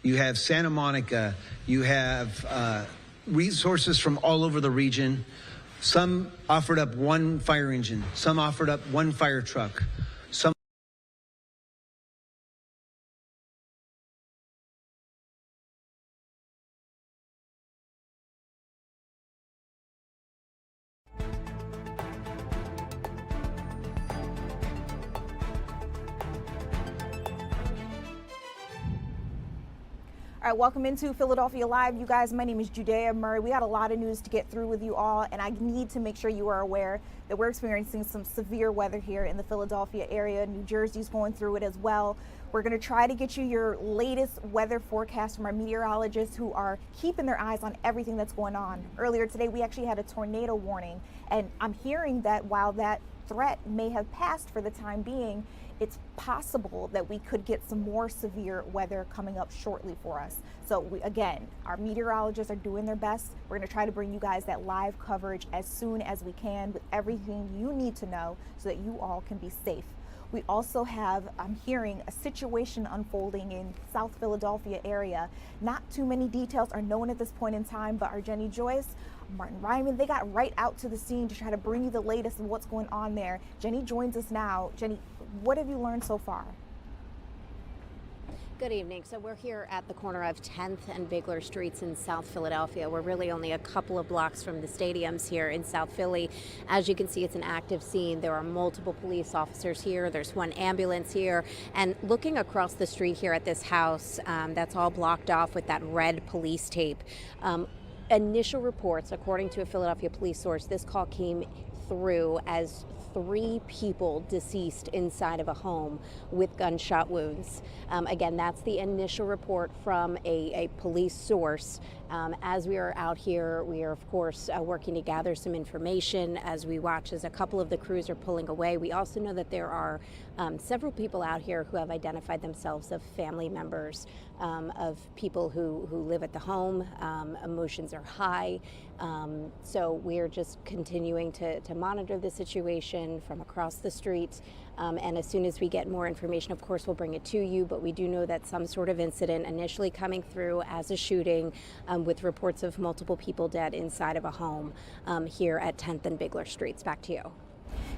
you have Santa Monica, you have resources from all over the region. Some offered up one fire engine, some offered up one fire truck, some All right, welcome into Philadelphia Live. You guys, my name is Judea Murray. We got a lot of news to get through with you all, and I need to make sure you are aware that we're experiencing some severe weather here in the Philadelphia area. New Jersey's going through it as well. We're going to try to get you your latest weather forecast from our meteorologists who are keeping their eyes on everything that's going on. Earlier today, we actually had a tornado warning, and I'm hearing that while that threat may have passed for the time being, it's possible that we could get some more severe weather coming up shortly for us. So again, our meteorologists are doing their best. We're going to try to bring you guys that live coverage as soon as we can with everything you need to know so that you all can be safe. We also have, I'm hearing, a situation unfolding in South Philadelphia area. Not too many details are known at this point in time, but our Jenny Joyce, Martin Ryman, they got right out to the scene to try to bring you the latest of what's going on there. Jenny joins us now. Jenny, what have you learned so far? Good evening. So we're here at the corner of 10th and Bigler Streets in South Philadelphia. We're really only a couple of blocks from the stadiums here in South Philly. As you can see, it's an active scene. There are multiple police officers here. There's one ambulance here. And looking across the street here at this house, that's all blocked off with that red police tape. Initial reports, according to a Philadelphia police source, this call came through as 3 people deceased inside of a home with gunshot wounds. Again, that's the initial report from a police source. As we are out here, we are, of course, working to gather some information as we watch as a couple of the crews are pulling away. We also know that there are several people out here who have identified themselves as family members of people who live at the home. Emotions are high. So we're just continuing to monitor the situation from across the street. And as soon as we get more information, of course, we'll bring it to you. But we do know that some sort of incident initially coming through as a shooting with reports of multiple people dead inside of a home here at 10th and Bigler Streets. Back to you.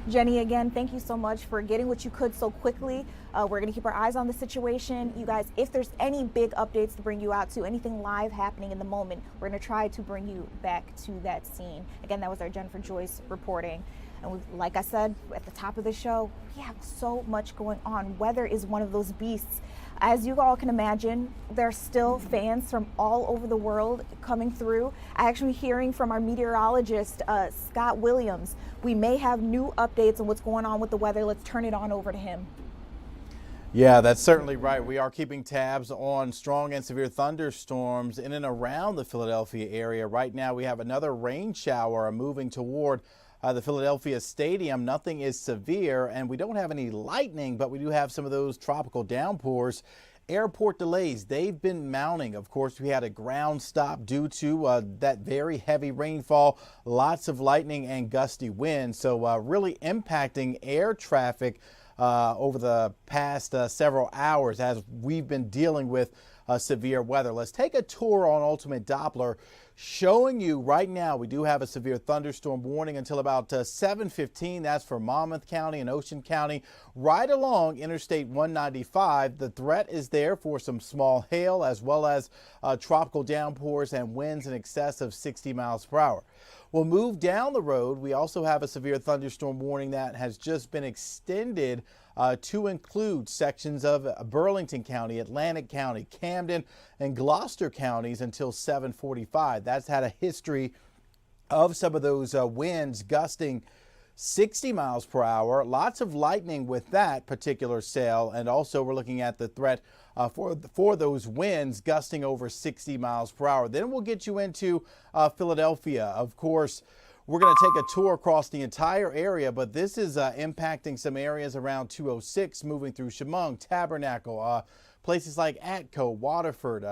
Jenny, again, thank you so much for getting what you could so quickly. We're going to keep our eyes on the situation. You guys, if there's any big updates to bring you out to, anything live happening in the moment, we're going to try to bring you back to that scene. Again, that was our Jennifer Joyce reporting. And like I said at the top of the show, we have so much going on. Weather is one of those beasts. As you all can imagine, there are still fans from all over the world coming through. I actually hearing from our meteorologist, Scott Williams. We may have new updates on what's going on with the weather. Let's turn it on over to him. Yeah, that's certainly right. We are keeping tabs on strong and severe thunderstorms in and around the Philadelphia area. Right now, we have another rain shower moving toward the Philadelphia Stadium. Nothing is severe, and we don't have any lightning, but we do have some of those tropical downpours. Airport delays, they've been mounting. Of course, we had a ground stop due to that very heavy rainfall, lots of lightning and gusty winds. So really impacting air traffic over the past several hours as we've been dealing with severe weather. Let's take a tour on Ultimate Doppler, showing you right now we do have a severe thunderstorm warning until about 7:15. That's for Monmouth County and Ocean County, right along Interstate 195. The threat is there for some small hail as well as tropical downpours and winds in excess of 60 miles per hour. We'll move down the road. We also have a severe thunderstorm warning that has just been extended to include sections of Burlington County, Atlantic County, Camden, and Gloucester counties until 7:45. That's had a history of some of those winds gusting 60 miles per hour. Lots of lightning with that particular cell, and also we're looking at the threat for those winds gusting over 60 miles per hour. Then we'll get you into Philadelphia. Of course, we're going to take a tour across the entire area, but this is impacting some areas around 206, moving through Chemung, Tabernacle, places like Atco, Waterford,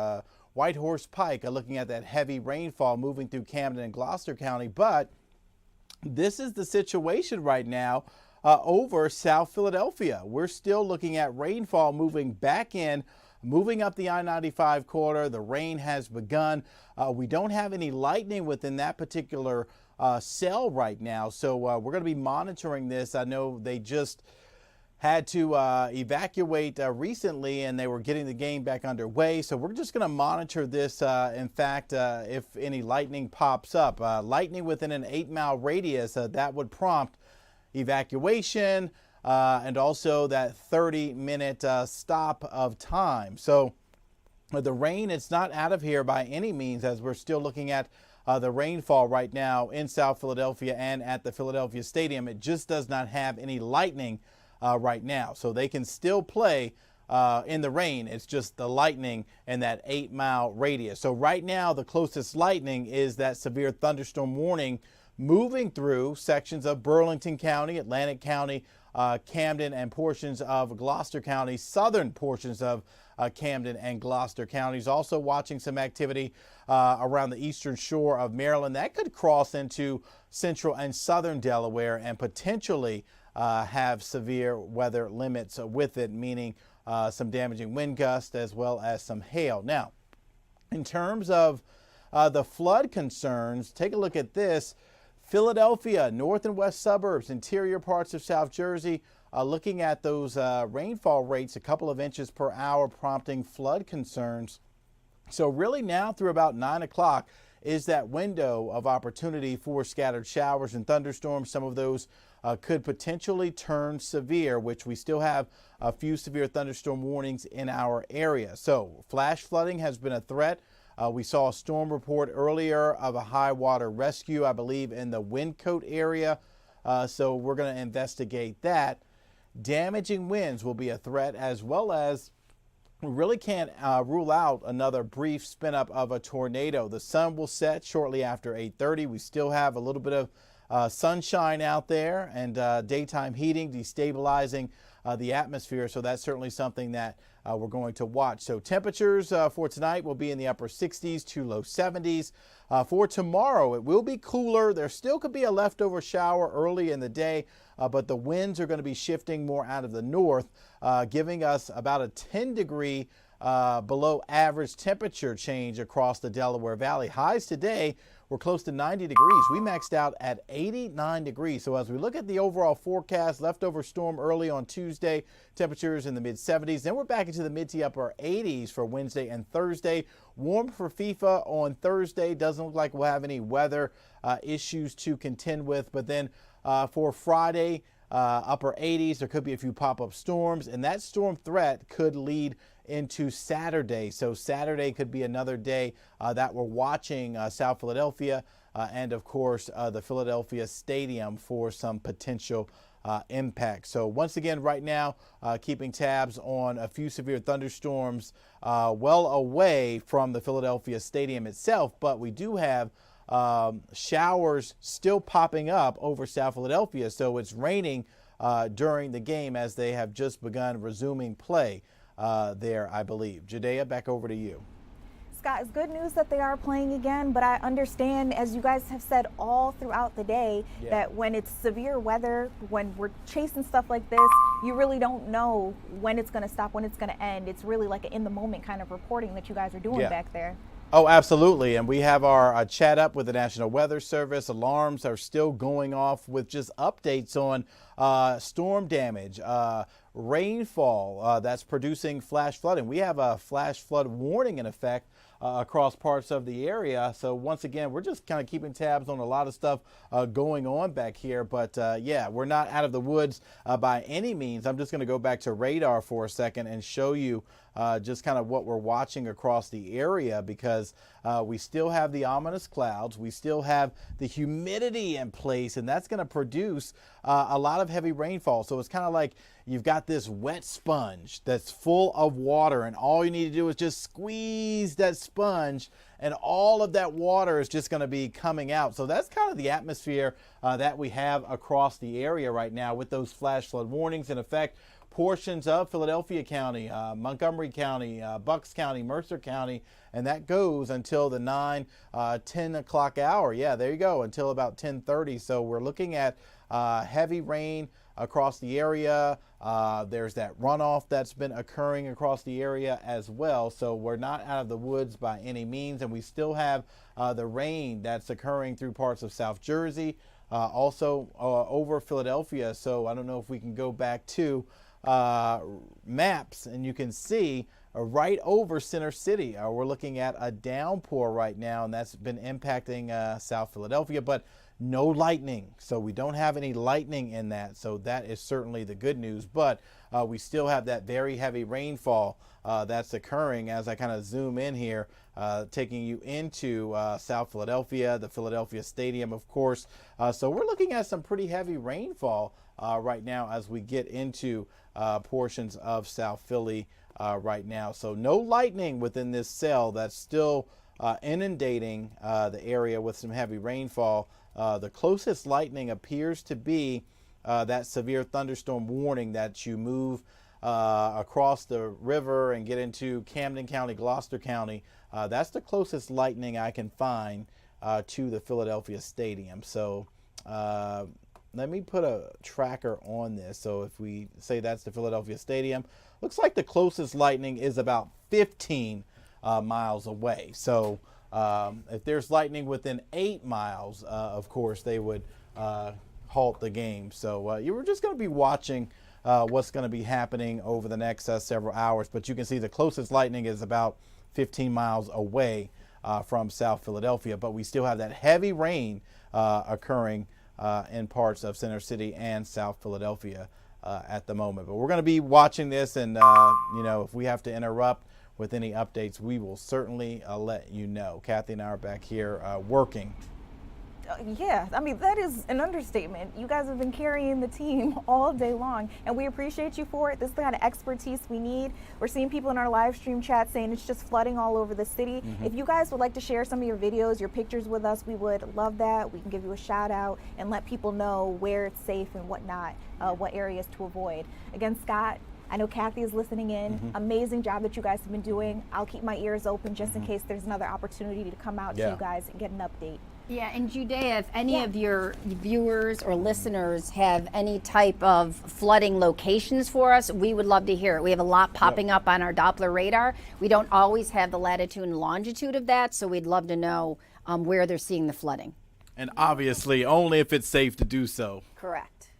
Whitehorse Pike, looking at that heavy rainfall moving through Camden and Gloucester County. But this is the situation right now over South Philadelphia. We're still looking at rainfall moving back in moving up the I-95 corridor. The rain has begun. We don't have any lightning within that particular cell right now, so we're going to be monitoring this. I know they just had to evacuate recently, and they were getting the game back underway. So we're just going to monitor this. In fact, if any lightning pops up, lightning within an 8-mile radius, that would prompt evacuation and also that 30-minute stop of time. So the rain, it's not out of here by any means, as we're still looking at the rainfall right now in South Philadelphia and at the Philadelphia Stadium. It just does not have any lightning right now, so they can still play in the rain. It's just the lightning in that 8-mile radius. So right now, the closest lightning is that severe thunderstorm warning moving through sections of Burlington County, Atlantic County, Camden, and portions of Gloucester County, southern portions of Camden and Gloucester counties. Also watching some activity around the eastern shore of Maryland. That could cross into central and southern Delaware and potentially have severe weather limits with it, meaning some damaging wind gusts as well as some hail. Now, in terms of the flood concerns, take a look at this. Philadelphia, north and west suburbs, interior parts of South Jersey, looking at those rainfall rates, a couple of inches per hour, prompting flood concerns. So really now through about 9 o'clock is that window of opportunity for scattered showers and thunderstorms. Some of those could potentially turn severe, which we still have a few severe thunderstorm warnings in our area. So flash flooding has been a threat. We saw a storm report earlier of a high water rescue, I believe, in the Windcote area. So we're going to investigate that. Damaging winds will be a threat, as well as we really can't rule out another brief spin up of a tornado. The sun will set shortly after 8:30. We still have a little bit of sunshine out there and daytime heating destabilizing the atmosphere. So that's certainly something that we're going to watch. So temperatures for tonight will be in the upper 60s to low 70s. For tomorrow, it will be cooler. There still could be a leftover shower early in the day, but the winds are going to be shifting more out of the north, giving us about a 10-degree below average temperature change across the Delaware Valley. Highs today were close to 90 degrees. We maxed out at 89 degrees. So as we look at the overall forecast, leftover storm early on Tuesday, temperatures in the mid-70s. Then we're back into the mid to upper 80s for Wednesday and Thursday. Warm for FIFA on Thursday. Doesn't look like we'll have any weather issues to contend with. But then for Friday, upper 80s. There could be a few pop-up storms, and that storm threat could lead into Saturday. So Saturday could be another day that we're watching South Philadelphia and, of course, the Philadelphia Stadium for some potential impact. So once again, right now, keeping tabs on a few severe thunderstorms well away from the Philadelphia Stadium itself, but we do have showers still popping up over South Philadelphia. So it's raining during the game as they have just begun resuming play there, I believe. Judea, back over to you. Scott, it's good news that they are playing again, but I understand, as you guys have said all throughout the day, that when it's severe weather, when we're chasing stuff like this, you really don't know when it's going to stop, when it's going to end. It's really like an in-the-moment kind of reporting that you guys are doing back there. Oh, absolutely. And we have our chat up with the National Weather Service. Alarms are still going off with just updates on storm damage, rainfall that's producing flash flooding. We have a flash flood warning in effect across parts of the area. So once again, we're just kind of keeping tabs on a lot of stuff going on back here. But yeah, we're not out of the woods by any means. I'm just going to go back to radar for a second and show you just kind of what we're watching across the area, because we still have the ominous clouds. We still have the humidity in place, and that's going to produce a lot of heavy rainfall. So it's kind of like you've got this wet sponge that's full of water, and all you need to do is just squeeze that sponge, and all of that water is just going to be coming out. So that's kind of the atmosphere that we have across the area right now with those flash flood warnings in effect. Portions of Philadelphia County, Montgomery County, Bucks County, Mercer County, and that goes until the 10 o'clock hour. Yeah, there you go, until about 10:30. So we're looking at heavy rain across the area. There's that runoff that's been occurring across the area as well. So we're not out of the woods by any means, and we still have the rain that's occurring through parts of South Jersey, also over Philadelphia. So I don't know if we can go back to maps, and you can see right over Center City. We're looking at a downpour right now, and that's been impacting South Philadelphia, but no lightning. So we don't have any lightning in that. So that is certainly the good news, but we still have that very heavy rainfall that's occurring as I kind of zoom in here, taking you into South Philadelphia, the Philadelphia Stadium, of course. So we're looking at some pretty heavy rainfall right now as we get into portions of South Philly right now. So no lightning within this cell that's still inundating the area with some heavy rainfall. The closest lightning appears to be that severe thunderstorm warning that you move across the river and get into Camden County, Gloucester County. That's the closest lightning I can find to the Philadelphia Stadium. So let me put a tracker on this. So if we say that's the Philadelphia Stadium, looks like the closest lightning is about 15 miles away. So if there's lightning within 8 miles, of course, they would halt the game. So you were just going to be watching what's going to be happening over the next several hours. But you can see the closest lightning is about 15 miles away from South Philadelphia. But we still have that heavy rain occurring in parts of Center City and South Philadelphia at the moment. But we're going to be watching this, and you know, if we have to interrupt with any updates, we will certainly let you know. Kathy and I are back here working. Yeah, I mean, that is an understatement. You guys have been carrying the team all day long, and we appreciate you for it. This is the kind of expertise we need. We're seeing people in our live stream chat saying it's just flooding all over the city. If you guys would like to share some of your videos, your pictures with us, we would love that. We can give you a shout out and let people know where it's safe and whatnot, what areas to avoid. Again, Scott, I know Kathy is listening in. Amazing job that you guys have been doing. I'll keep my ears open just in case there's another opportunity to come out to you guys and get an update. Yeah, and Judea, if any of your viewers or listeners have any type of flooding locations for us, we would love to hear it. We have a lot popping up on our Doppler radar. We don't always have the latitude and longitude of that, so we'd love to know where they're seeing the flooding. And obviously, only if it's safe to do so. Correct.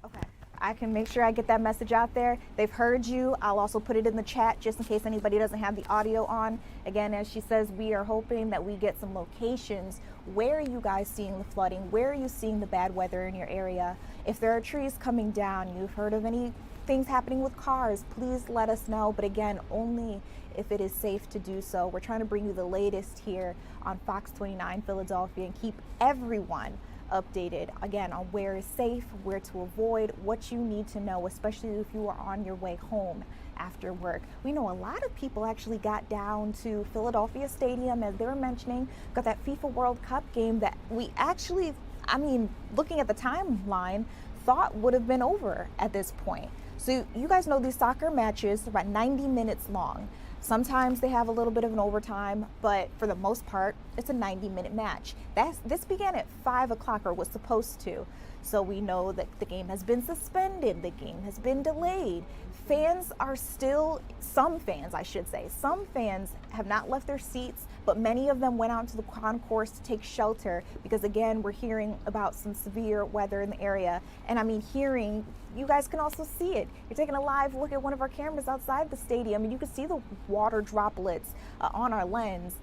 Okay. I can make sure I get that message out there. They've heard you. I'll also put it in the chat just in case anybody doesn't have the audio on. Again, as she says, we are hoping that we get some locations. Where are you guys seeing the flooding? Where are you seeing the bad weather in your area? If there are trees coming down, you've heard of any things happening with cars, please let us know. But again, only if it is safe to do so. We're trying to bring you the latest here on Fox 29 Philadelphia and keep everyone updated again on where is safe, where to avoid, what you need to know, especially if you are on your way home after work. We know a lot of people actually got down to Philadelphia Stadium, as they were mentioning, got that FIFA World Cup game that we actually, I mean, looking at the timeline, thought would have been over at this point. So you guys know these soccer matches are about 90 minutes long. Sometimes they have a little bit of an overtime, but for the most part, it's a 90-minute match. This began at 5 o'clock, or was supposed to. So we know that the game has been suspended, the game has been delayed. Fans are still, some fans I should say, some fans have not left their seats, but many of them went out to the concourse to take shelter because again, we're hearing about some severe weather in the area. And I mean, hearing, you guys can also see it. You're taking a live look at one of our cameras outside the stadium and you can see the water droplets on our lens.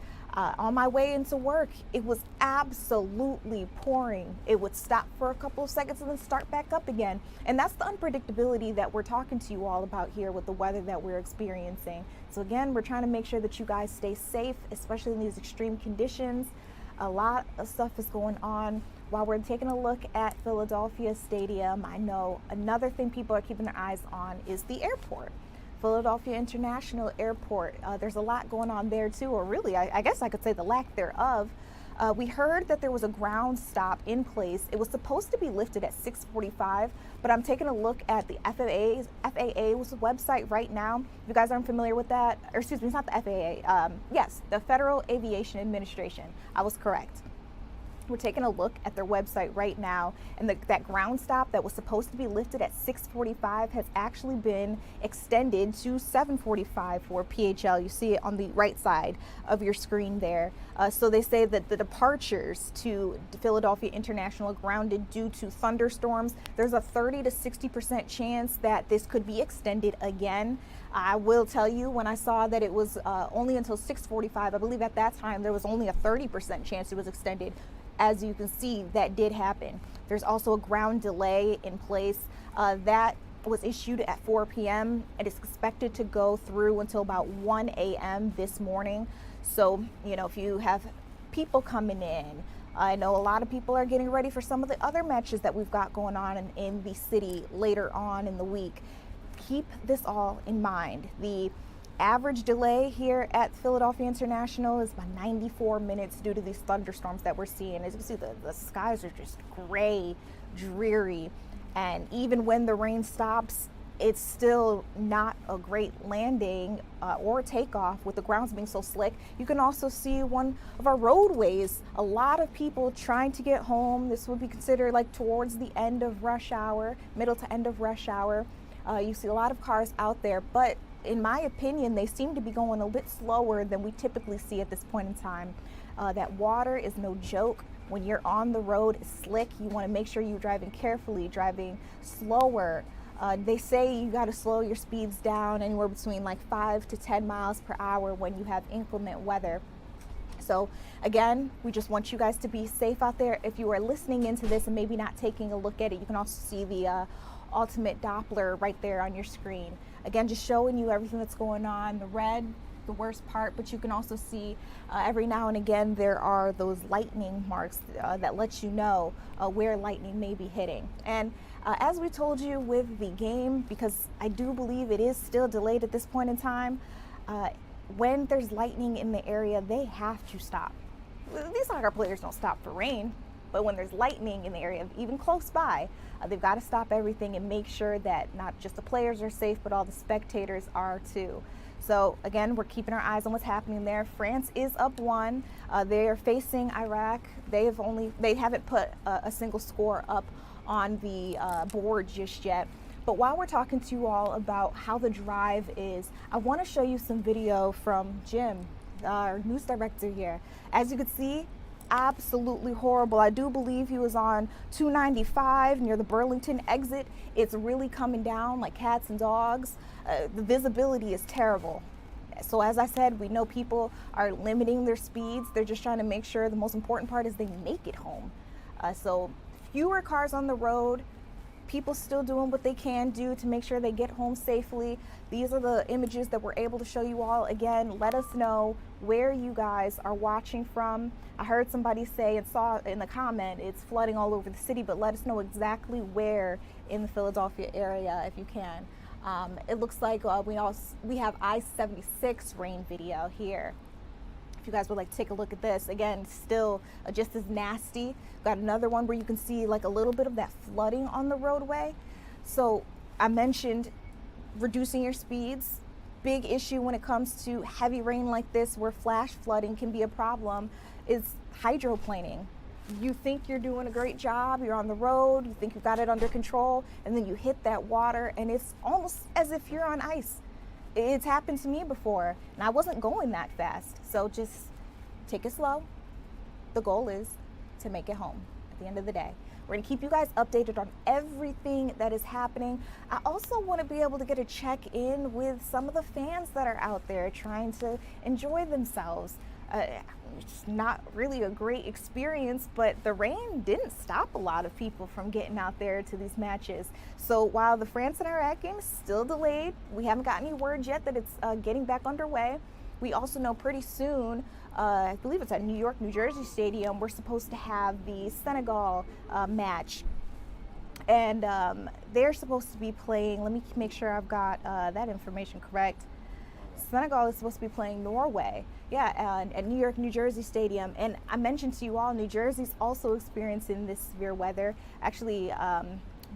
On my way into work, it was absolutely pouring. It would stop for a couple of seconds and then start back up again. And that's the unpredictability that we're talking to you all about here with the weather that we're experiencing. So again, we're trying to make sure that you guys stay safe, especially in these extreme conditions. A lot of stuff is going on. While we're taking a look at Philadelphia Stadium, I know another thing people are keeping their eyes on is the airport. Philadelphia International Airport. There's a lot going on there too, or really, I guess I could say the lack thereof. We heard that there was a ground stop in place. It was supposed to be lifted at 6:45, but I'm taking a look at the FAA's website right now. If you guys aren't familiar with that, or excuse me, it's not the FAA. Yes, the Federal Aviation Administration. I was correct. We're taking a look at their website right now, and that ground stop that was supposed to be lifted at 6:45 has actually been extended to 7:45 for PHL. You see it on the right side of your screen there. So they say that the departures to Philadelphia International grounded due to thunderstorms. There's a 30 to 60% chance that this could be extended again. I will tell you, when I saw that it was only until 6:45, I believe at that time there was only a 30% chance it was extended. As you can see, that did happen. There's also a ground delay in place that was issued at 4 p.m. and is expected to go through until about 1 a.m. this morning. So, you know, if you have people coming in, I know a lot of people are getting ready for some of the other matches that we've got going on in the city later on in the week. Keep this all in mind. The average delay here at Philadelphia International is about 94 minutes due to these thunderstorms that we're seeing. As you can see, the skies are just gray, dreary, and even when the rain stops, it's still not a great landing or takeoff with the grounds being so slick. You can also see one of our roadways, a lot of people trying to get home. This would be considered like towards the end of rush hour, middle to end of rush hour. You see a lot of cars out there, but in my opinion, they seem to be going a bit slower than we typically see at this point in time. That water is no joke. When you're on the road, it's slick. You want to make sure you're driving carefully, driving slower. They say you got to slow your speeds down anywhere between like 5 to 10 miles per hour when you have inclement weather. So again, we just want you guys to be safe out there. If you are listening into this and maybe not taking a look at it, you can also see the ultimate Doppler right there on your screen. Again, just showing you everything that's going on. The red, the worst part, but you can also see every now and again there are those lightning marks that let you know where lightning may be hitting. And as we told you with the game, because I do believe it is still delayed at this point in time, when there's lightning in the area, they have to stop. These soccer players don't stop for rain, but when there's lightning in the area, even close by, they've got to stop everything and make sure that not just the players are safe, but all the spectators are too. So again, we're keeping our eyes on what's happening there. France is up 1. They are facing Iraq. They haven't put a single score up on the board just yet. But while we're talking to you all about how the drive is, I want to show you some video from Jim, our news director here. As you can see, absolutely horrible. I do believe he was on 295 near the Burlington exit. It's really coming down like cats and dogs. The visibility is terrible. So as I said, we know people are limiting their speeds. They're just trying to make sure the most important part is they make it home. So fewer cars on the road, people still doing what they can do to make sure they get home safely. These are the images that we're able to show you all. Again, let us know where you guys are watching from. I heard somebody say and saw in the comment it's flooding all over the city, but let us know exactly where in the Philadelphia area if you can. It looks like we have I-76 rain video here. If you guys would like to take a look at this, again, still just as nasty. Got another one where you can see like a little bit of that flooding on the roadway. So I mentioned reducing your speeds. Big issue when it comes to heavy rain like this where flash flooding can be a problem is hydroplaning. You think you're doing a great job, you're on the road, you think you've got it under control, and then you hit that water and it's almost as if you're on ice. It's happened to me before, and I wasn't going that fast. So just take it slow. The goal is to make it home at the end of the day. We're gonna keep you guys updated on everything that is happening. I also wanna be able to get a check in with some of the fans that are out there trying to enjoy themselves. It's not really a great experience, but the rain didn't stop a lot of people from getting out there to these matches. So while the France and Iraq game is still delayed, we haven't got any word yet that it's getting back underway. We also know pretty soon, I believe it's at New York, New Jersey Stadium, we're supposed to have the Senegal match. And they're supposed to be playing, let me make sure I've got that information correct. Senegal is supposed to be playing Norway, at New York, New Jersey Stadium. And I mentioned to you all, New Jersey's also experiencing this severe weather. Actually,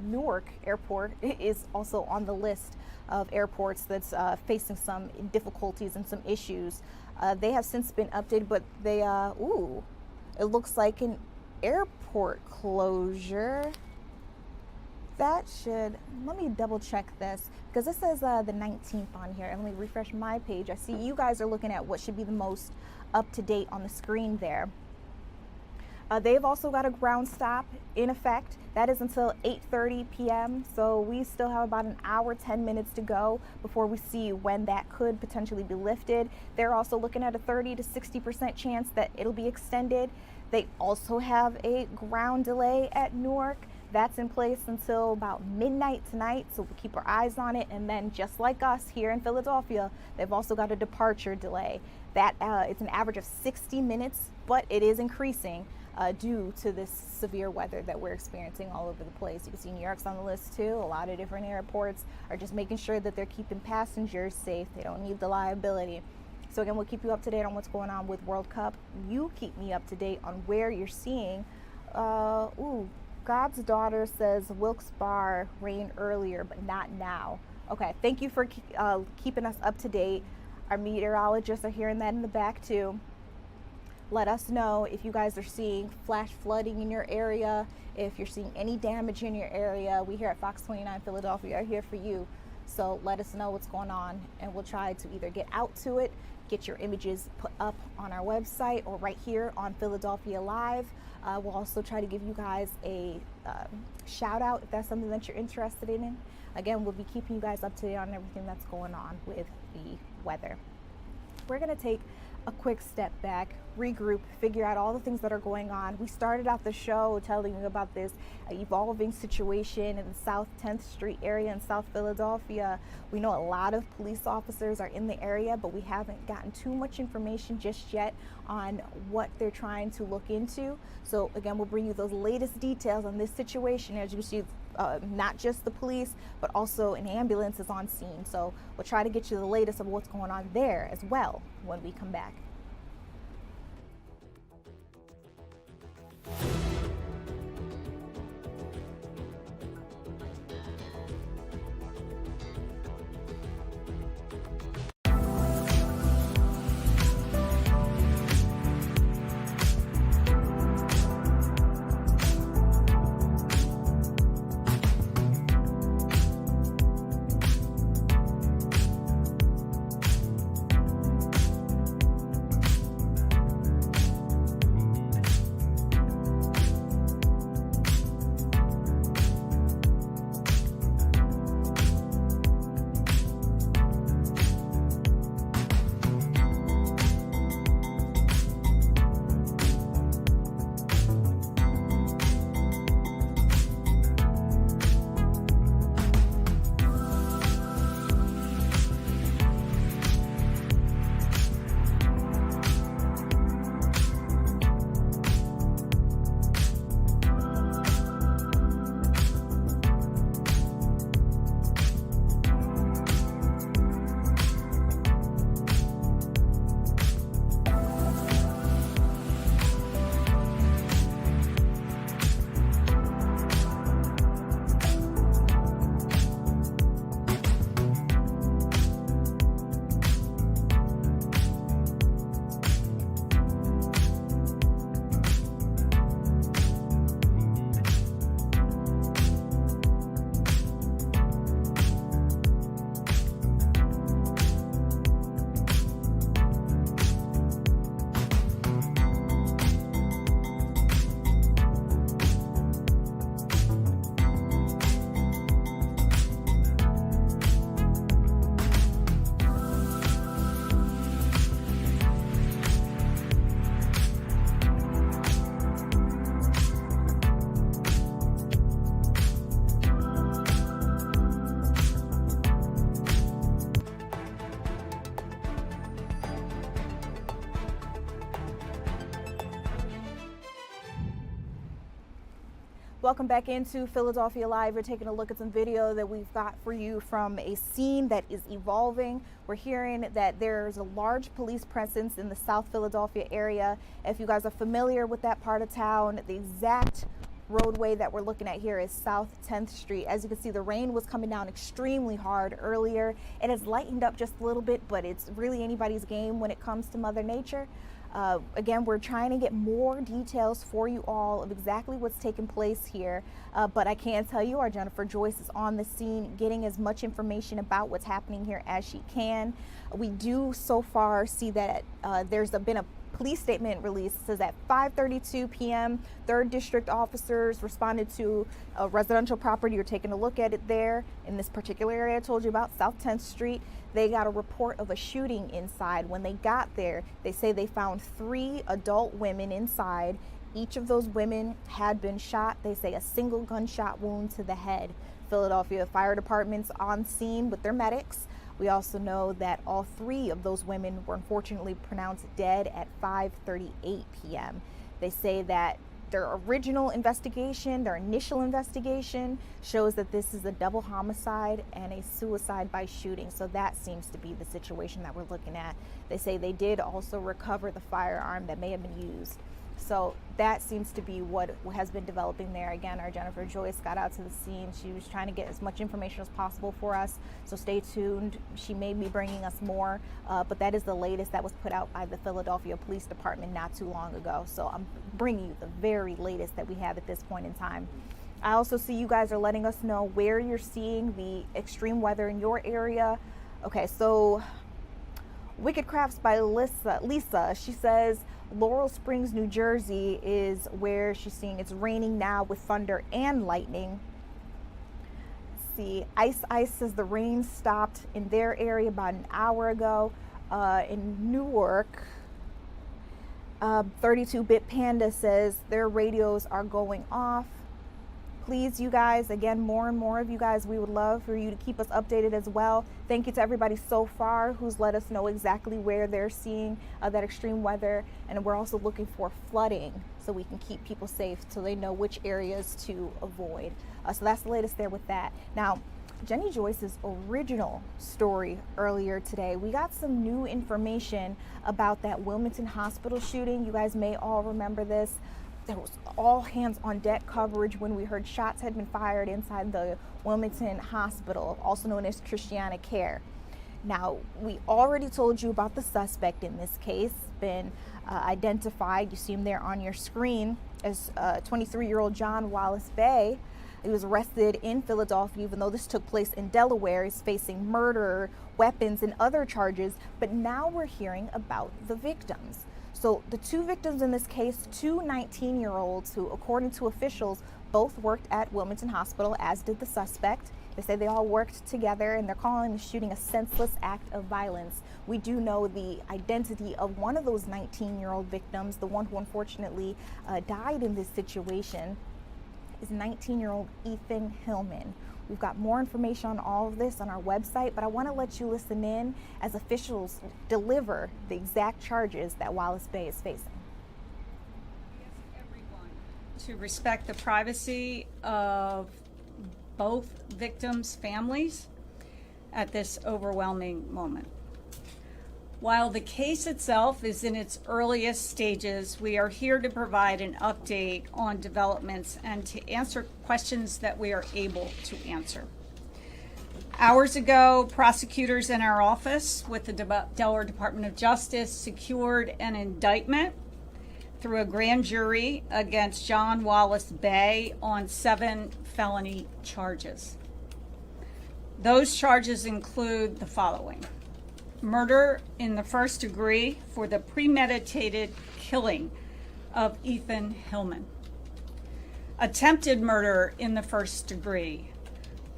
Newark Airport is also on the list of airports that's facing some difficulties and some issues. They have since been updated, but they, it looks like airport closure. That should, let me double check this because this says the 19th on here. And let me refresh my page. I see you guys are looking at what should be the most up to date on the screen there. They've also got a ground stop in effect. That is until 8:30 p.m. So we still have about an hour, 10 minutes to go before we see when that could potentially be lifted. They're also looking at a 30 to 60% chance that it'll be extended. They also have a ground delay at Newark. That's in place until about midnight tonight, so we'll keep our eyes on it. And then just like us here in Philadelphia, they've also got a departure delay. That it's an average of 60 minutes, but it is increasing due to this severe weather that we're experiencing all over the place. You can see New York's on the list too. A lot of different airports are just making sure that they're keeping passengers safe. They don't need the liability. So again, we'll keep you up to date on what's going on with World Cup. You keep me up to date on where you're seeing. God's daughter says Wilkes-Barre rained earlier, but not now. Okay, thank you for keeping us up to date. Our meteorologists are hearing that in the back too. Let us know if you guys are seeing flash flooding in your area, if you're seeing any damage in your area. We here at Fox 29 Philadelphia are here for you. So let us know what's going on, and we'll try to either get out to it, get your images put up on our website or right here on Philadelphia Live. We'll also try to give you guys a shout out if that's something that you're interested in. Again, we'll be keeping you guys up to date on everything that's going on with the weather. We're going to take a quick step back, regroup, figure out all the things that are going on. We started out the show telling you about this evolving situation in the South 10th Street area in South Philadelphia. We know a lot of police officers are in the area, but we haven't gotten too much information just yet on what they're trying to look into. So again, we'll bring you those latest details on this situation. As you can see, not just the police, but also an ambulance is on scene. So we'll try to get you the latest of what's going on there as well when we come back. Welcome back into Philadelphia Live. We're taking a look at some video that we've got for you from a scene that is evolving. We're hearing that there's a large police presence in the South Philadelphia area. If you guys are familiar with that part of town, the exact roadway that we're looking at here is South 10th Street. As you can see, the rain was coming down extremely hard earlier. It has lightened up just a little bit, but it's really anybody's game when it comes to Mother Nature. Again, we're trying to get more details for you all of exactly what's taking place here, but I can tell you our Jennifer Joyce is on the scene getting as much information about what's happening here as she can. We do so far see that there's been a police statement released. It says at 5:32 p.m., 3rd District officers responded to a residential property. You're taking a look at it there in this particular area I told you about, South 10th Street. They got a report of a shooting inside. When they got there, they say they found 3 adult women inside. Each of those women had been shot. They say a single gunshot wound to the head. Philadelphia Fire Department's on scene with their medics. We also know that all 3 of those women were unfortunately pronounced dead at 5:38 p.m. They say that their original investigation, their initial investigation, shows that this is a double homicide and a suicide by shooting. So that seems to be the situation that we're looking at. They say they did also recover the firearm that may have been used. So that seems to be what has been developing there. Again, our Jennifer Joyce got out to the scene. She was trying to get as much information as possible for us. So stay tuned. She may be bringing us more, but that is the latest that was put out by the Philadelphia Police Department not too long ago. So I'm bringing you the very latest that we have at this point in time. I also see you guys are letting us know where you're seeing the extreme weather in your area. Okay, so Wicked Crafts by Lisa, she says Laurel Springs, New Jersey is where she's seeing it's raining now with thunder and lightning. Let's see, Ice says the rain stopped in their area about an hour ago. In Newark, 32-Bit Panda says their radios are going off. Please, you guys, again, more and more of you guys, we would love for you to keep us updated as well. Thank you to everybody so far who's let us know exactly where they're seeing that extreme weather. And we're also looking for flooding so we can keep people safe so they know which areas to avoid. So that's the latest there with that. Now, Jenny Joyce's original story earlier today, we got some new information about that Wilmington hospital shooting. You guys may all remember this. There was all hands on deck coverage when we heard shots had been fired inside the Wilmington Hospital, also known as Christiana Care. Now, we already told you about the suspect in this case, been identified. You see him there on your screen as 23-year-old John Wallace Bay. He was arrested in Philadelphia, even though this took place in Delaware. He's facing murder, weapons, and other charges. But now we're hearing about the victims. So the 2 victims in this case, 2 19-year-olds who, according to officials, both worked at Wilmington Hospital, as did the suspect. They say they all worked together, and they're calling the shooting a senseless act of violence. We do know the identity of one of those 19-year-old victims, the one who unfortunately died in this situation, is 19-year-old Ethan Hillman. We've got more information on all of this on our website, but I want to let you listen in as officials deliver the exact charges that Wallace Bay is facing. Everyone to respect the privacy of both victims' families at this overwhelming moment. While the case itself is in its earliest stages, we are here to provide an update on developments and to answer questions that we are able to answer. Hours ago, prosecutors in our office with the Delaware Department of Justice secured an indictment through a grand jury against John Wallace Bay on 7 felony charges. Those charges include the following: murder in the first degree for the premeditated killing of Ethan Hillman. Attempted murder in the first degree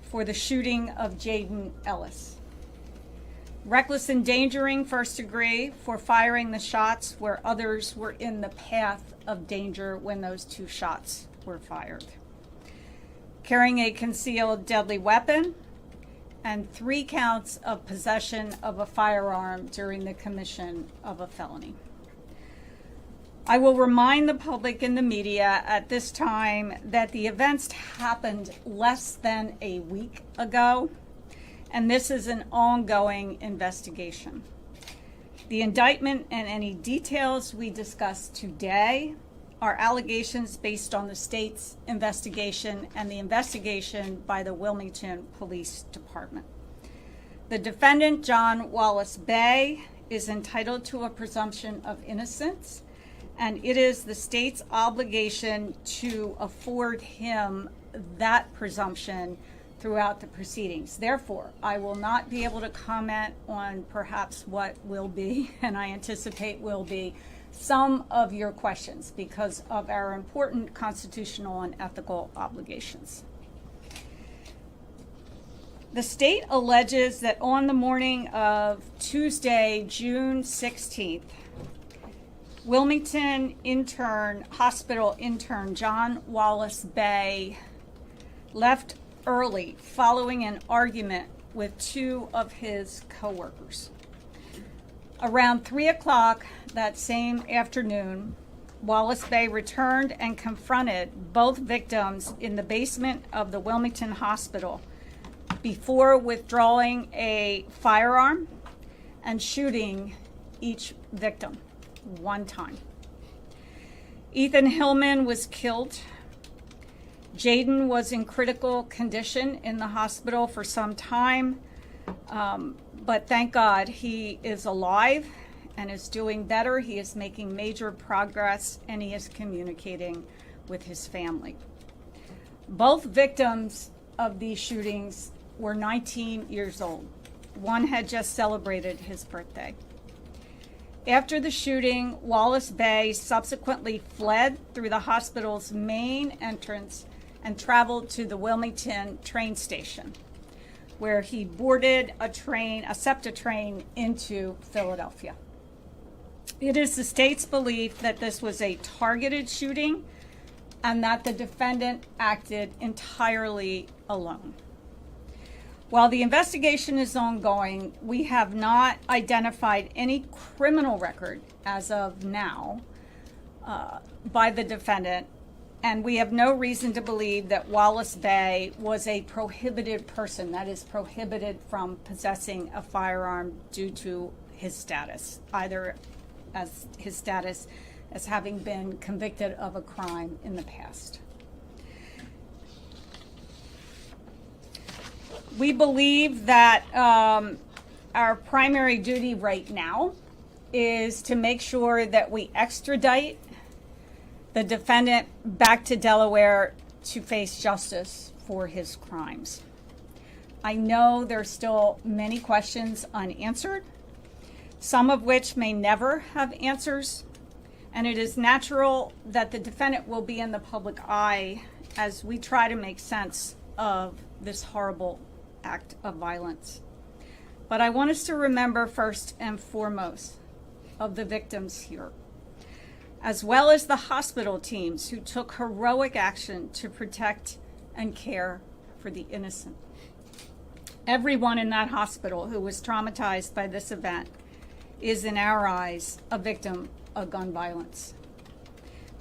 for the shooting of Jaden Ellis. Reckless endangering first degree for firing the shots where others were in the path of danger when those 2 shots were fired. Carrying a concealed deadly weapon, and 3 counts of possession of a firearm during the commission of a felony. I will remind the public and the media at this time that the events happened less than a week ago, and this is an ongoing investigation. The indictment and any details we discuss today are allegations based on the state's investigation and the investigation by the Wilmington Police Department. The defendant, John Wallace Bay, is entitled to a presumption of innocence, and it is the state's obligation to afford him that presumption throughout the proceedings. Therefore, I will not be able to comment on perhaps what will be, and I anticipate will be, some of your questions because of our important constitutional and ethical obligations. The state alleges that on the morning of Tuesday, June 16th, Wilmington hospital intern John Wallace Bay left early following an argument with two of his coworkers. Around 3 o'clock that same afternoon, Wallace Bay returned and confronted both victims in the basement of the Wilmington hospital before withdrawing a firearm and shooting each victim one time. Ethan Hillman was killed. Jaden was in critical condition in the hospital for some time, but thank God he is alive and is doing better. He is making major progress and he is communicating with his family. Both victims of these shootings were 19 years old. One had just celebrated his birthday. After the shooting, Wallace Bay subsequently fled through the hospital's main entrance and traveled to the Wilmington train station, where he boarded a SEPTA train into Philadelphia. It is the state's belief that this was a targeted shooting and that the defendant acted entirely alone. While the investigation is ongoing, we have not identified any criminal record as of now by the defendant, and we have no reason to believe that Wallace Bay was a prohibited person, that is, prohibited from possessing a firearm due to his status, either as his status as having been convicted of a crime in the past. We believe that our primary duty right now is to make sure that we extradite the defendant back to Delaware to face justice for his crimes. I know there's still many questions unanswered, some of which may never have answers, and it is natural that the defendant will be in the public eye as we try to make sense of this horrible act of violence. But I want us to remember first and foremost of the victims here, as well as the hospital teams who took heroic action to protect and care for the innocent. Everyone in that hospital who was traumatized by this event is, in our eyes, a victim of gun violence.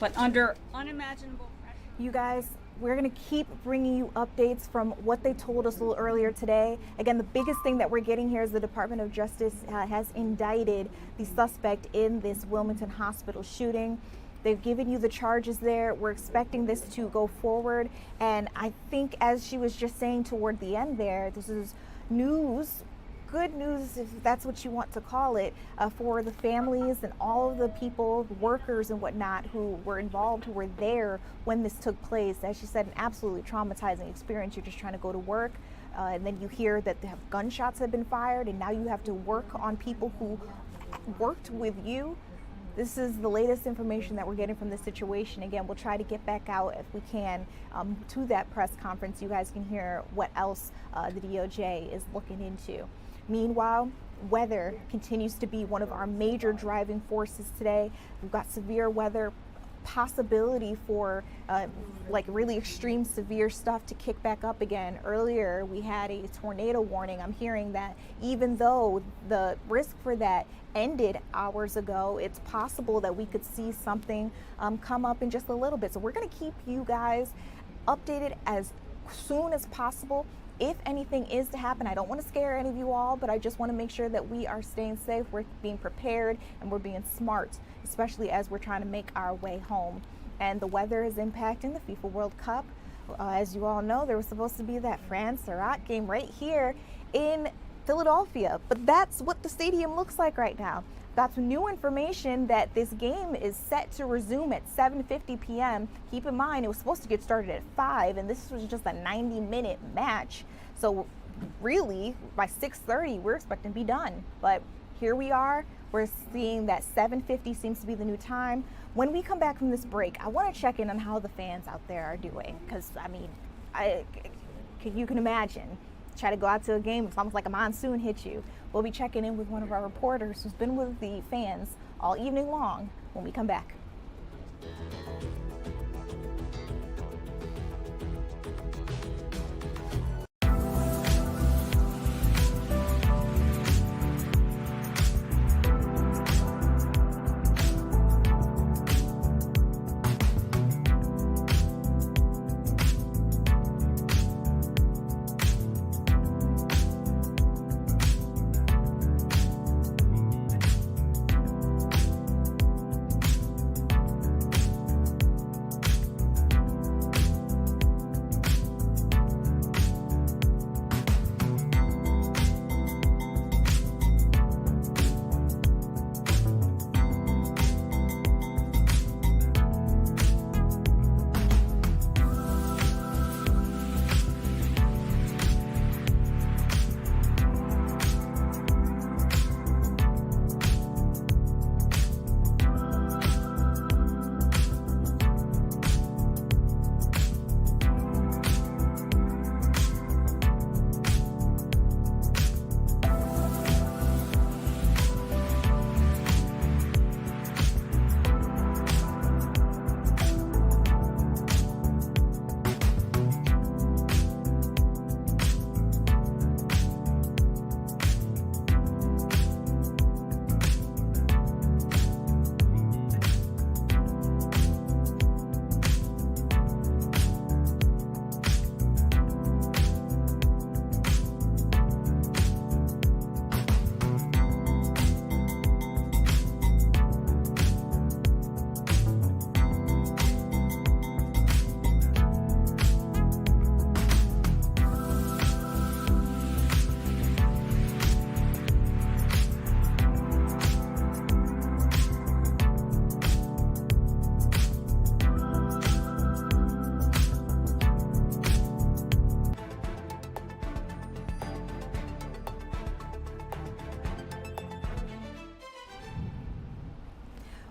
But under unimaginable pressure. You guys, we're going to keep bringing you updates from what they told us a little earlier today. Again, the biggest thing that we're getting here is the Department of Justice has indicted the suspect in this Wilmington hospital shooting. They've given you the charges there. We're expecting this to go forward. And I think, as she was just saying toward the end there, this is news, good news, if that's what you want to call it, for the families and all of the people, workers and whatnot, who were involved, who were there when this took place. As she said, an absolutely traumatizing experience. You're just trying to go to work, and then you hear that gunshots have been fired, and now you have to work on people who worked with you. This is the latest information that we're getting from this situation. Again, we'll try to get back out if we can to that press conference. You guys can hear what else the DOJ is looking into. Meanwhile, weather continues to be one of our major driving forces today. We've got severe weather, possibility for like really extreme severe stuff to kick back up again. Earlier we had a tornado warning. I'm hearing that even though the risk for that ended hours ago, it's possible that we could see something come up in just a little bit. So we're going to keep you guys updated as soon as possible. If anything is to happen, I don't want to scare any of you all, but I just want to make sure that we are staying safe, we're being prepared, and we're being smart, especially as we're trying to make our way home. And the weather is impacting the FIFA World Cup. As you all know, there was supposed to be that France-Iraq game right here in Philadelphia, but that's what the stadium looks like right now. Got some new information that this game is set to resume at 7:50 p.m. Keep in mind, it was supposed to get started at 5, and this was just a 90-minute match. So really, by 6:30, we're expecting to be done. But here we are. We're seeing that 7:50 seems to be the new time. When we come back from this break, I want to check in on how the fans out there are doing, because I mean, you can imagine. Try to go out to a game, it's almost like a monsoon hit you. We'll be checking in with one of our reporters who's been with the fans all evening long when we come back.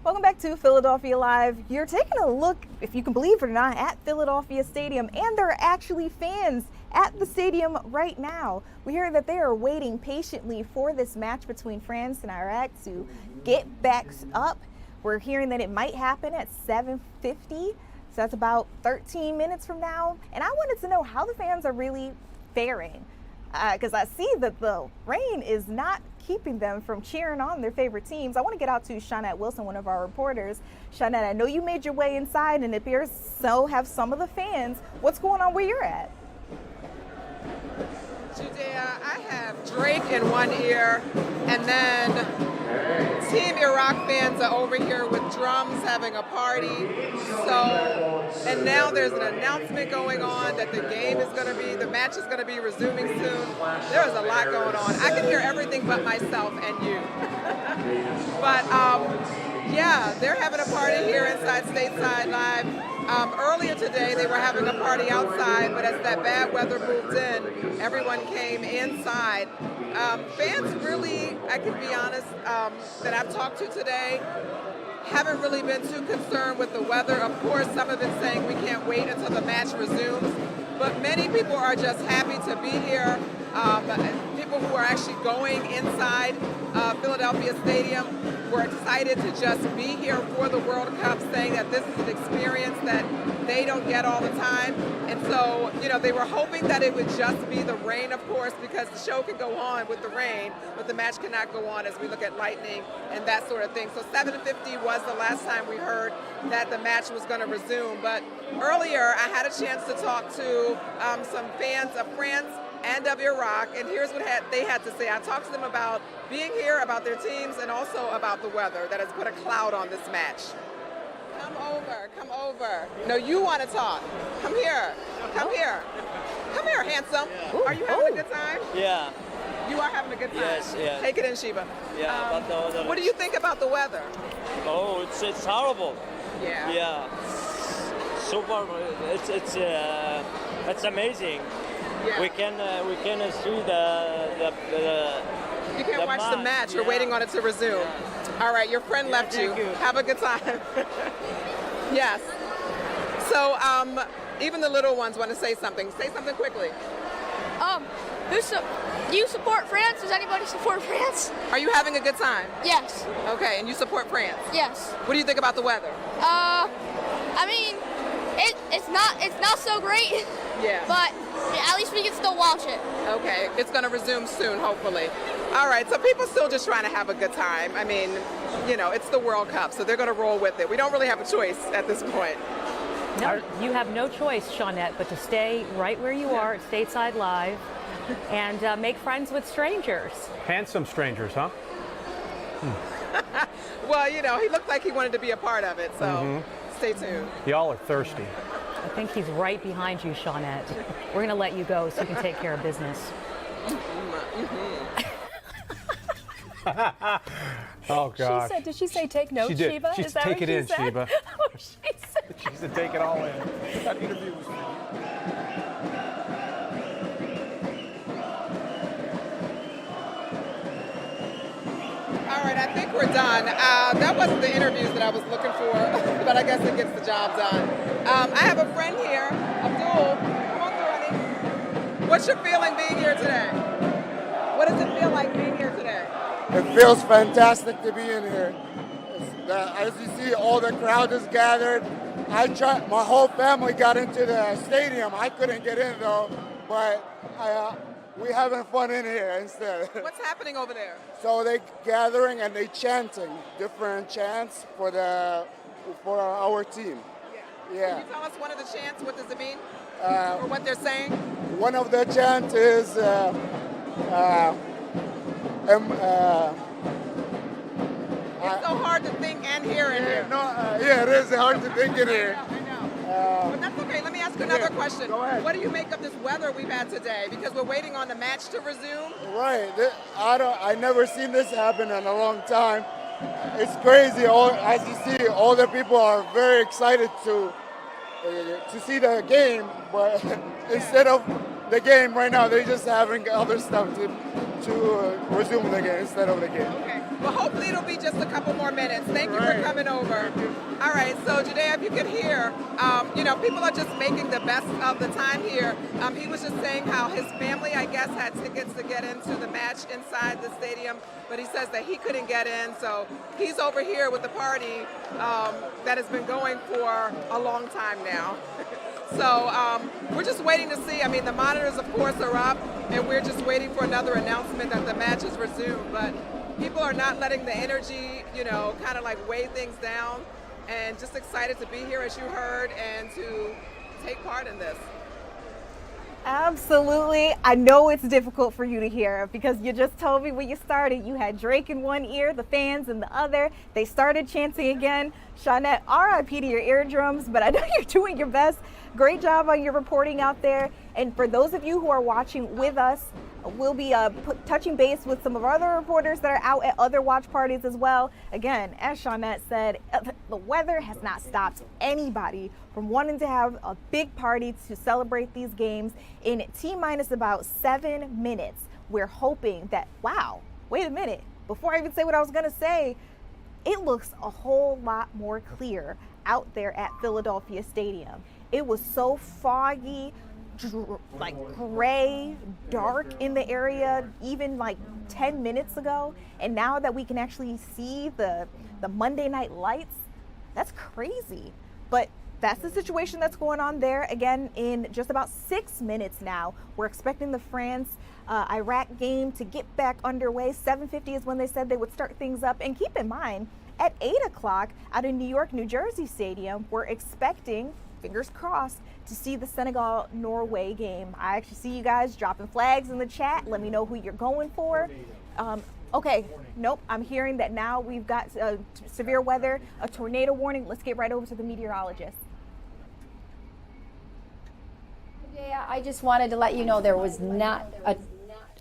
Welcome back to Philadelphia Live. You're taking a look, if you can believe it or not, at Philadelphia Stadium, and there are actually fans at the stadium right now. We hear that they are waiting patiently for this match between France and Iraq to get back up. We're hearing that it might happen at 7:50, so that's about 13 minutes from now. And I wanted to know how the fans are really faring, because I see that the rain is not keeping them from cheering on their favorite teams. I want to get out to Shawnette Wilson, one of our reporters. Shawnette, I know you made your way inside, and it appears so have some of the fans. What's going on where you're at? Judea, I have Drake in one ear, and then Team Iraq fans are over here with drums having a party. So, and now there's an announcement going on that the match is going to be resuming soon. There is a lot going on. I can hear everything but myself and you. But yeah, they're having a party here inside Stateside Live. Earlier today, they were having a party outside, but as that bad weather moved in, everyone came inside. Fans really, I can be honest, that I've talked to today, haven't really been too concerned with the weather. Of course, some have been saying we can't wait until the match resumes, but many people are just happy to be here. People who are actually going inside Philadelphia Stadium were excited to just be here for the World Cup, saying that this is an experience that they don't get all the time. And so, you know, they were hoping that it would just be the rain, of course, because the show can go on with the rain, but the match cannot go on as we look at lightning and that sort of thing. So 7:50 was the last time we heard that the match was going to resume. But earlier, I had a chance to talk to some fans of France and of Iraq, and here's what they had to say. I talked to them about being here, about their teams, and also about the weather that has put a cloud on this match. Come over, come over. No, you want to talk. Come here, come here. Come here, handsome. Are you having a good time? Yeah. You are having a good time. Yes, yes. Take it in, Shiva. Yeah, but What do you think about the weather? Oh, it's horrible. Yeah. Yeah. Super. It's amazing. Yeah. We can see the You can't watch the match. You're Yeah. waiting on it to resume. All right, your friend left you. thank you. Have a good time. Yes. So, even the little ones want to say something. Say something quickly. Do you support France? Does anybody support France? Are you having a good time? Yes. Okay, and you support France. Yes. What do you think about the weather? I mean, it's not so great, Yeah. but at least we can still watch it. Okay, it's going to resume soon, hopefully. All right, so people still just trying to have a good time. I mean, you know, it's the World Cup, so they're going to roll with it. We don't really have a choice at this point. No, you have no choice, Shawnette, but to stay right where you are at Stateside Live and make friends with strangers. Handsome strangers, huh? Well, you know, he looked like he wanted to be a part of it, so stay tuned. Y'all are thirsty. I think he's right behind you, Shawnette. We're going to let you go so you can take care of business. Oh, gosh. She said, did she say take notes, She did. Sheba? She's Is that take what it she in, said? Sheba. Oh, she said. She said take it all in. That interview was for you. All right, I think we're done. That wasn't the interviews that I was looking for, but I guess it gets the job done. I have a friend here, Abdul. Come on through, honey. What's your feeling being here today? What does it feel like being here today? It feels fantastic to be in here. As you see, all the crowd is gathered. My whole family got into the stadium. I couldn't get in though, but we having fun in here instead. What's happening over there? So they gathering and they chanting different chants for our team. Yeah. Can you tell us one of the chants? What does it mean? Or what they're saying? One of the chants is It's so hard to think and hear in here. yeah, it is hard to think in here. I know. But that's okay. Let me ask you another question. Go ahead. What do you make of this weather we've had today? Because we're waiting on the match to resume. Right. I never seen this happen in a long time. It's crazy. As you see, all the people are very excited to see the game, but instead of the game right now, they're just having other stuff to resume the game instead of the game. Okay. Well, hopefully it'll be just a couple more minutes. Thank you for coming over. All right. So, Judea, if you could hear, you know, people are just making the best of the time here. He was just saying how his family, I guess, had tickets to get into the match inside the stadium, but he says that he couldn't get in. So he's over here with the party that has been going for a long time now. So we're just waiting to see. I mean, the monitors, of course, are up, and we're just waiting for another announcement that the match is resumed. But people are not letting the energy, you know, kind of like weigh things down, and just excited to be here, as you heard, and to take part in this. Absolutely. I know it's difficult for you to hear because you just told me when you started you had Drake in one ear, the fans in the other. They started chanting again. Shawnette, RIP to your eardrums, but I know you're doing your best. Great job on your reporting out there. And for those of you who are watching with us, we'll be touching base with some of our other reporters that are out at other watch parties as well. Again, as Shawnette said, the weather has not stopped anybody from wanting to have a big party to celebrate these games. In T-minus about 7 minutes, we're hoping that, wow, wait a minute, before I even say what I was gonna say, it looks a whole lot more clear out there at Philadelphia Stadium. It was so foggy, like gray, dark in the area even like 10 minutes ago. And now that we can actually see the Monday night lights, that's crazy. But that's the situation that's going on there. Again, in just about 6 minutes now, we're expecting the France-Iraq game to get back underway. 7:50 is when they said they would start things up. And keep in mind, at 8 o'clock out in New York, New Jersey Stadium, we're expecting, fingers crossed, to see the Senegal-Norway game. I actually see you guys dropping flags in the chat. Let me know who you're going for. Okay, nope, I'm hearing that now we've got severe weather, a tornado warning. Let's get right over to the meteorologist. Yeah, I just wanted to let you know there was not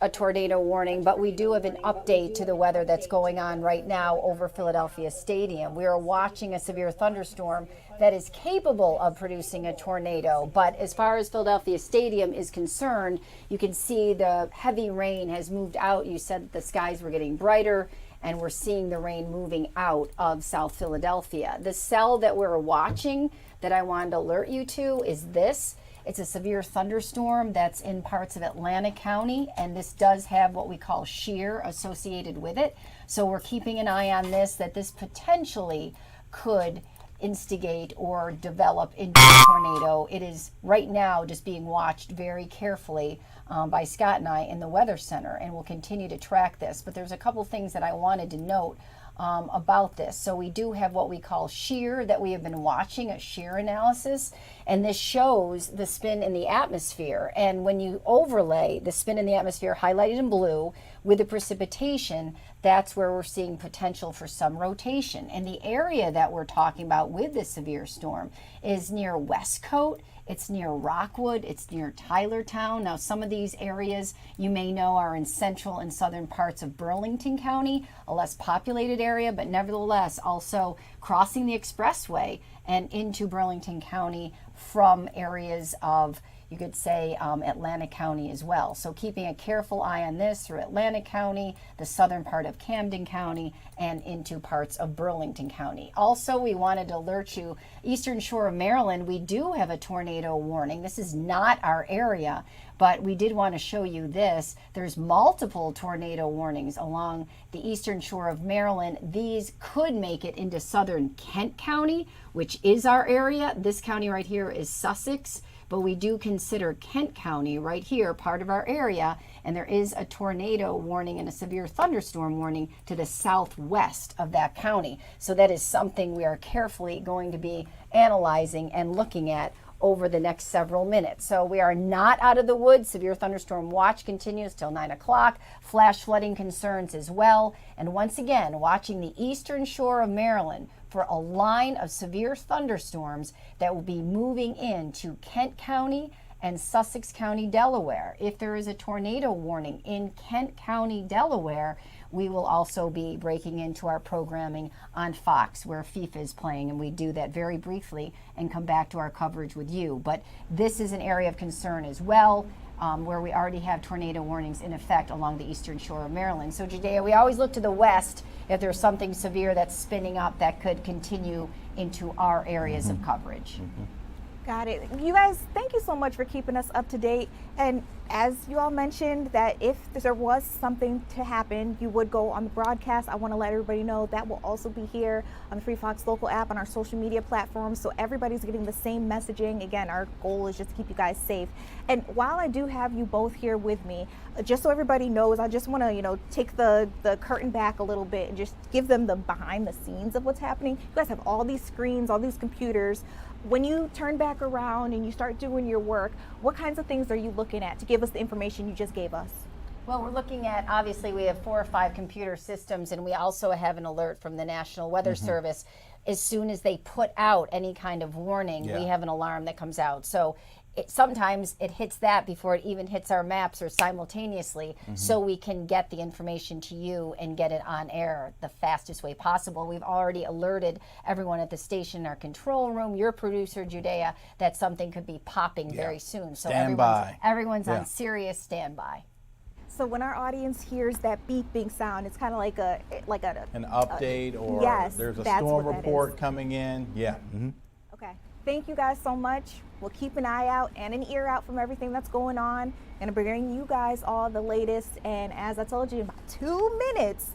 a tornado warning, but we do have an update to the weather that's going on right now over Philadelphia Stadium. We are watching a severe thunderstorm that is capable of producing a tornado. But as far as Philadelphia Stadium is concerned, you can see the heavy rain has moved out. You said the skies were getting brighter, and we're seeing the rain moving out of South Philadelphia. The cell that we're watching that I wanted to alert you to is this. It's a severe thunderstorm that's in parts of Atlantic County, and this does have what we call shear associated with it. So we're keeping an eye on this, that this potentially could instigate or develop into a tornado. It is right now just being watched very carefully by Scott and I in the Weather Center, and we'll continue to track this. But there's a couple things that I wanted to note about this. So we do have what we call shear that we have been watching, a shear analysis, and this shows the spin in the atmosphere. And when you overlay the spin in the atmosphere highlighted in blue with the precipitation, that's where we're seeing potential for some rotation. And the area that we're talking about with this severe storm is near Westcote. It's near Rockwood, it's near Tylertown. Now, some of these areas you may know are in central and southern parts of Burlington County, a less populated area, but nevertheless also crossing the expressway and into Burlington County from areas of, you could say, Atlantic County as well. So keeping a careful eye on this through Atlantic County, the southern part of Camden County, and into parts of Burlington County. Also, we wanted to alert you, Eastern Shore of Maryland, we do have a tornado warning. This is not our area, but we did want to show you this. There's multiple tornado warnings along the Eastern Shore of Maryland. These could make it into southern Kent County, which is our area. This county right here is Sussex, but we do consider Kent County right here part of our area, and there is a tornado warning and a severe thunderstorm warning to the southwest of that county. So that is something we are carefully going to be analyzing and looking at over the next several minutes. So we are not out of the woods. Severe thunderstorm watch continues till 9 o'clock. Flash flooding concerns as well. And once again, watching the Eastern Shore of Maryland for a line of severe thunderstorms that will be moving into Kent County and Sussex County, Delaware. If there is a tornado warning in Kent County, Delaware, we will also be breaking into our programming on Fox, where FIFA is playing, and we do that very briefly and come back to our coverage with you. But this is an area of concern as well, where we already have tornado warnings in effect along the Eastern Shore of Maryland. So, Judea, we always look to the west if there's something severe that's spinning up that could continue into our areas of coverage. Got it. You guys, thank you so much for keeping us up to date. And as you all mentioned, that if there was something to happen, you would go on the broadcast. I want to let everybody know that will also be here on the Free Fox Local app, on our social media platforms, so everybody's getting the same messaging. Again, our goal is just to keep you guys safe. And while I do have you both here with me, just so everybody knows, I just want to, take the curtain back a little bit and just give them the behind the scenes of what's happening. You guys have all these screens, all these computers. When you turn back around and you start doing your work, what kinds of things are you looking at to give us the information you just gave us? Well, we're looking at, obviously, we have 4 or 5 computer systems, and we also have an alert from the National Weather Service. As soon as they put out any kind of warning, we have an alarm that comes out. So sometimes it hits that before it even hits our maps or simultaneously, so we can get the information to you and get it on air the fastest way possible. We've already alerted everyone at the station, our control room, your producer, Judea, that something could be popping very soon. So everyone's on serious standby. So when our audience hears that beeping sound, it's kind of like an update, or there's a storm report coming in. Okay. Thank you guys so much. We'll keep an eye out and an ear out from everything that's going on. Gonna bring you guys all the latest. And as I told you, in about 2 minutes,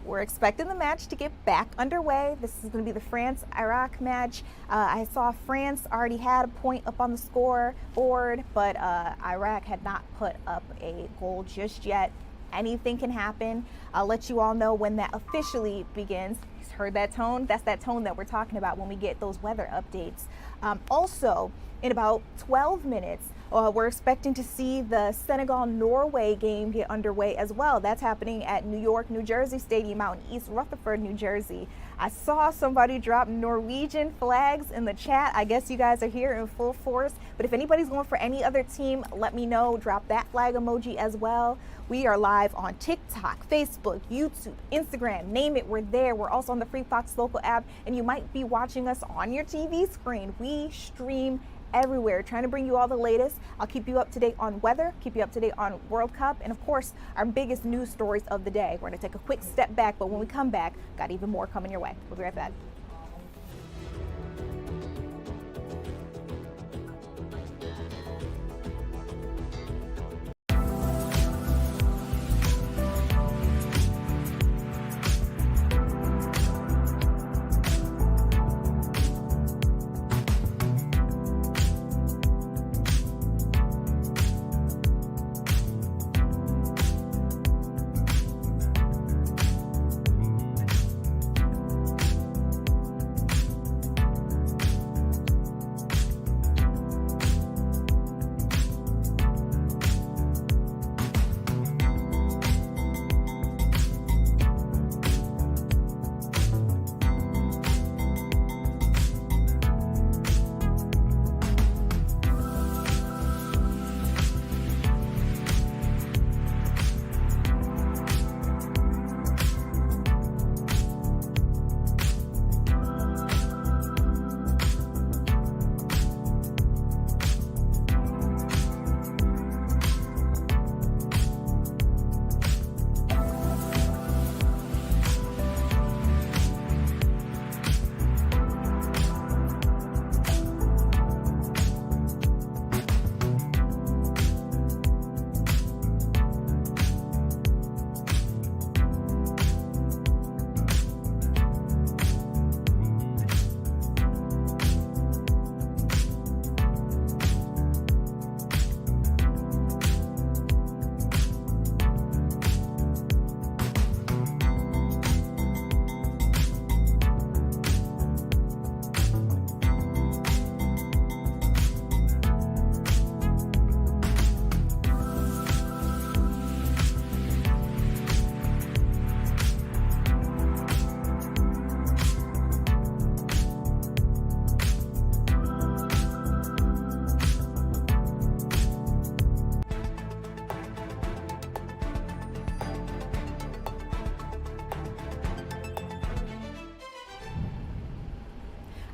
we're expecting the match to get back underway. This is going to be the France-Iraq match. I saw France already had a point up on the scoreboard, but Iraq had not put up a goal just yet. Anything can happen. I'll let you all know when that officially begins. Heard that tone? That's that tone that we're talking about when we get those weather updates. Also, in about 12 minutes, we're expecting to see the Senegal-Norway game get underway as well. That's happening at New York, New Jersey Stadium out in East Rutherford, New Jersey. I saw somebody drop Norwegian flags in the chat. I guess you guys are here in full force. But if anybody's going for any other team, let me know. Drop that flag emoji as well. We are live on TikTok, Facebook, YouTube, Instagram, name it, we're there. We're also on the Free Fox Local app, and you might be watching us on your TV screen. We stream everywhere, trying to bring you all the latest. I'll keep you up to date on weather, keep you up to date on World Cup, and of course, our biggest news stories of the day. We're gonna take a quick step back, but when we come back, got even more coming your way. We'll be right back.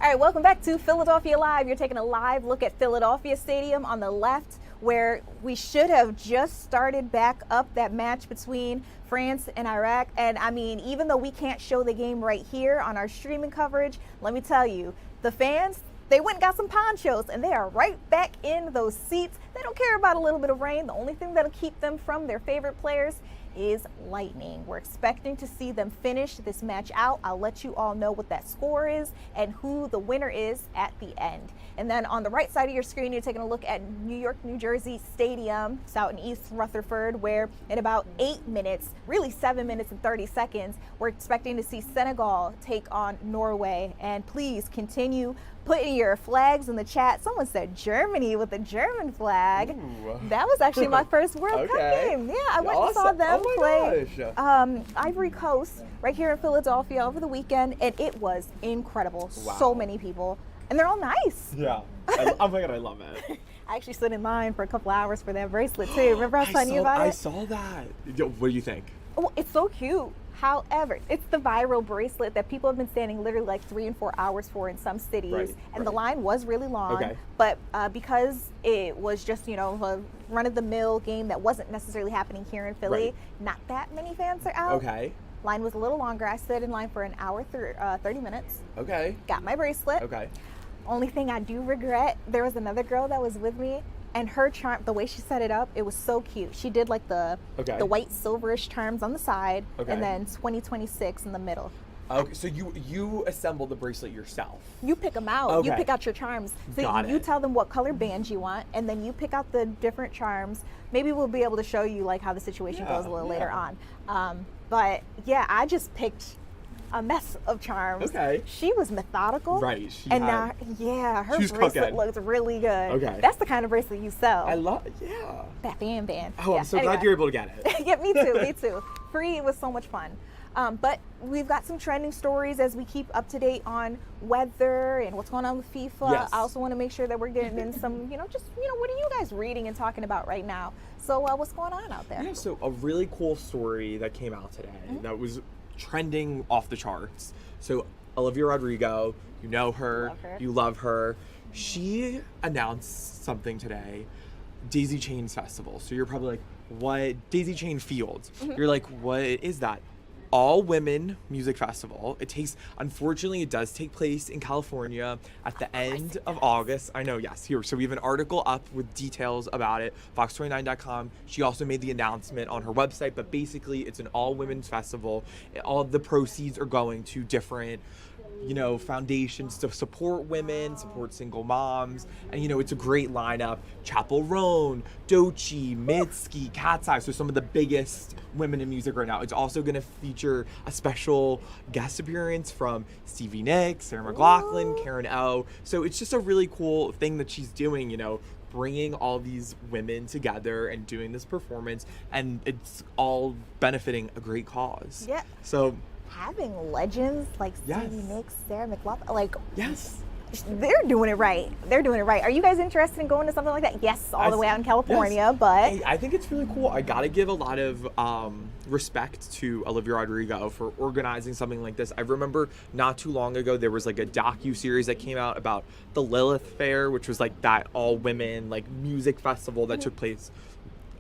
All right, welcome back to Philadelphia Live. You're taking a live look at Philadelphia Stadium on the left, where we should have just started back up that match between France and Iraq. And I mean, even though we can't show the game right here on our streaming coverage, let me tell you, the fans, they went and got some ponchos and they are right back in those seats. They don't care about a little bit of rain. The only thing that'll keep them from their favorite players is lightning. We're expecting to see them finish this match out. I'll let you all know what that score is and who the winner is at the end. And then on the right side of your screen, you're taking a look at New York, New Jersey Stadium. It's out in East Rutherford, where in about 8 minutes, really 7 minutes and 30 seconds, we're expecting to see Senegal take on Norway. And please continue putting your flags in the chat. Someone said Germany with a German flag. Ooh. That was actually my first World Cup game. Yeah, I went and saw them play Ivory Coast right here in Philadelphia over the weekend, and it was incredible. Wow. So many people, and they're all nice. Yeah, oh my God, I love it. I actually stood in line for a couple hours for that bracelet too. Remember I was telling you about it? I saw that. Yo, what do you think? Oh, it's so cute. However, it's the viral bracelet that people have been standing literally like 3 and 4 hours for in some cities, and the line was really long. But because it was just, you know, a run-of-the-mill game that wasn't necessarily happening here in Philly, not that many fans are out. Line was a little longer. I stood in line for an hour, 30 minutes. Got my bracelet. Only thing I do regret, there was another girl that was with me, and her charm, the way she set it up, it was so cute. She did like the white silverish charms on the side, and then 2026 in the middle. Okay, so you assembled the bracelet yourself. You pick them out. You pick out your charms. So you tell them what color band you want, and then you pick out the different charms. Maybe we'll be able to show you like how the situation goes a little later on. But yeah, I just picked a mess of charms. She was methodical. Her bracelet looks really good. That's the kind of bracelet you sell. I love, that band. Oh, I'm so glad you're able to get it. Yeah, me too, me too. Free was so much fun. But we've got some trending stories as we keep up to date on weather and what's going on with FIFA. Yes. I also want to make sure that we're getting in some, what are you guys reading and talking about right now? So what's going on out there? Yeah, so a really cool story that came out today that was trending off the charts. So Olivia Rodrigo, you know her, Love her. you love her. She announced something today, Daisy Chains Festival. So you're probably like, what? Daisy Chain Fields. You're like, what is that? All women music festival. Unfortunately, it does take place in California at the end of August. I know, yes, here. So we have an article up with details about it, fox29.com. She also made the announcement on her website, but basically it's an all women's festival. All of the proceeds are going to different foundations to support women, support single moms. And, it's a great lineup. Chapel Roan, Doechii, Mitski, Cat's Eye. So some of the biggest women in music right now. It's also going to feature a special guest appearance from Stevie Nicks, Sarah McLachlan, Karen O. So it's just a really cool thing that she's doing, bringing all these women together and doing this performance. And it's all benefiting a great cause. Yeah. So having legends like Yes. Stevie Nicks, Sarah McLachlan, yes. they're doing it right. They're doing it right. Are you guys interested in going to something like that? Yes, all the way out in California, Yes. but Hey, I think it's really cool. I gotta give a lot of respect to Olivia Rodrigo for organizing something like this. I remember not too long ago there was like a docu-series that came out about the Lilith Fair, which was like that all women like music festival that took place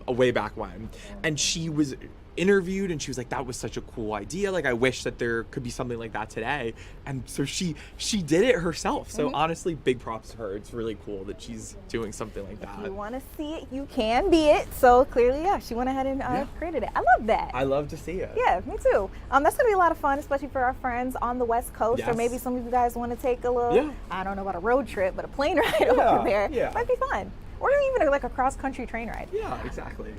way back when, and she was interviewed and she was like, that was such a cool idea, like I wish that there could be something like that today. And so she did it herself. So honestly, big props to her. It's really cool that she's doing something like that. if you want to see it, you can be it. So clearly, she went ahead and created it. I love that. I love to see it. Yeah, me too. That's gonna be a lot of fun, especially for our friends on the West Coast, or Yes. maybe some of you guys want to take a little, I don't know about a road trip, but a plane ride over there. Yeah. Might be fun. Or even like a cross-country train ride. Yeah, exactly.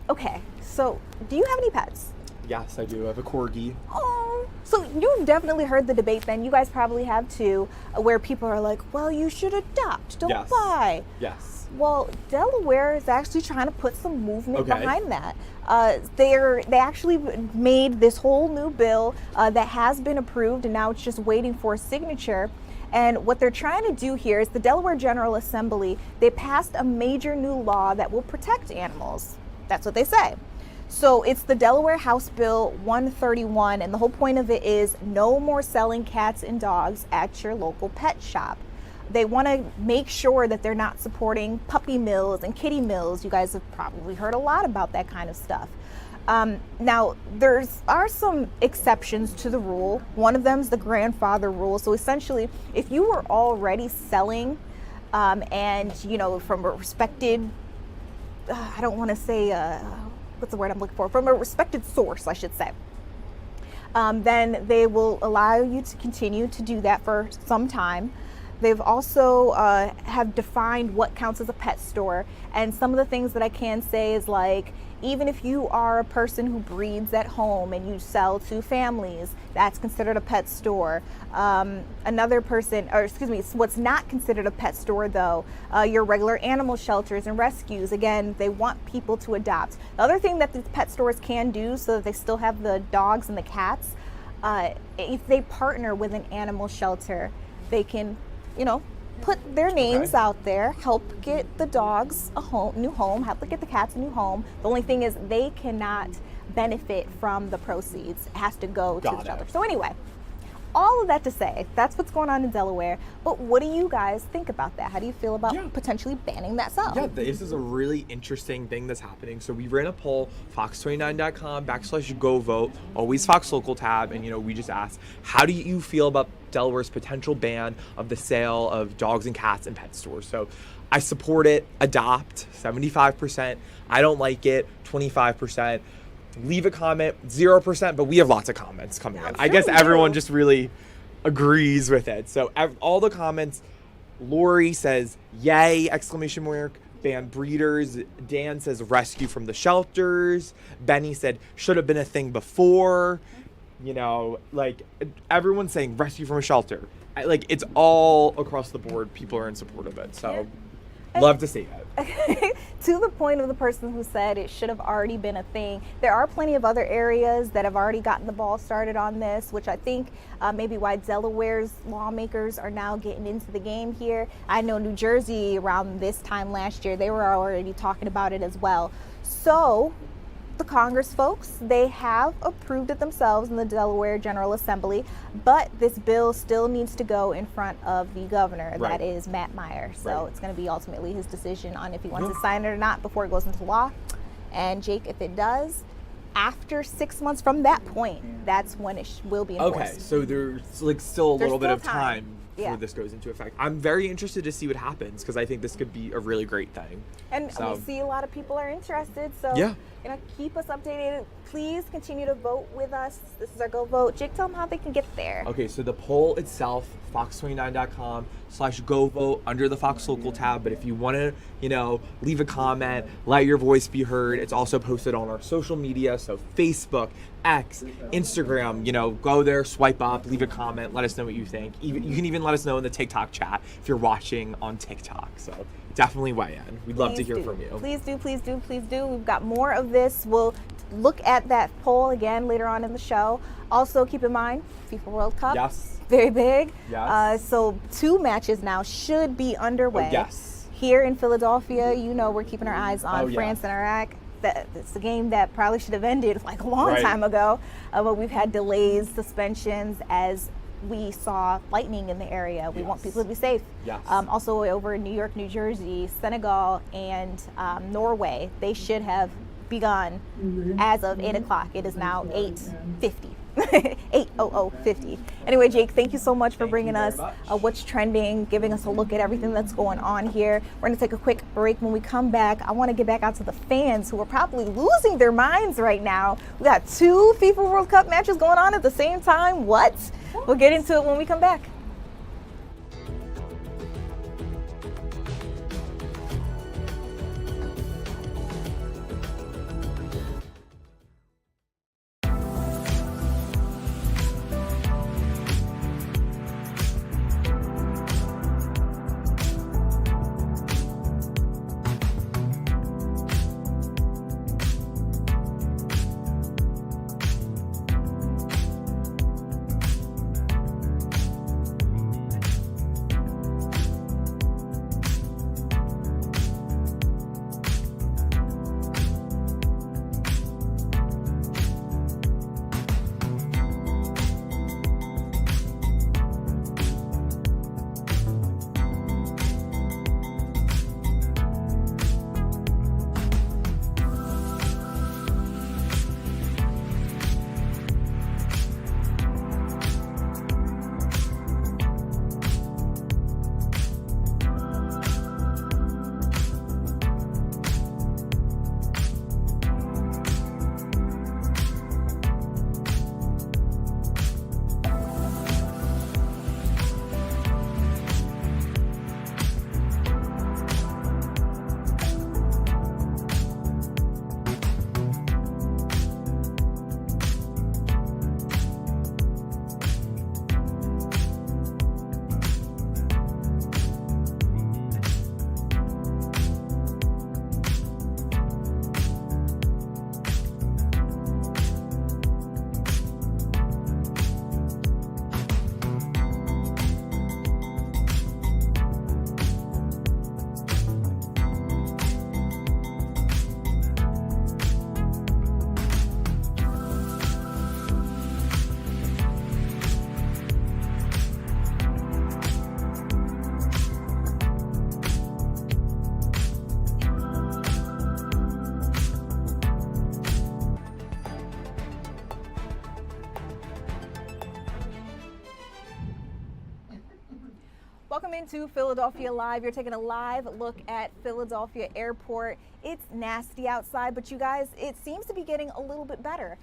Okay, so do you have any pets? Yes, I do. I have a corgi. Oh, so you've definitely heard the debate then. You guys probably have too, where people are like, well, you should adopt, don't Yes. buy. Yes. Well, Delaware is actually trying to put some movement Okay. behind that. They actually made this whole new bill that has been approved, and now it's just waiting for a signature. And what they're trying to do here is the Delaware General Assembly, they passed a major new law that will protect animals. That's what they say. So it's the Delaware House Bill 131, and the whole point of it is no more selling cats and dogs at your local pet shop. They want to make sure that they're not supporting puppy mills and kitty mills. You guys have probably heard a lot about that kind of stuff. Now, there are some exceptions to the rule. One of them is the grandfather rule. So essentially, if you were already selling and, from a respected, I don't want to say, what's the word I'm looking for? From a respected source, I should say. Then they will allow you to continue to do that for some time. They've also have defined what counts as a pet store. And some of the things that I can say is like, even if you are a person who breeds at home and you sell to families, that's considered a pet store. What's not considered a pet store though, your regular animal shelters and rescues, again, they want people to adopt. The other thing that these pet stores can do so that they still have the dogs and the cats, if they partner with an animal shelter, they can, put their names out there, help get the dogs a new home, help get the cats a new home. The only thing is they cannot benefit from the proceeds. It has to go to the shelter. So anyway, all of that to say, that's what's going on in Delaware. But what do you guys think about that? How do you feel about potentially banning that sell? Yeah, this is a really interesting thing that's happening. So we ran a poll, fox29.com/go vote, always Fox Local tab, and we just asked, how do you feel about Delaware's potential ban of the sale of dogs and cats in pet stores? So I support it, adopt, 75%. I don't like it, 25%. Leave a comment, 0%, but we have lots of comments coming in. I guess everyone just really agrees with it. So all the comments, Lori says, yay, exclamation mark, ban breeders. Dan says, rescue from the shelters. Benny said, should have been a thing before. Everyone's saying rescue from a shelter. It's all across the board. People are in support of it. So Love to see it. To the point of the person who said it should have already been a thing, there are plenty of other areas that have already gotten the ball started on this, which I think maybe why Delaware's lawmakers are now getting into the game here. I know New Jersey around this time last year, they were already talking about it as well. So the Congress folks, they have approved it themselves in the Delaware General Assembly, but this bill still needs to go in front of the governor. Right. That is Matt Meyer. So Right. it's going to be ultimately his decision on if he wants to sign it or not before it goes into law. And Jake, if it does, after 6 months from that point, that's when it will be enforced. Okay, so there's like still a There's little bit still of time before Yeah. this goes into effect. I'm very interested to see what happens because I think this could be a really great thing. And So- we see a lot of people are interested, so Yeah. keep us updated. Please continue to vote with us. This is our Go Vote. Jake, tell them how they can get there. Okay, so the poll itself, fox29.com/go vote under the Fox Local tab. But if you want to, leave a comment, let your voice be heard, it's also posted on our social media. So Facebook, X, Instagram, go there, swipe up, leave a comment, let us know what you think. You can even let us know in the TikTok chat if you're watching on TikTok. So definitely weigh in. We'd love to Please hear do. from you. Please do, please do, please do. We've got more of this. We'll look at that poll again later on in the show. Also, keep in mind, FIFA World Cup. Yes. Very big. Yes. So 2 matches now should be underway. Oh, yes. Here in Philadelphia, we're keeping our eyes on Oh, yeah. France and Iraq. It's a game that probably should have ended like a long Right. time ago. But we've had delays, suspensions, as we saw lightning in the area. We want people to be safe. Yes. Also over in New York, New Jersey, Senegal, and Norway, they should have begun as of 8 o'clock. It is now 8:50. 8:00:50. Anyway, Jake, thank you so much for bringing us what's trending, giving us a look at everything that's going on here. We're going to take a quick break. When we come back, I want to get back out to the fans who are probably losing their minds right now. We got 2 FIFA World Cup matches going on at the same time. What? We'll get into it when we come back. Welcome into Philadelphia Live. You're taking a live look at Philadelphia Airport. It's nasty outside, but you guys, it seems to be getting a little bit better.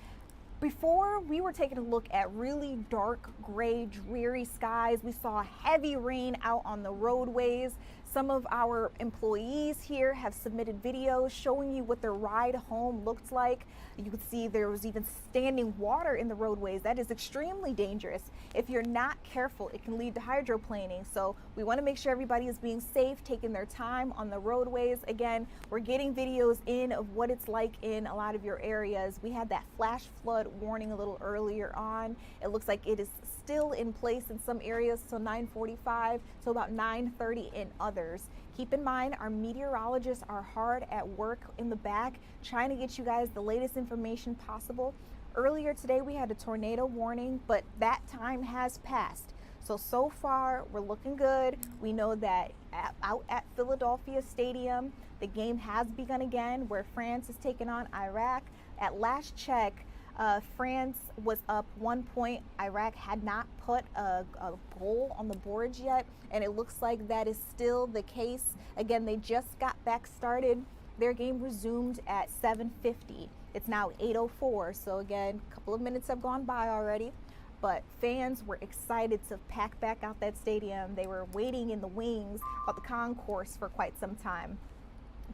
Before, we were taking a look at really dark, gray, dreary skies. We saw heavy rain out on the roadways. Some of our employees here have submitted videos showing you what their ride home looked like. You can see there was even standing water in the roadways. That is extremely dangerous. If you're not careful, it can lead to hydroplaning. So we want to make sure everybody is being safe, taking their time on the roadways. Again, we're getting videos in of what it's like in a lot of your areas. We had that flash flood warning a little earlier on. It looks like it is still in place in some areas till 9:45, so about 9:30 in others. Keep in mind, our meteorologists are hard at work in the back trying to get you guys the latest information possible. Earlier today we had a tornado warning, but that time has passed. So far we're looking good. We know that out at Philadelphia Stadium, the game has begun again, where France is taking on Iraq. At last check, France was up 1 point. Iraq had not put a goal on the boards yet, and it looks like that is still the case. Again, they just got back started. Their game resumed at 7:50. It's now 8:04, so again, a couple of minutes have gone by already. But fans were excited to pack back out that stadium. They were waiting in the wings of the concourse for quite some time.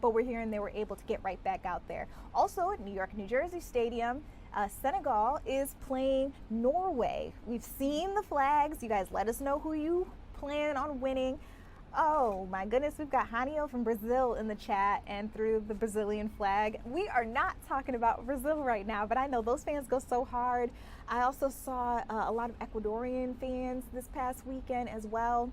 But we're hearing they were able to get right back out there. Also at New York, New Jersey Stadium, Senegal is playing Norway. We've seen the flags. You guys let us know who you plan on winning. Oh my goodness, we've got Hanio from Brazil in the chat and through the Brazilian flag. We are not talking about Brazil right now, but I know those fans go so hard. I also saw a lot of Ecuadorian fans this past weekend as well.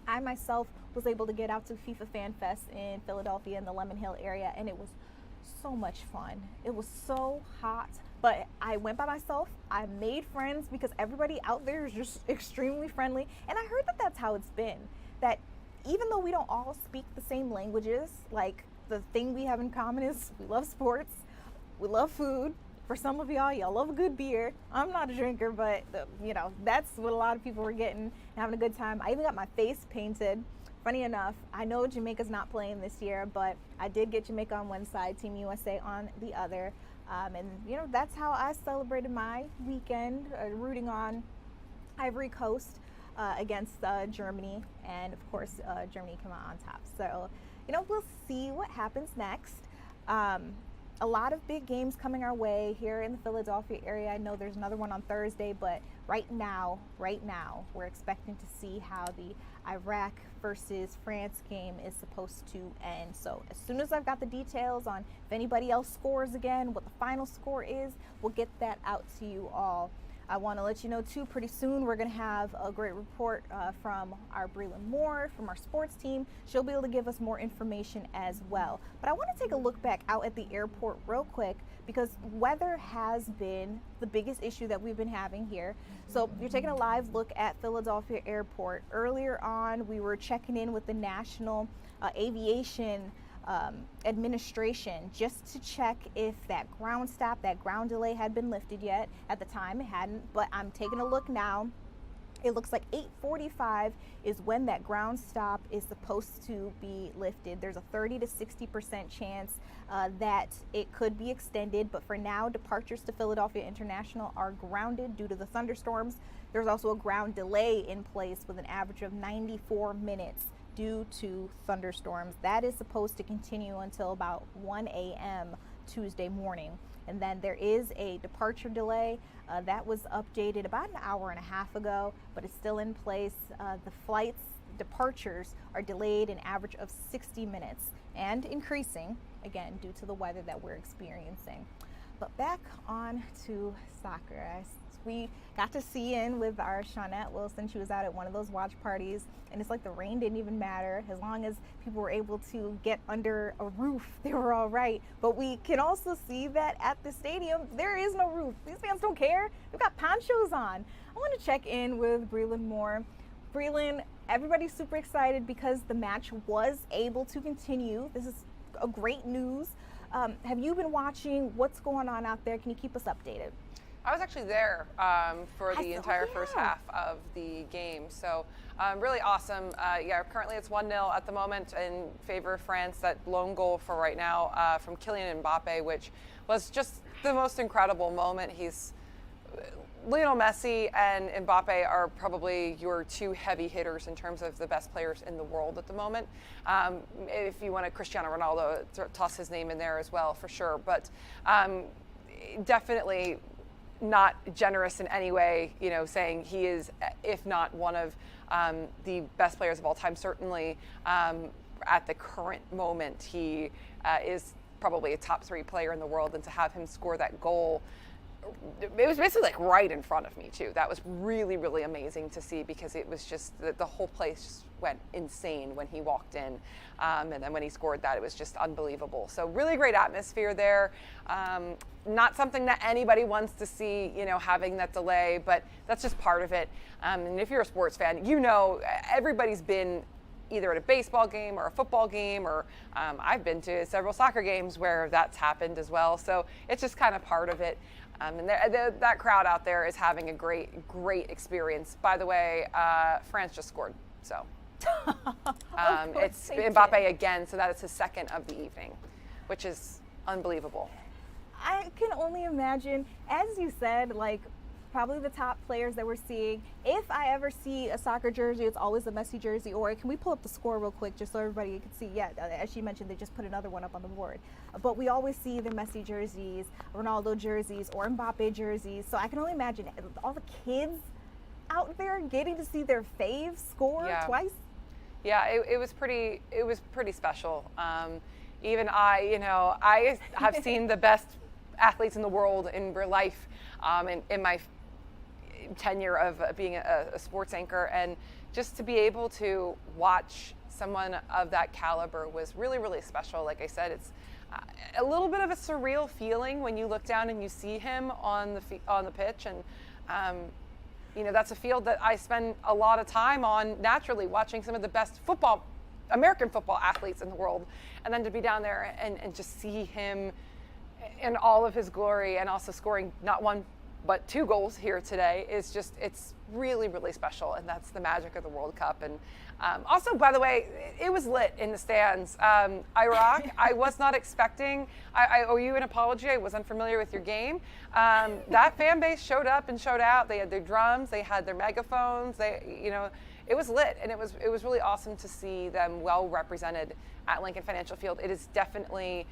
I myself was able to get out to FIFA Fan Fest in Philadelphia in the Lemon Hill area, and it was so much fun. It was so hot, but I went by myself. I made friends because everybody out there is just extremely friendly. And I heard that that's how it's been, that even though we don't all speak the same languages, like the thing we have in common is we love sports, we love food. For some of y'all love a good beer. I'm not a drinker, but you know, that's what a lot of people were getting and having a good time. I even got my face painted. Funny enough, I know Jamaica's not playing this year, but I did get Jamaica on one side, Team USA on the other. And you know, that's how I celebrated my weekend, rooting on Ivory Coast against Germany. And of course, Germany came out on top. So, you know, we'll see what happens next. A lot of big games coming our way here in the Philadelphia area. I know there's another one on Thursday, but right now, we're expecting to see how the Iraq versus France game is supposed to end. So as soon as I've got the details on if anybody else scores again, what the final score is, we'll get that out to you all. I want to let you know too, pretty soon we're going to have a great report from our Breland Moore from our sports team. She'll be able to give us more information as well. But I want to take a look back out at the airport real quick, because weather has been the biggest issue that we've been having here. So you're taking a live look at Philadelphia Airport. Earlier on, we were checking in with the National Aviation Administration just to check if that ground stop, that ground delay had been lifted yet. At the time it hadn't, but I'm taking a look now. It looks like 8:45 is when that ground stop is supposed to be lifted. There's a 30 to 60% chance that it could be extended, but for now, departures to Philadelphia International are grounded due to the thunderstorms. There's also a ground delay in place with an average of 94 minutes due to thunderstorms. That is supposed to continue until about 1 a.m. Tuesday morning. And then there is a departure delay that was updated about an hour and a half ago, but it's still in place. The flights departures are delayed an average of 60 minutes and increasing, again, due to the weather that we're experiencing. But back on to soccer. We got to see in with our Shawnette Wilson. She was out at one of those watch parties, and it's like the rain didn't even matter. As long as people were able to get under a roof, they were all right. But we can also see that at the stadium, there is no roof. These fans don't care. They've got ponchos on. I want to check in with Breland Moore. Breland, everybody's super excited because the match was able to continue. This is a great news. Have you been watching what's going on out there? Can you keep us updated? I was actually there for the entire first half of the game, so really awesome. Yeah, currently it's 1-0 at the moment in favor of France. That lone goal for right now from Kylian Mbappe, which was just the most incredible moment. He's Lionel Messi and Mbappe are probably your two heavy hitters in terms of the best players in the world at the moment. If you want to Cristiano Ronaldo, toss his name in there as well, for sure. But definitely not generous in any way, saying he is, if not one of the best players of all time. Certainly at the current moment, he is probably a top 3 player in the world. And to have him score that goal, it was basically like right in front of me too. That was really, really amazing to see, because it was just the whole place just went insane when he walked in, and then when he scored that, it was just unbelievable. So really great atmosphere there. Not something that anybody wants to see, having that delay, but that's just part of it. And if you're a sports fan, everybody's been either at a baseball game or a football game, or I've been to several soccer games where that's happened as well. So it's just kind of part of it. And that crowd out there is having a great experience. By the way, France just scored, so it's Mbappe again. So that is his second of the evening, which is unbelievable. I can only imagine, as you said, like probably the top players that we're seeing. If I ever see a soccer jersey, it's always a Messi jersey. Or can we pull up the score real quick just so everybody can see? Yeah, as she mentioned, they just put another one up on the board. But we always see the Messi jerseys, Ronaldo jerseys, or Mbappe jerseys. So I can only imagine all the kids out there getting to see their faves score twice. Yeah, it was pretty special. Even I have seen the best athletes in the world in real life, in my tenure of being a sports anchor, and just to be able to watch someone of that caliber was really, really special. Like I said, it's a little bit of a surreal feeling when you look down and you see him on the pitch, and that's a field that I spend a lot of time on naturally, watching some of the best American football athletes in the world, and then to be down there and just see him in all of his glory, and also scoring not one but 2 goals here today is just, it's really, really special. And that's the magic of the World Cup. And also, by the way, it was lit in the stands. Iraq, I was not expecting. I owe you an apology. I was unfamiliar with your game. That fan base showed up and showed out. They had their drums, they had their megaphones. It was lit, and it was really awesome to see them well represented at Lincoln Financial Field. It is definitely,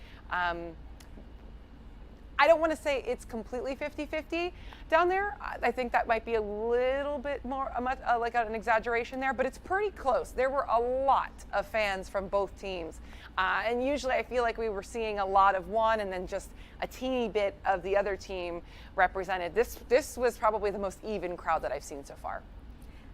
I don't want to say it's completely 50-50 down there. I think that might be a little bit more like an exaggeration there, but it's pretty close. There were a lot of fans from both teams. And usually I feel like we were seeing a lot of one and then just a teeny bit of the other team represented. This was probably the most even crowd that I've seen so far.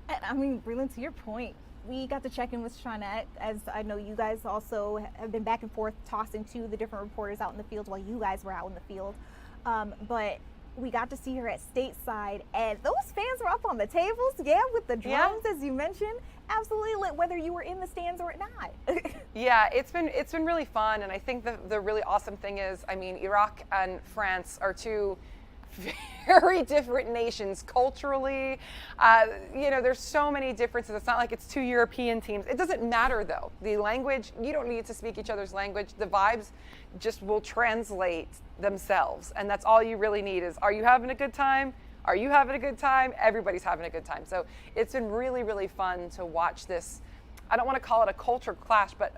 And I mean, Breland, to your point, we got to check in with Shawnette, as I know you guys also have been back and forth tossing to the different reporters out in the field while you guys were out in the field. But we got to see her at stateside, and those fans were up on the tables, with the drums, as you mentioned. Absolutely lit, whether you were in the stands or not. Yeah, it's been really fun, and I think the really awesome thing is, I mean, Iraq and France are two very different nations culturally. There's so many differences. It's not like it's 2 European teams. It doesn't matter though. The language, you don't need to speak each other's language. The vibes just will translate themselves. And that's all you really need is, are you having a good time? Are you having a good time? Everybody's having a good time. So it's been really, really fun to watch this. I don't want to call it a culture clash, but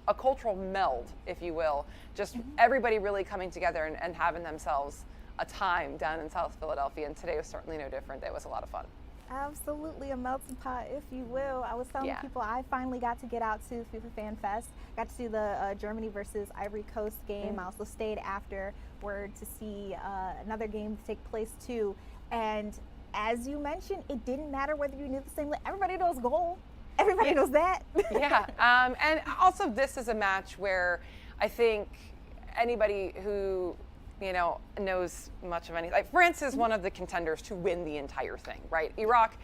a cultural meld, if you will. Just everybody really coming together and having themselves a time down in South Philadelphia, and today was certainly no different. It was a lot of fun. Absolutely a melting pot, if you will. I was telling people I finally got to get out to FIFA Fan Fest. Got to see the Germany versus Ivory Coast game. I also stayed afterward to see another game take place too. And as you mentioned, it didn't matter whether you knew the same. Everybody knows goal. Everybody knows that. And also this is a match where I think anybody who knows much of anything. Like France is one of the contenders to win the entire thing, right? Iraq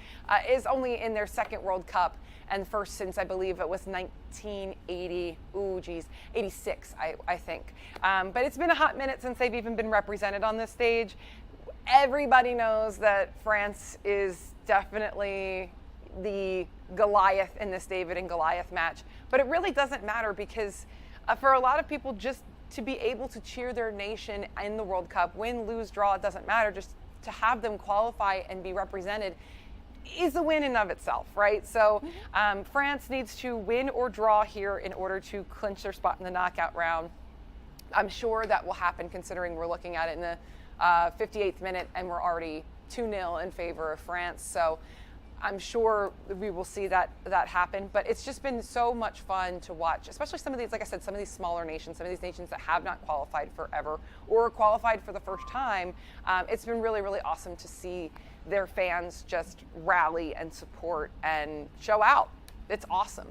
is only in their second World Cup, and first since I believe it was 1980, 86, I think. But it's been a hot minute since they've even been represented on this stage. Everybody knows that France is definitely the Goliath in this David and Goliath match, but it really doesn't matter because for a lot of people, just to be able to cheer their nation in the World Cup, win, lose, draw, it doesn't matter. Just to have them qualify and be represented is a win in of itself, right? So France needs to win or draw here in order to clinch their spot in the knockout round. I'm sure that will happen, considering we're looking at it in the 58th minute and we're already 2-0 in favor of France. So I'm sure we will see that happen, but it's just been so much fun to watch, especially some of these, like I said, some of these smaller nations, some of these nations that have not qualified forever or qualified for the first time. It's been really, really awesome to see their fans just rally and support and show out. It's awesome.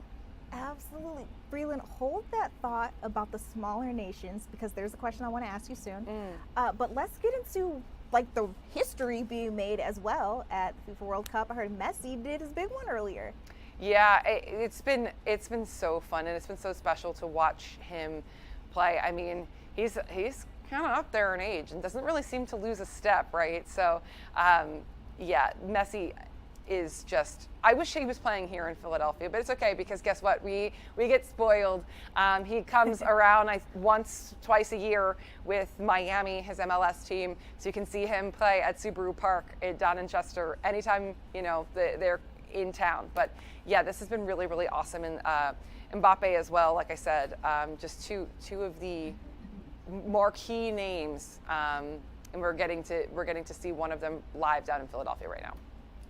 Absolutely. Breland, hold that thought about the smaller nations, because there's a question I want to ask you soon. But let's get into like the history being made as well at the FIFA World Cup. I heard Messi did his big one earlier. Yeah, it's been so fun, and it's been so special to watch him play. I mean, he's kind of up there in age and doesn't really seem to lose a step, right? So, yeah, Messi is just, I wish he was playing here in Philadelphia, but it's okay, because guess what? We get spoiled. He comes around once, twice a year with Miami, his MLS team, so you can see him play at Subaru Park down in Chester anytime, you know, they're in town. But yeah, this has been really, really awesome. And Mbappe as well, like I said, just two of the marquee names, and we're getting to see one of them live down in Philadelphia right now.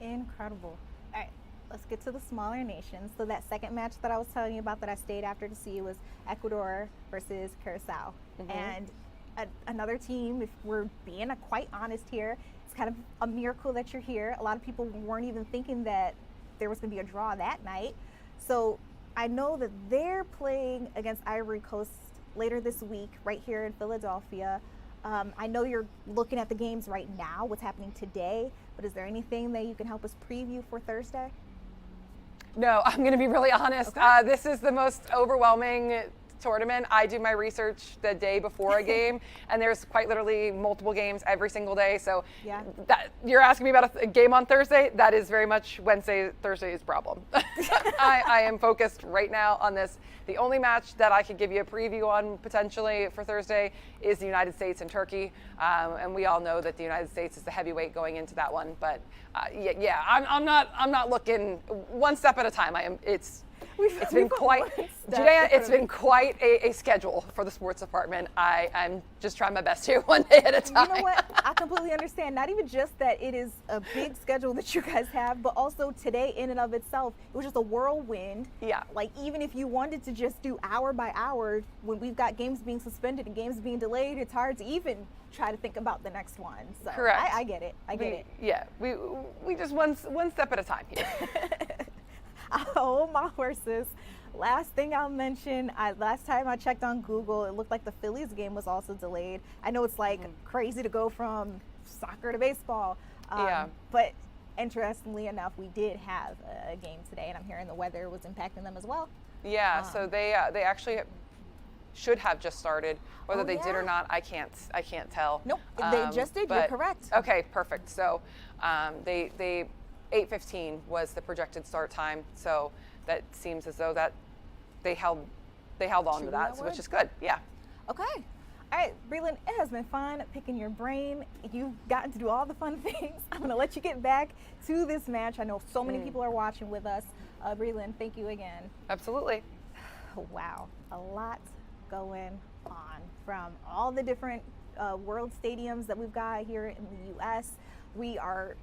Incredible. All right, let's get to the smaller nations. So that second match that I was telling you about that I stayed after to see was Ecuador versus Curacao. And another team, if we're being quite honest here, it's kind of a miracle that you're here. A lot of people weren't even thinking that there was going to be a draw that night. So I know that they're playing against Ivory Coast later this week right here in Philadelphia. I know you're looking at the games right now, what's happening today, but is there anything that you can help us preview for Thursday? No, I'm going to be really honest. Okay. This is the most overwhelming tournament. I do my research the day before a game, and there's quite literally multiple games every single day. So that, you're asking me about a game on Thursday, that is very much Thursday's problem. I am focused right now on this. The only match that I could give you a preview on potentially for Thursday is the United States and Turkey. And we all know that the United States is the heavyweight going into that one. But I'm not looking one step at a time. It's been quite a schedule for the sports department. I'm just trying my best here one day at a time. You know what? I completely understand. Not even just that it is a big schedule that you guys have, but also today in and of itself, it was just a whirlwind. Yeah. Like, even if you wanted to just do hour by hour, when we've got games being suspended and games being delayed, it's hard to even try to think about the next one. So correct. I get it. I get it. Yeah. We just one step at a time here. I'll hold my horses. Last thing I'll mention, last time I checked on Google, it looked like the Phillies game was also delayed. I know it's like crazy to go from soccer to baseball. But interestingly enough, we did have a game today, and I'm hearing the weather was impacting them as well. Yeah, so they actually should have just started. Whether they did or not, I can't tell. Nope, they just did. You're correct. Okay, perfect. So they 8:15 was the projected start time. So that seems as though that they held on to that, which is good. Yeah. Okay. All right, Breland, it has been fun picking your brain. You've gotten to do all the fun things. I'm going to let you get back to this match. I know so many people are watching with us. Breland, thank you again. Absolutely. Wow, a lot going on from all the different world stadiums that we've got here in the U.S. We are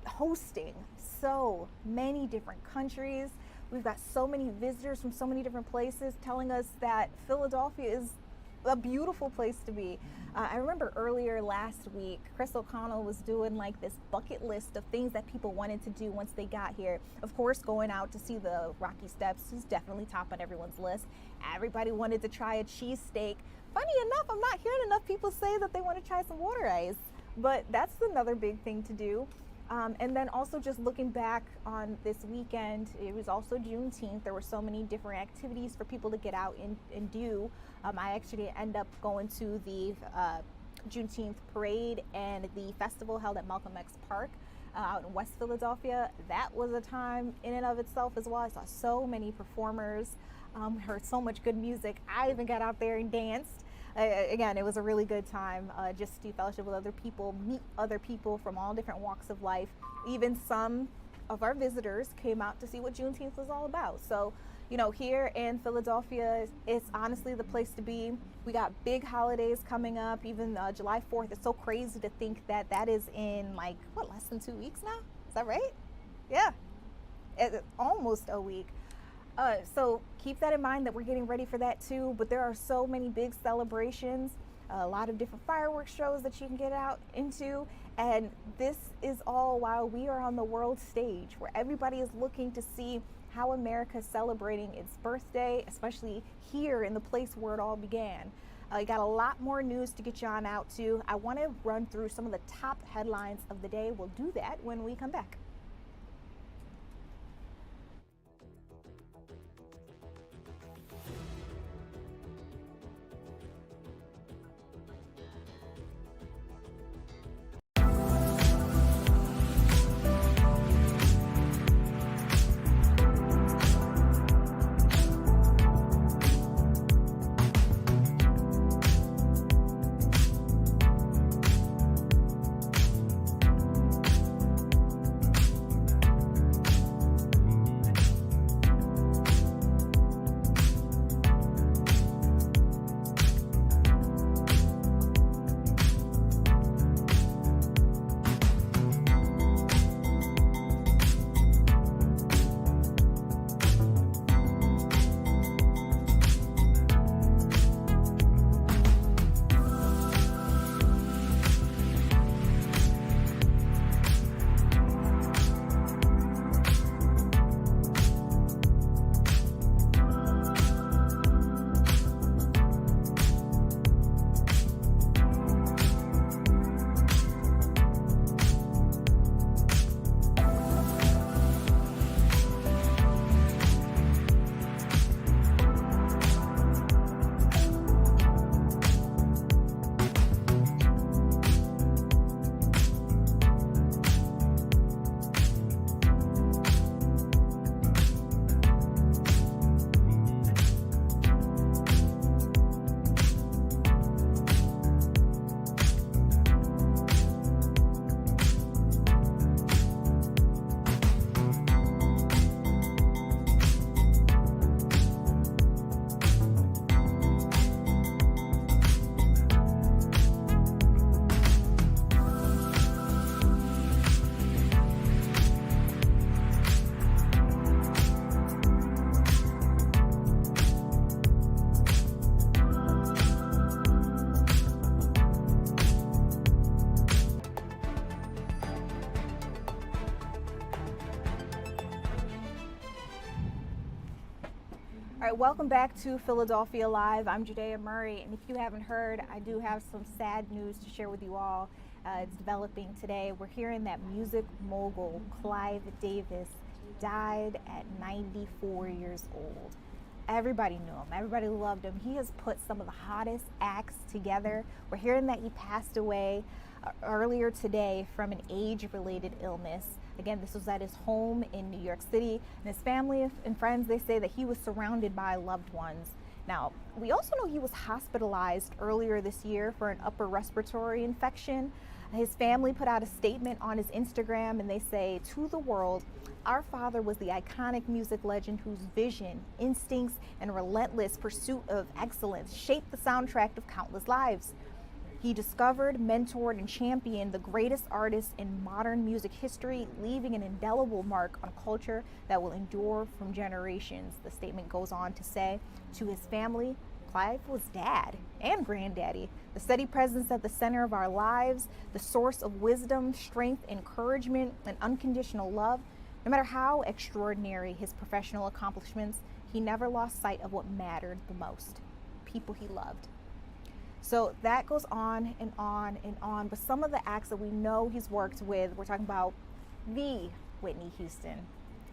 hosting so many different countries. We've got so many visitors from so many different places telling us that Philadelphia is a beautiful place to be. I remember earlier last week, Chris O'Connell was doing like this bucket list of things that people wanted to do once they got here. Of course, going out to see the Rocky Steps is definitely top on everyone's list. Everybody wanted to try a cheesesteak. Funny enough, I'm not hearing enough people say that they want to try some water ice, but that's another big thing to do. And then also just looking back on this weekend, it was also Juneteenth. There were so many different activities for people to get out and do. I actually ended up going to the Juneteenth parade and the festival held at Malcolm X Park out in West Philadelphia. That was a time in and of itself as well. I saw so many performers, heard so much good music. I even got out there and danced. Again, it was a really good time just to fellowship with other people, meet other people from all different walks of life. Even some of our visitors came out to see what Juneteenth was all about. So, you know, here in Philadelphia, it's honestly the place to be. We got big holidays coming up, even July 4th. It's so crazy to think that that is in like, what, less than 2 weeks now? Is that right? Yeah, almost a week. So keep that in mind that we're getting ready for that too, but there are so many big celebrations, a lot of different fireworks shows that you can get out into, and this is all while we are on the world stage where everybody is looking to see how America is celebrating its birthday, especially here in the place where it all began. I got a lot more news to get you on out to. I want to run through some of the top headlines of the day. We'll do that when we come back. All right, welcome back to Philadelphia Live. I'm Judea Murray, and if you haven't heard, I do have some sad news to share with you all. It's developing today. We're hearing that music mogul Clive Davis died at 94 years old. Everybody knew him. Everybody loved him. He has put some of the hottest acts together. We're hearing that he passed away earlier today from an age-related illness. Again, this was at his home in New York City, and his family and friends, they say that he was surrounded by loved ones. Now, we also know he was hospitalized earlier this year for an upper respiratory infection. His family put out a statement on his Instagram, and they say, "To the world, our father was the iconic music legend whose vision, instincts, and relentless pursuit of excellence shaped the soundtrack of countless lives. He discovered, mentored, and championed the greatest artists in modern music history, leaving an indelible mark on a culture that will endure from generations." The statement goes on to say, to his family, Clive was dad and granddaddy, the steady presence at the center of our lives, the source of wisdom, strength, encouragement, and unconditional love. No matter how extraordinary his professional accomplishments, he never lost sight of what mattered the most, people he loved. So that goes on and on and on. But some of the acts that we know he's worked with, we're talking about the Whitney Houston,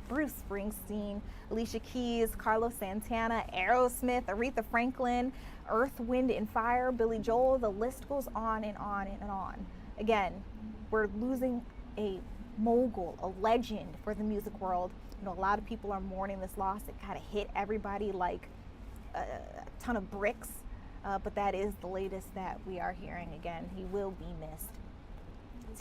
Bruce Springsteen, Alicia Keys, Carlos Santana, Aerosmith, Aretha Franklin, Earth, Wind and Fire, Billy Joel. The list goes on and on and on. Again, we're losing a mogul, a legend for the music world. You know, a lot of people are mourning this loss. It kind of hit everybody like a ton of bricks. but that is the latest that we are hearing. Again, he will be missed.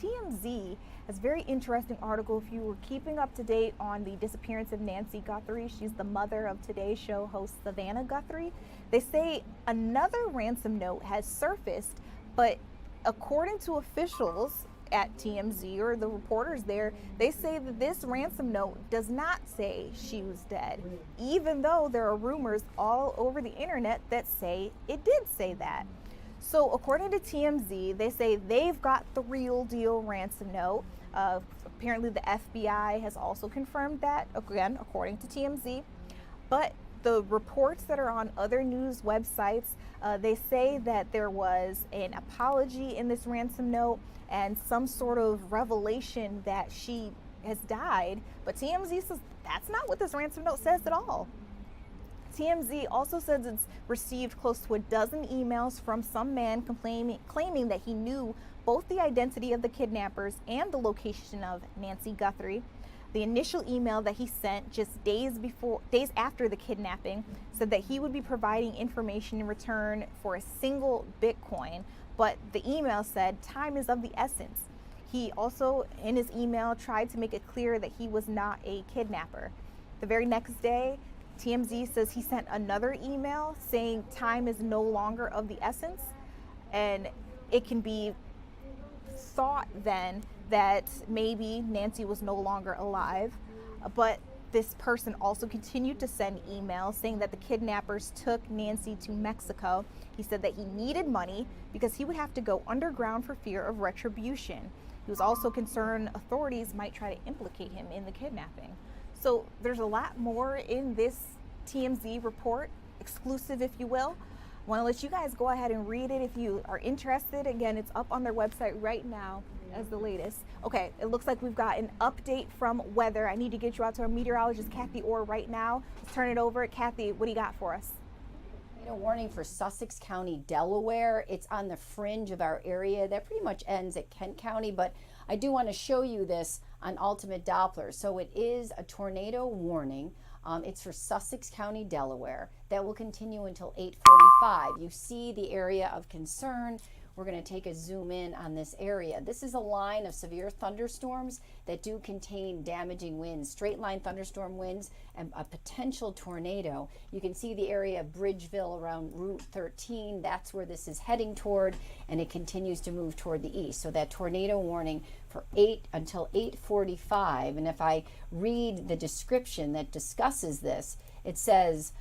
TMZ has a very interesting article. If you were keeping up to date on the disappearance of Nancy Guthrie, she's the mother of Today Show host Savannah Guthrie. They say another ransom note has surfaced, but according to officials at TMZ, or the reporters there, they say that this ransom note does not say she was dead, even though there are rumors all over the internet that say it did say that. So according to TMZ, they say they've got the real deal ransom note. Apparently the FBI has also confirmed that, again, according to TMZ. But the reports that are on other news websites, they say that there was an apology in this ransom note and some sort of revelation that she has died. But TMZ says that's not what this ransom note says at all. TMZ also says it's received close to a dozen emails from some man claiming that he knew both the identity of the kidnappers and the location of Nancy Guthrie. The initial email that he sent just days after the kidnapping said that he would be providing information in return for a single Bitcoin, but the email said time is of the essence. He also, in his email, tried to make it clear that he was not a kidnapper. The very next day, TMZ says he sent another email saying time is no longer of the essence, and it can be thought then that maybe Nancy was no longer alive. But this person also continued to send emails saying that the kidnappers took Nancy to Mexico. He said that he needed money because he would have to go underground for fear of retribution. He was also concerned authorities might try to implicate him in the kidnapping. So there's a lot more in this TMZ report, exclusive if you will. I want to let you guys go ahead and read it if you are interested. Again, it's up on their website right now as the latest. Okay, it looks like we've got an update from weather. I need to get you out to our meteorologist, Kathy Orr, right now. Let's turn it over. Kathy, what do you got for us? Warning for Sussex County, Delaware. It's on the fringe of our area. That pretty much ends at Kent County, but I do want to show you this on Ultimate Doppler. So it is a tornado warning. It's for Sussex County, Delaware. That will continue until 8:45. You see the area of concern. We're going to take a zoom in on this area. This is a line of severe thunderstorms that do contain damaging winds, straight line thunderstorm winds, and a potential tornado. You can see the area of Bridgeville around Route 13. That's where this is heading toward, and it continues to move toward the east. So that tornado warning for 8 until 8:45. And if I read the description that discusses this, it says,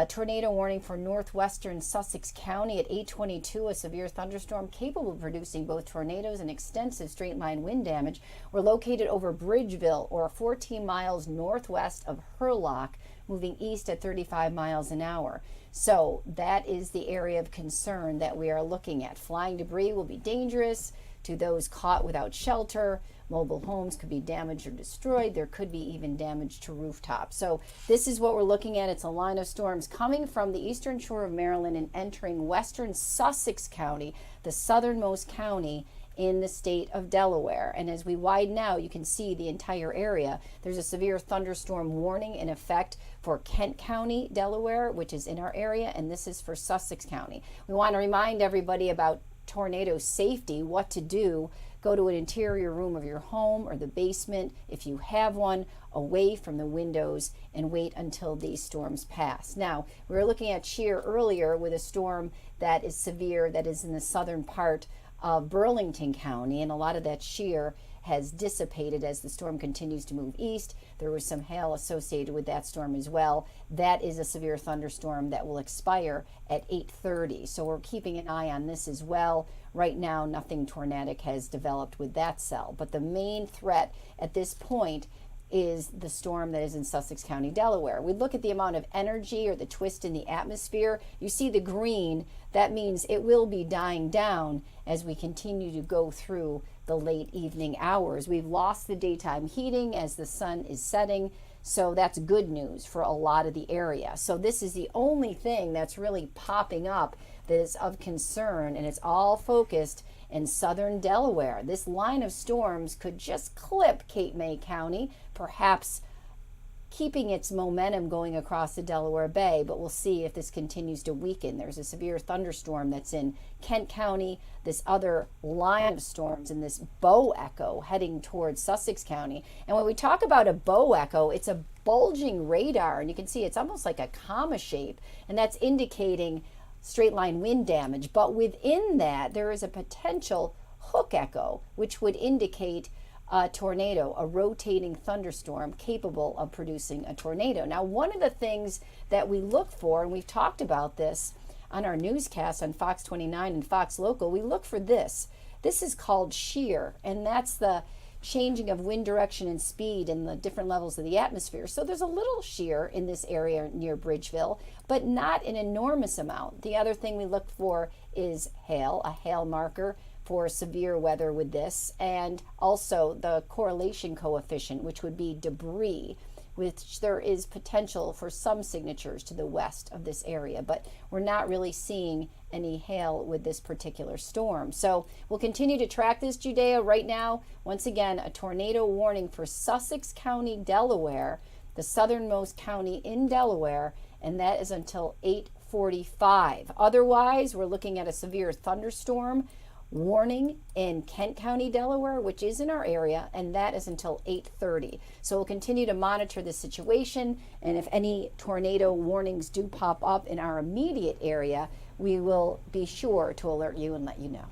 tornado warning for northwestern Sussex County at 8:22. A severe thunderstorm capable of producing both tornadoes and extensive straight line wind damage were located over Bridgeville, or 14 miles northwest of Hurlock, moving east at 35 miles an hour. So that is the area of concern that we are looking at. Flying debris will be dangerous to those caught without shelter. Mobile homes could be damaged or destroyed. There could be even damage to rooftops. So this is what we're looking at. It's a line of storms coming from the eastern shore of Maryland and entering western Sussex County, the southernmost county in the state of Delaware. And as we widen out, you can see the entire area. There's a severe thunderstorm warning in effect for Kent County, Delaware, which is in our area, and this is for Sussex County. We want to remind everybody about tornado safety, what to do. Go to an interior room of your home or the basement, if you have one, away from the windows, and wait until these storms pass. Now, we were looking at shear earlier with a storm that is severe, that is in the southern part of Burlington County, and a lot of that shear has dissipated as the storm continues to move east. There was some hail associated with that storm as well. That is a severe thunderstorm that will expire at 8:30. So we're keeping an eye on this as well. Right now, nothing tornadic has developed with that cell. But the main threat at this point is the storm that is in Sussex County, Delaware. We look at the amount of energy or the twist in the atmosphere. You see the green. That means it will be dying down as we continue to go through the late evening hours. We've lost the daytime heating as the sun is setting, so that's good news for a lot of the area. So this is the only thing that's really popping up that is of concern, and it's all focused in southern Delaware. This line of storms could just clip Cape May County, perhaps keeping its momentum going across the Delaware Bay, but we'll see if this continues to weaken. There's a severe thunderstorm that's in Kent County, this other line of storms in this bow echo heading towards Sussex County. And when we talk about a bow echo, it's a bulging radar, and you can see it's almost like a comma shape, and that's indicating straight line wind damage. But within that, there is a potential hook echo, which would indicate a tornado, a rotating thunderstorm capable of producing a tornado. Now, one of the things that we look for, and we've talked about this on our newscast on Fox 29 and Fox Local, we look for this. This is called shear, and that's the changing of wind direction and speed in the different levels of the atmosphere. So there's a little shear in this area near Bridgeville, but not an enormous amount. The other thing we look for is hail, a hail marker for severe weather with this, and also the correlation coefficient, which would be debris, which there is potential for some signatures to the west of this area, but we're not really seeing any hail with this particular storm. So we'll continue to track this, Judea. Right now, once again, a tornado warning for Sussex County, Delaware, the southernmost county in Delaware, and that is until 8:45. Otherwise, we're looking at a severe thunderstorm warning in Kent County, Delaware, which is in our area, and that is until 8:30. So we'll continue to monitor the situation, and if any tornado warnings do pop up in our immediate area, we will be sure to alert you and let you know.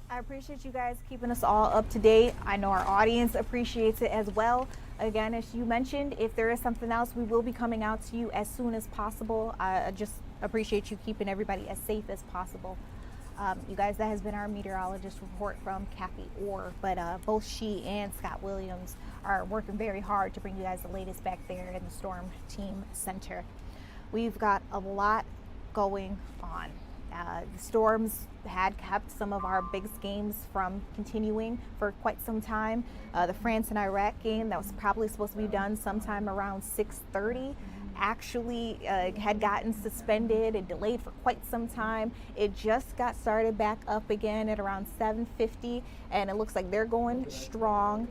I appreciate you guys keeping us all up to date. I know our audience appreciates it as well. Again, as you mentioned, if there is something else, we will be coming out to you as soon as possible. I just appreciate you keeping everybody as safe as possible. You guys, that has been our meteorologist report from Kathy Orr, but both she and Scott Williams are working very hard to bring you guys the latest back there in the Storm Team Center. We've got a lot going on. The storms had kept some of our biggest games from continuing for quite some time. The France and Iraq game that was probably supposed to be done sometime around 6:30 actually had gotten suspended and delayed for quite some time. It just got started back up again at around 7:50, and it looks like they're going strong.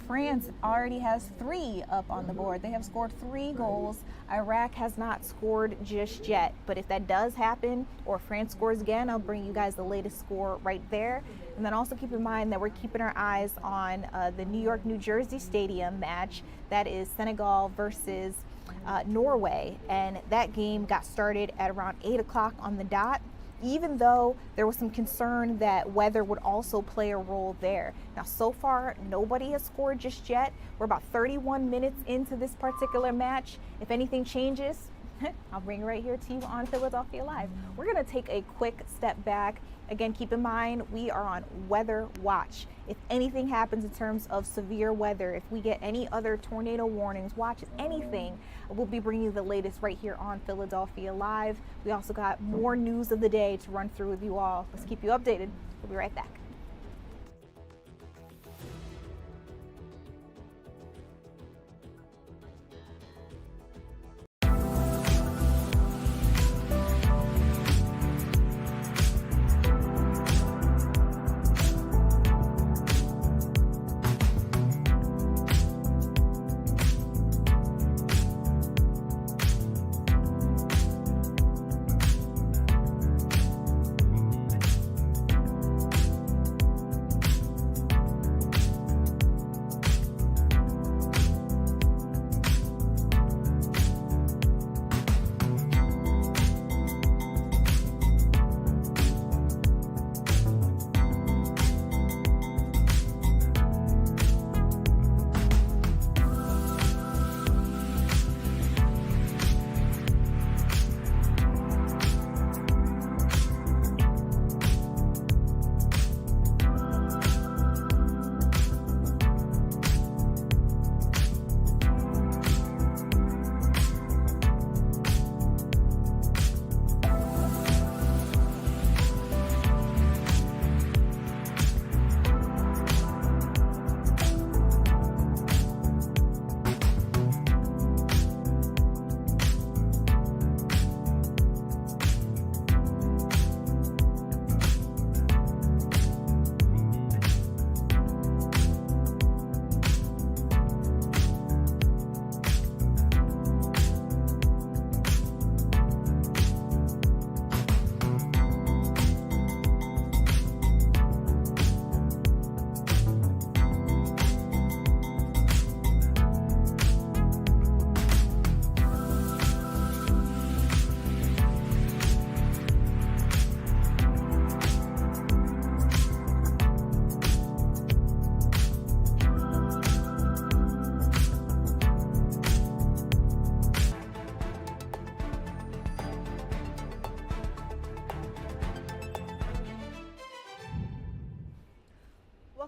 France already has 3 up on the board. They have scored 3 goals. Iraq has not scored just yet, but if that does happen, or France scores again, I'll bring you guys the latest score right there. And then also keep in mind that we're keeping our eyes on the New York, New Jersey Stadium match. That is Senegal versus Norway, and that game got started at around 8 o'clock on the dot, even though there was some concern that weather would also play a role there. Now, so far, nobody has scored just yet. We're about 31 minutes into this particular match. If anything changes, I'll bring it right here to you on Philadelphia Live. We're going to take a quick step back. Again, keep in mind, we are on weather watch. If anything happens in terms of severe weather, if we get any other tornado warnings, watches, anything, we'll be bringing you the latest right here on Philadelphia Live. We also got more news of the day to run through with you all. Let's keep you updated. We'll be right back.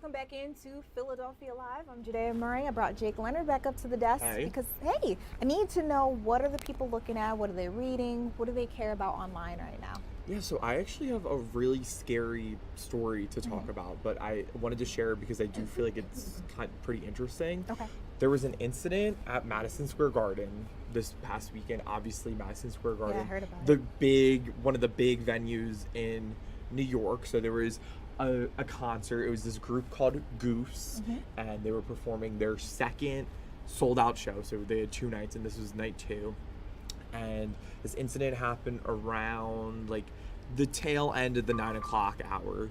welcome back into Philadelphia Live. I'm Judea Murray. I brought Jake Leonard back up to the desk because, hey, I need to know, what are the people looking at? What are they reading? What do they care about online right now? Yeah, so I actually have a really scary story to talk about, but I wanted to share it because I do feel like it's pretty interesting. Okay. There was an incident at Madison Square Garden this past weekend. Obviously, Madison Square Garden, Yeah, I heard about it. one of the big venues in New York. So there was a concert. It was this group called Goose, and they were performing their second sold-out show. So they had 2 nights, and this was night 2. And this incident happened around like the tail end of the 9 o'clock hour.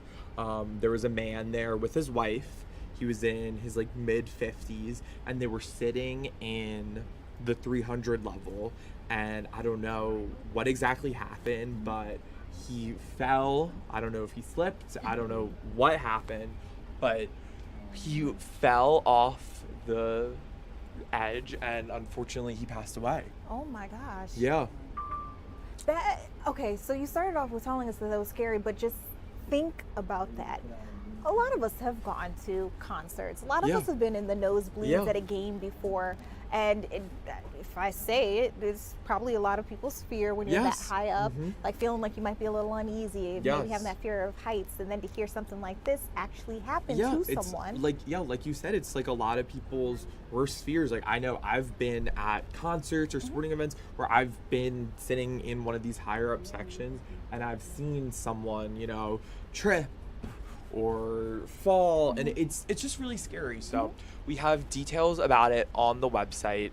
There was a man there with his wife. He was in his like mid 50s, and they were sitting in the 300 level. And I don't know what exactly happened, but he fell. I don't know if he slipped. I don't know what happened, but he fell off the edge, and unfortunately he passed away. Oh my gosh. Yeah. Okay, so you started off with telling us that was scary, but just think about that. A lot of us have gone to concerts. A lot of us have been in the nosebleeds at a game before. And if I say it, there's probably a lot of people's fear when you're that high up, like feeling like you might be a little uneasy, maybe having that fear of heights, and then to hear something like this actually happen to someone. Like you said, it's like a lot of people's worst fears. Like I know I've been at concerts or sporting events where I've been sitting in one of these higher up sections, and I've seen someone, you know, trip or fall, and it's just really scary. So we have details about it on the website.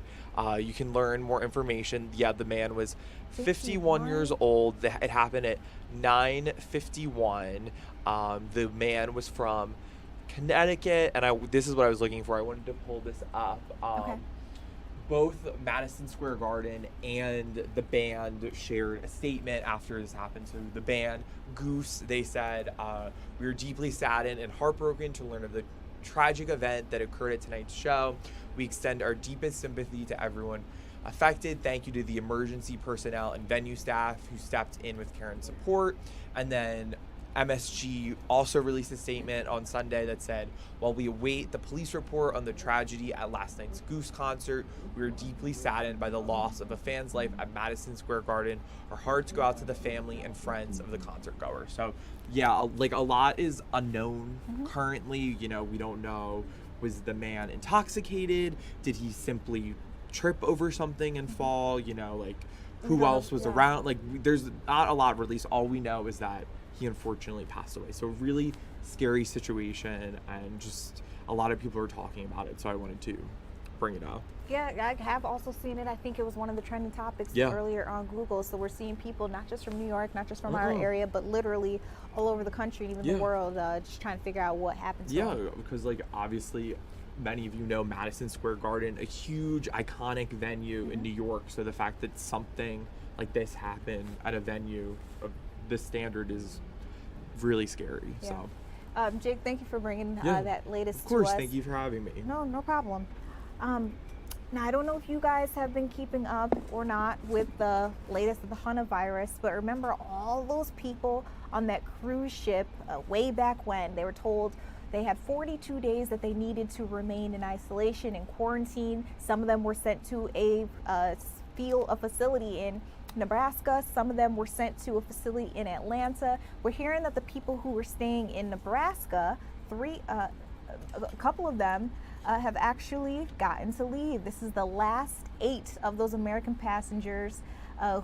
You can learn more information. Yeah, the man was 51 years old. It happened at 9:51. The man was from Connecticut, and this is what I was looking for. I wanted to pull this up. Both Madison Square Garden and the band shared a statement after this happened. So the band, Goose, they said, "We are deeply saddened and heartbroken to learn of the tragic event that occurred at tonight's show. We extend our deepest sympathy to everyone affected. Thank you to the emergency personnel and venue staff who stepped in with care and support." And then MSG also released a statement on Sunday that said, "While we await the police report on the tragedy at last night's Goose concert, we are deeply saddened by the loss of a fan's life at Madison Square Garden. Our hearts go out to the family and friends of the concert goer." So yeah, like a lot is unknown currently. You know, we don't know, was the man intoxicated? Did he simply trip over something and fall? You know, like who else was around? Like there's not a lot released. All we know is that he unfortunately passed away. So really scary situation, and just a lot of people are talking about it, so I wanted to bring it up. Yeah, I have also seen it. I think it was one of the trending topics earlier on Google. So we're seeing people not just from New York, not just from our area, but literally all over the country, even the world, just trying to figure out what happened to them. Because like obviously many of you know Madison Square Garden, a huge iconic venue in New York. So the fact that something like this happened at a venue of this standard is really scary. So Jake, thank you for bringing that latest to us. Of course, thank you for having me. No problem. Now, I don't know if you guys have been keeping up or not with the latest of the coronavirus, but remember all those people on that cruise ship way back when they were told they had 42 days that they needed to remain in isolation and quarantine. Some of them were sent to a facility in Nebraska. Some of them were sent to a facility in Atlanta. We're hearing that the people who were staying in Nebraska, a couple of them have actually gotten to leave. This is the last 8 of those American passengers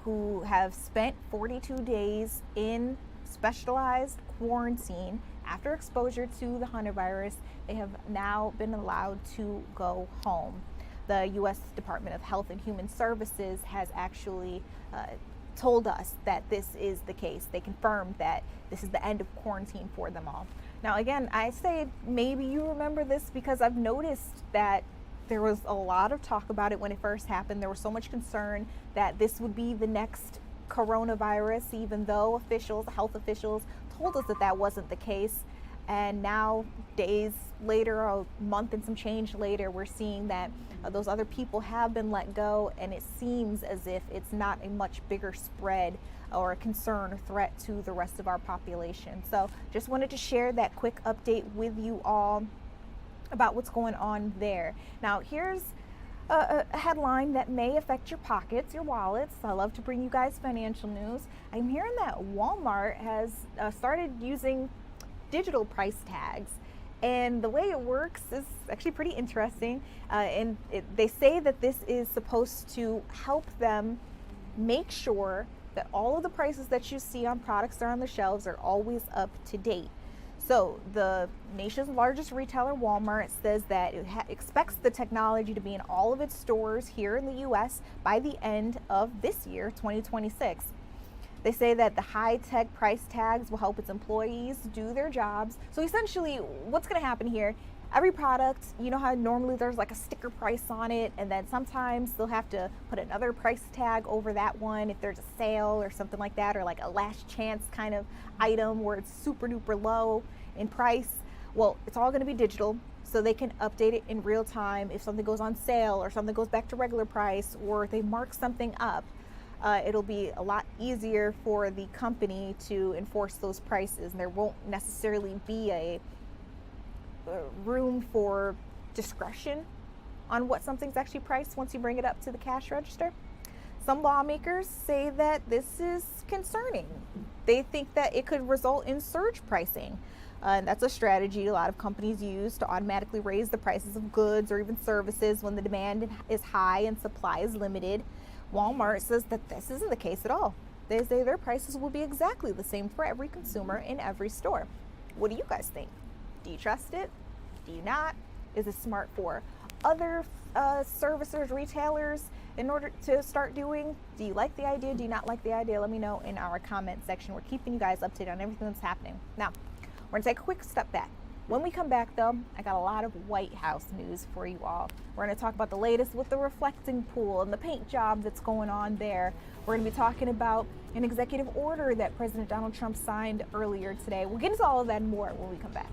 who have spent 42 days in specialized quarantine after exposure to the coronavirus. They have now been allowed to go home. The U.S. Department of Health and Human Services has actually told us that this is the case. They confirmed that this is the end of quarantine for them all. Now, again, I say maybe you remember this because I've noticed that there was a lot of talk about it when it first happened. There was so much concern that this would be the next coronavirus, even though health officials told us that that wasn't the case. And now, days later, a month and some change later, we're seeing that those other people have been let go, and it seems as if it's not a much bigger spread or a concern or threat to the rest of our population. So just wanted to share that quick update with you all about what's going on there. Now, here's a headline that may affect your pockets, your wallets. I love to bring you guys financial news. I'm hearing that Walmart has started using digital price tags, and the way it works is actually pretty interesting. They say that this is supposed to help them make sure that all of the prices that you see on products that are on the shelves are always up to date. So the nation's largest retailer, Walmart, says that it expects the technology to be in all of its stores here in the U.S. by the end of this year, 2026. They say that the high-tech price tags will help its employees do their jobs. So essentially, what's going to happen here, every product, you know how normally there's like a sticker price on it, and then sometimes they'll have to put another price tag over that one if there's a sale or something like that, or like a last chance kind of item where it's super duper low in price. Well, it's all going to be digital, so they can update it in real time if something goes on sale or something goes back to regular price, or if they mark something up. It'll be a lot easier for the company to enforce those prices, and there won't necessarily be a room for discretion on what something's actually priced once you bring it up to the cash register. Some lawmakers say that this is concerning. They think that it could result in surge pricing. And that's a strategy a lot of companies use to automatically raise the prices of goods or even services when the demand is high and supply is limited. Walmart says that this isn't the case at all. They say their prices will be exactly the same for every consumer in every store. What do you guys think? Do you trust it? Do you not? Is it smart for other servicers, retailers in order to start doing? Do you like the idea? Do you not like the idea? Let me know in our comment section. We're keeping you guys updated on everything that's happening. Now, we're gonna take a quick step back. When we come back though, I got a lot of White House news for you all. We're gonna talk about the latest with the reflecting pool and the paint job that's going on there. We're gonna be talking about an executive order that President Donald Trump signed earlier today. We'll get into all of that and more when we come back.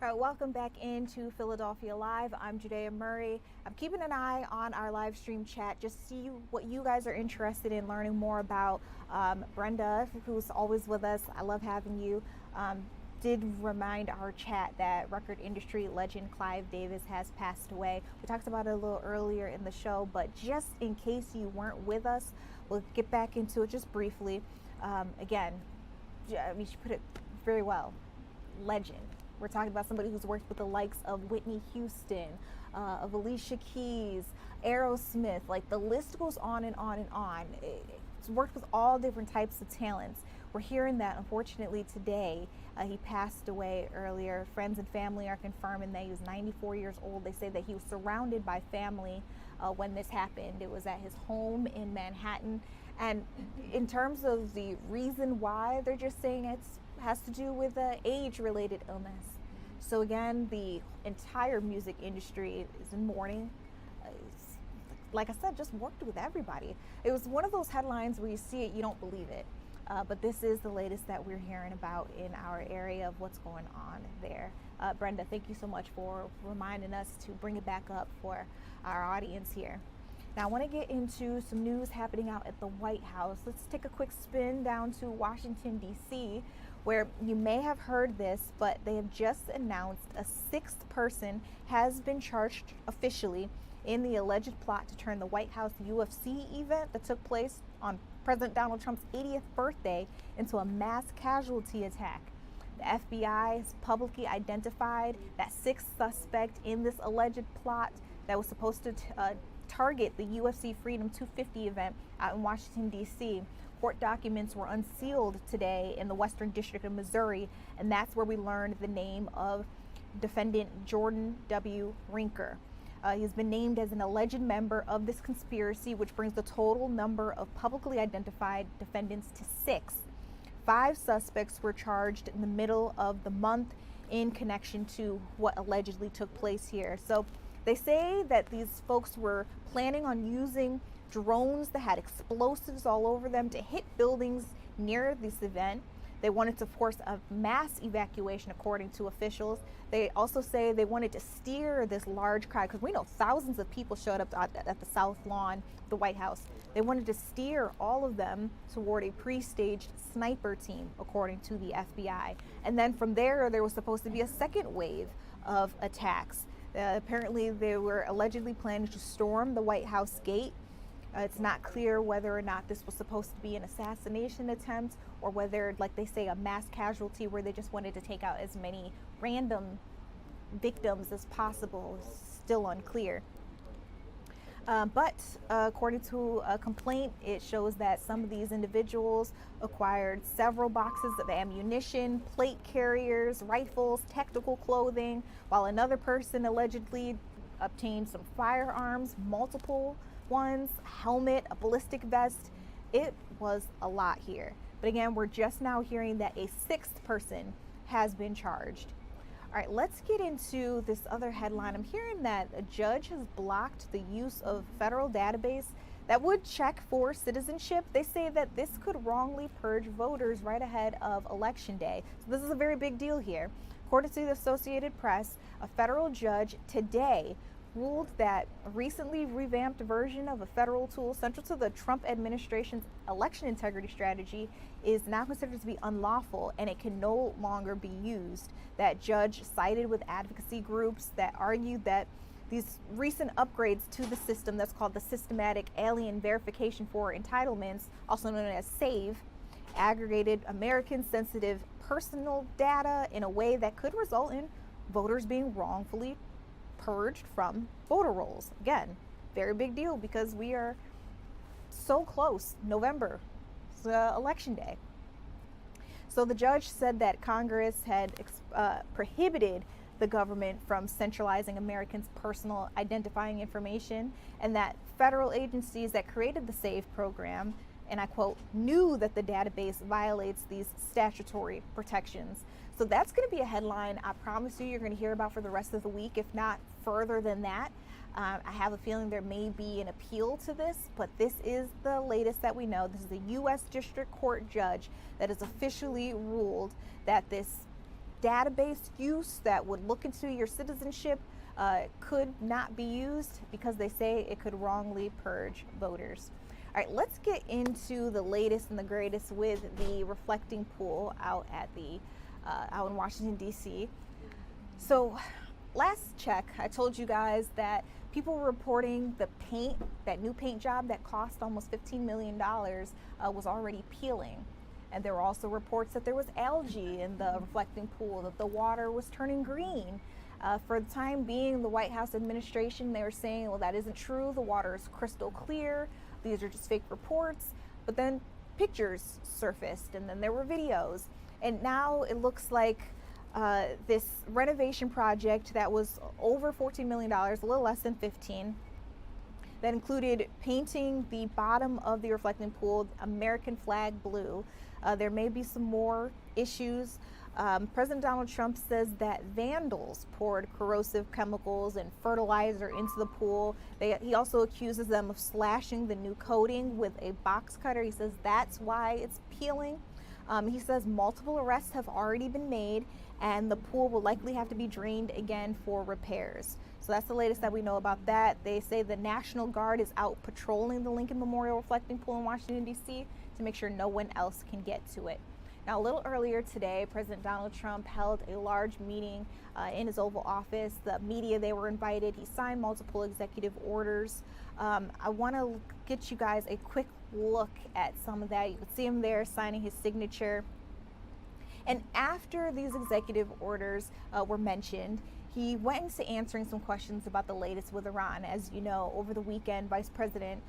All right, welcome back into Philadelphia Live. I'm Judea Murray. I'm keeping an eye on our live stream chat, just to see what you guys are interested in learning more about. Brenda, who's always with us, I love having you. Did remind our chat that record industry legend Clive Davis has passed away. We talked about it a little earlier in the show, but just in case you weren't with us, we'll get back into it just briefly. Again, I mean, she put it very well. Legend. We're talking about somebody who's worked with the likes of Whitney Houston, of Alicia Keys, Aerosmith, like the list goes on and on and on. It's worked with all different types of talents. We're hearing that, unfortunately, today. He passed away earlier. Friends and family are confirming that he was 94 years old. They say that he was surrounded by family when this happened. It was at his home in Manhattan. And in terms of the reason why, they're just saying it has to do with age-related illness. So again, the entire music industry is in mourning. Like I said, just worked with everybody. It was one of those headlines where you see it, you don't believe it. But this is the latest that we're hearing about in our area of what's going on there. Brenda, thank you so much for reminding us to bring it back up for our audience here. Now I want to get into some news happening out at the White House. Let's take a quick spin down to Washington, D.C., where you may have heard this, but they have just announced a 6th person has been charged officially in the alleged plot to turn the White House UFC event that took place on President Donald Trump's 80th birthday into a mass casualty attack. The FBI has publicly identified that 6th suspect in this alleged plot that was supposed to target the UFC Freedom 250 event out in Washington, D.C. Court documents were unsealed today in the Western District of Missouri, and that's where we learned the name of defendant Jordan W. Rinker. He's been named as an alleged member of this conspiracy, which brings the total number of publicly identified defendants to 6. 5 suspects were charged in the middle of the month in connection to what allegedly took place here. So they say that these folks were planning on using drones that had explosives all over them to hit buildings near this event. They wanted to force a mass evacuation, according to officials. They also say they wanted to steer this large crowd, because we know thousands of people showed up at the South Lawn, the White House. They wanted to steer all of them toward a pre-staged sniper team, according to the FBI. And then from there was supposed to be a second wave of attacks. Apparently, they were allegedly planning to storm the White House gate. It's not clear whether or not this was supposed to be an assassination attempt or whether, like they say, a mass casualty where they just wanted to take out as many random victims as possible. Still unclear. But according to a complaint, it shows that some of these individuals acquired several boxes of ammunition, plate carriers, rifles, technical clothing, while another person allegedly obtained some firearms, multiple ones, helmet, a ballistic vest. It was a lot here. But again, we're just now hearing that a 6th person has been charged. All right, let's get into this other headline. I'm hearing that a judge has blocked the use of federal database that would check for citizenship. They say that this could wrongly purge voters right ahead of Election Day. So this is a very big deal here. According to the Associated Press, a federal judge today ruled that a recently revamped version of a federal tool central to the Trump administration's election integrity strategy is now considered to be unlawful, and it can no longer be used. That judge sided with advocacy groups that argued that these recent upgrades to the system that's called the Systematic Alien Verification for Entitlements, also known as SAVE, aggregated American-sensitive personal data in a way that could result in voters being wrongfully purged from voter rolls. Again, very big deal because we are so close. November, it's Election Day. So the judge said that Congress had prohibited the government from centralizing Americans' personal identifying information, and that federal agencies that created the SAVE program, and I quote, knew that the database violates these statutory protections. So that's going to be a headline I promise you're going to hear about for the rest of the week, if not further than that. I have a feeling there may be an appeal to this, but this is the latest that we know. This is a U.S. District Court judge that has officially ruled that this database use that would look into your citizenship could not be used because they say it could wrongly purge voters. All right, let's get into the latest and the greatest with the reflecting pool out at the out in Washington, D.C. So last check, I told you guys that people were reporting the paint, that new paint job that cost almost $15 million was already peeling. And there were also reports that there was algae in the reflecting pool, that the water was turning green. For the time being, the White House administration, they were saying, well, that isn't true. The water is crystal clear. These are just fake reports. But then pictures surfaced, and then there were videos. And now it looks like this renovation project that was over $14 million, a little less than 15, that included painting the bottom of the reflecting pool American flag blue. There may be some more issues. President Donald Trump says that vandals poured corrosive chemicals and fertilizer into the pool. He also accuses them of slashing the new coating with a box cutter. He says that's why it's peeling. He says multiple arrests have already been made, and the pool will likely have to be drained again for repairs. So that's the latest that we know about that. They say the National Guard is out patrolling the Lincoln Memorial reflecting pool in Washington, D.C. to make sure no one else can get to it. Now, a little earlier today, President Donald Trump held a large meeting in his Oval Office. The media, they were invited. He signed multiple executive orders. I want to get you guys a quick look at some of that. You can see him there signing his signature. And after these executive orders were mentioned, he went into answering some questions about the latest with Iran. As you know, over the weekend, Vice President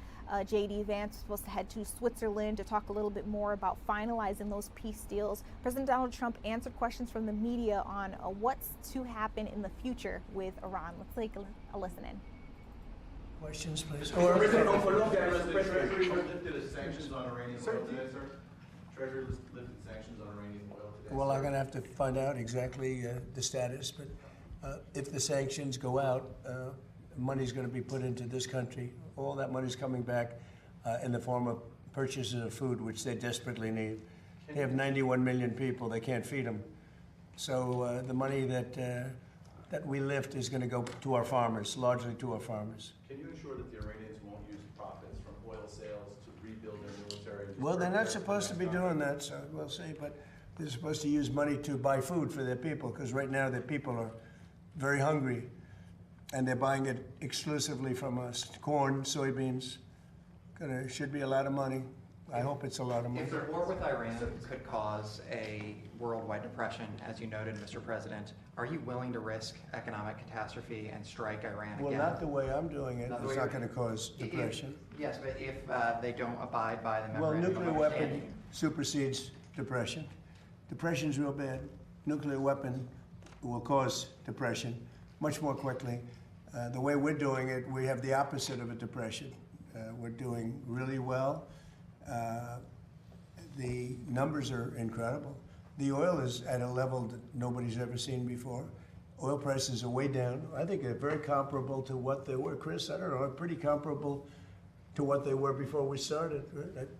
J.D. Vance was supposed to head to Switzerland to talk a little bit more about finalizing those peace deals. President Donald Trump answered questions from the media on what's to happen in the future with Iran. Let's take a listen in. Questions, please. President Treasury lifted sanctions on Iranian oil today, sir? Treasury lifted sanctions on Iranian oil today. Well, I'm going to have to find out exactly the status, but if the sanctions go out, money's going to be put into this country. All that money's coming back in the form of purchases of food, which they desperately need. They have 91 million people. They can't feed them. So the money that we lift is going to go to our farmers, largely to our farmers. Can you ensure that the Iranians won't use profits from oil sales to rebuild their military? Well, they're not supposed to be doing that, so we'll see. But they're supposed to use money to buy food for their people, because right now their people are very hungry, and they're buying it exclusively from us. Corn, soybeans, should be a lot of money. I hope it's a lot of money. If the war with Iran could cause a worldwide depression, as you noted, Mr. President, are you willing to risk economic catastrophe and strike Iran Well, again? not the way I'm doing it. It's not going to cause depression. Yes, but if they don't abide by the Well, memorandum nuclear of weapon understanding. supersedes depression. Depression's real bad. Nuclear weapon will cause depression much more quickly. The way we're doing it, we have the opposite of a depression. We're doing really well. The numbers are incredible. The oil is at a level that nobody's ever seen before. Oil prices are way down. I think they're very comparable to what they were. Chris, I don't know, pretty comparable to what they were before we started.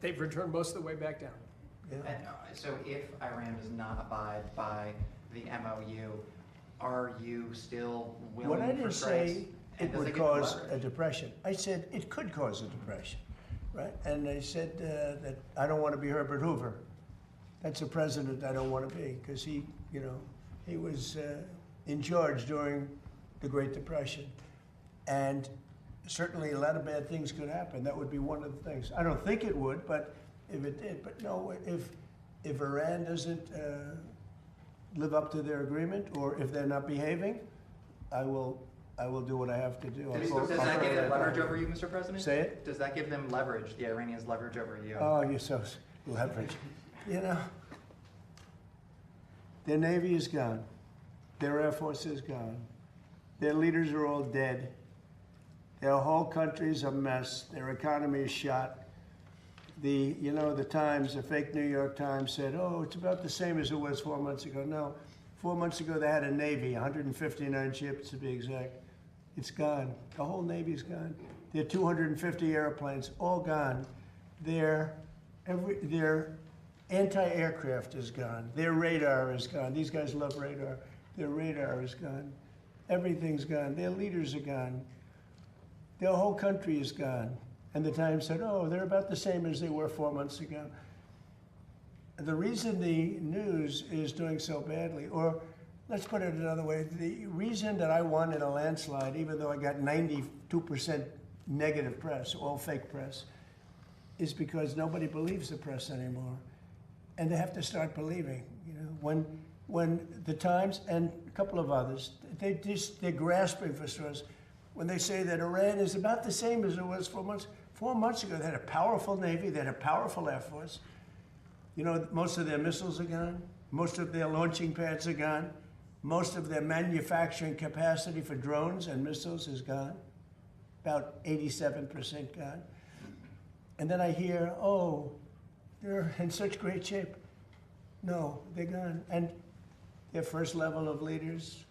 They've returned most of the way back down. Yeah. And, so if Iran does not abide by the MOU, are you still willing What I for didn't strikes? say And it does would give cause leverage? a depression. I said it could cause a depression, right? And I said that I don't want to be Herbert Hoover. That's a president I don't want to be, because he was in charge during the Great Depression. And certainly a lot of bad things could happen. That would be one of the things. I don't think it would, but if it did. But no, if Iran doesn't live up to their agreement, or if they're not behaving, I will do what I have to do. Does that give them leverage over you, Mr. President? Say it? Does that give them leverage, the Iranians leverage over you? Oh, you're so leverage. Their Navy is gone. Their Air Force is gone. Their leaders are all dead. Their whole country's a mess. Their economy is shot. The Times, the fake New York Times said, oh, it's about the same as it was 4 months ago. No, 4 months ago they had a Navy, 159 ships to be exact. It's gone. The whole Navy's gone. Their 250 airplanes, all gone. Their anti-aircraft is gone. Their radar is gone. These guys love radar. Their radar is gone. Everything's gone. Their leaders are gone. Their whole country is gone. And the Times said, oh, they're about the same as they were 4 months ago. the reason the news is doing so badly, or let's put it another way, the reason that I won in a landslide, even though I got 92% negative press, all fake press, is because nobody believes the press anymore. And they have to start believing. You know, when the Times and a couple of others, they're grasping for straws. When they say that Iran is about the same as it was 4 months. 4 months ago, they had a powerful Navy, they had a powerful Air Force. You know, most of their missiles are gone. Most of their launching pads are gone. Most of their manufacturing capacity for drones and missiles is gone. About 87% gone. And then I hear, oh, they're in such great shape. No, they're gone. And their first level of leaders,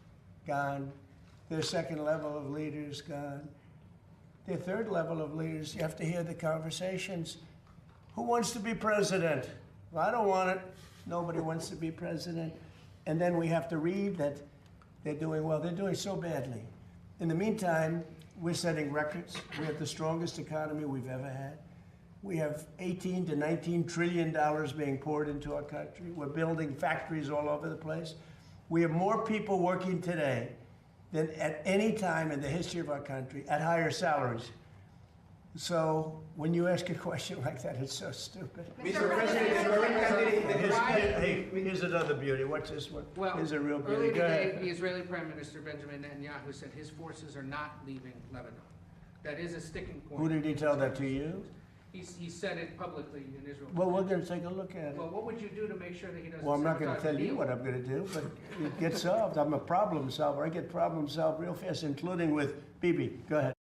gone. Their second level of leaders, gone. Their third level of leaders, you have to hear the conversations. Who wants to be president? Well, I don't want it. Nobody wants to be president. And then we have to read that they're doing well. They're doing so badly. In the meantime, we're setting records. We have the strongest economy we've ever had. We have $18 to $19 trillion being poured into our country. We're building factories all over the place. We have more people working today than at any time in the history of our country at higher salaries. So when you ask a question like that, it's so stupid. Mr. President, hey, here's another beauty. Watch this one. Well, here's a real beauty. earlier Go today, ahead. the Israeli Prime Minister Benjamin Netanyahu said his forces are not leaving Lebanon. That is a sticking point. Who did he tell that to you? He said it publicly in Israel. Well, we're going to take a look at it. Well, what would you do to make sure that he doesn't? Well, I'm not going to sabotage tell the you deal? what I'm going to do, but it gets solved. I'm a problem solver. I get problem solved real fast, including with Bibi. Go ahead.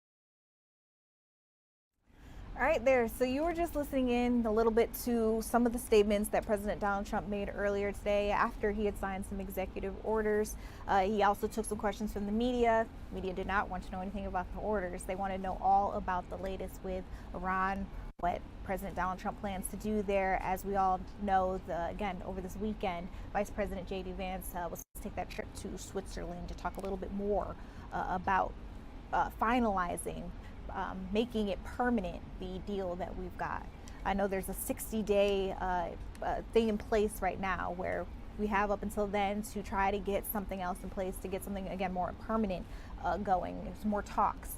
All right, there. So you were just listening in a little bit to some of the statements that President Donald Trump made earlier today after he had signed some executive orders. He also took some questions from the media. The media did not want to know anything about the orders. They wanted to know all about the latest with Iran, what President Donald Trump plans to do there. As we all know, again, over this weekend, Vice President J.D. Vance was supposed to take that trip to Switzerland to talk a little bit more about finalizing, making it permanent, the deal that we've got. I know there's a 60-day thing in place right now where we have up until then to try to get something else in place, to get something, again, more permanent going. There's more talks,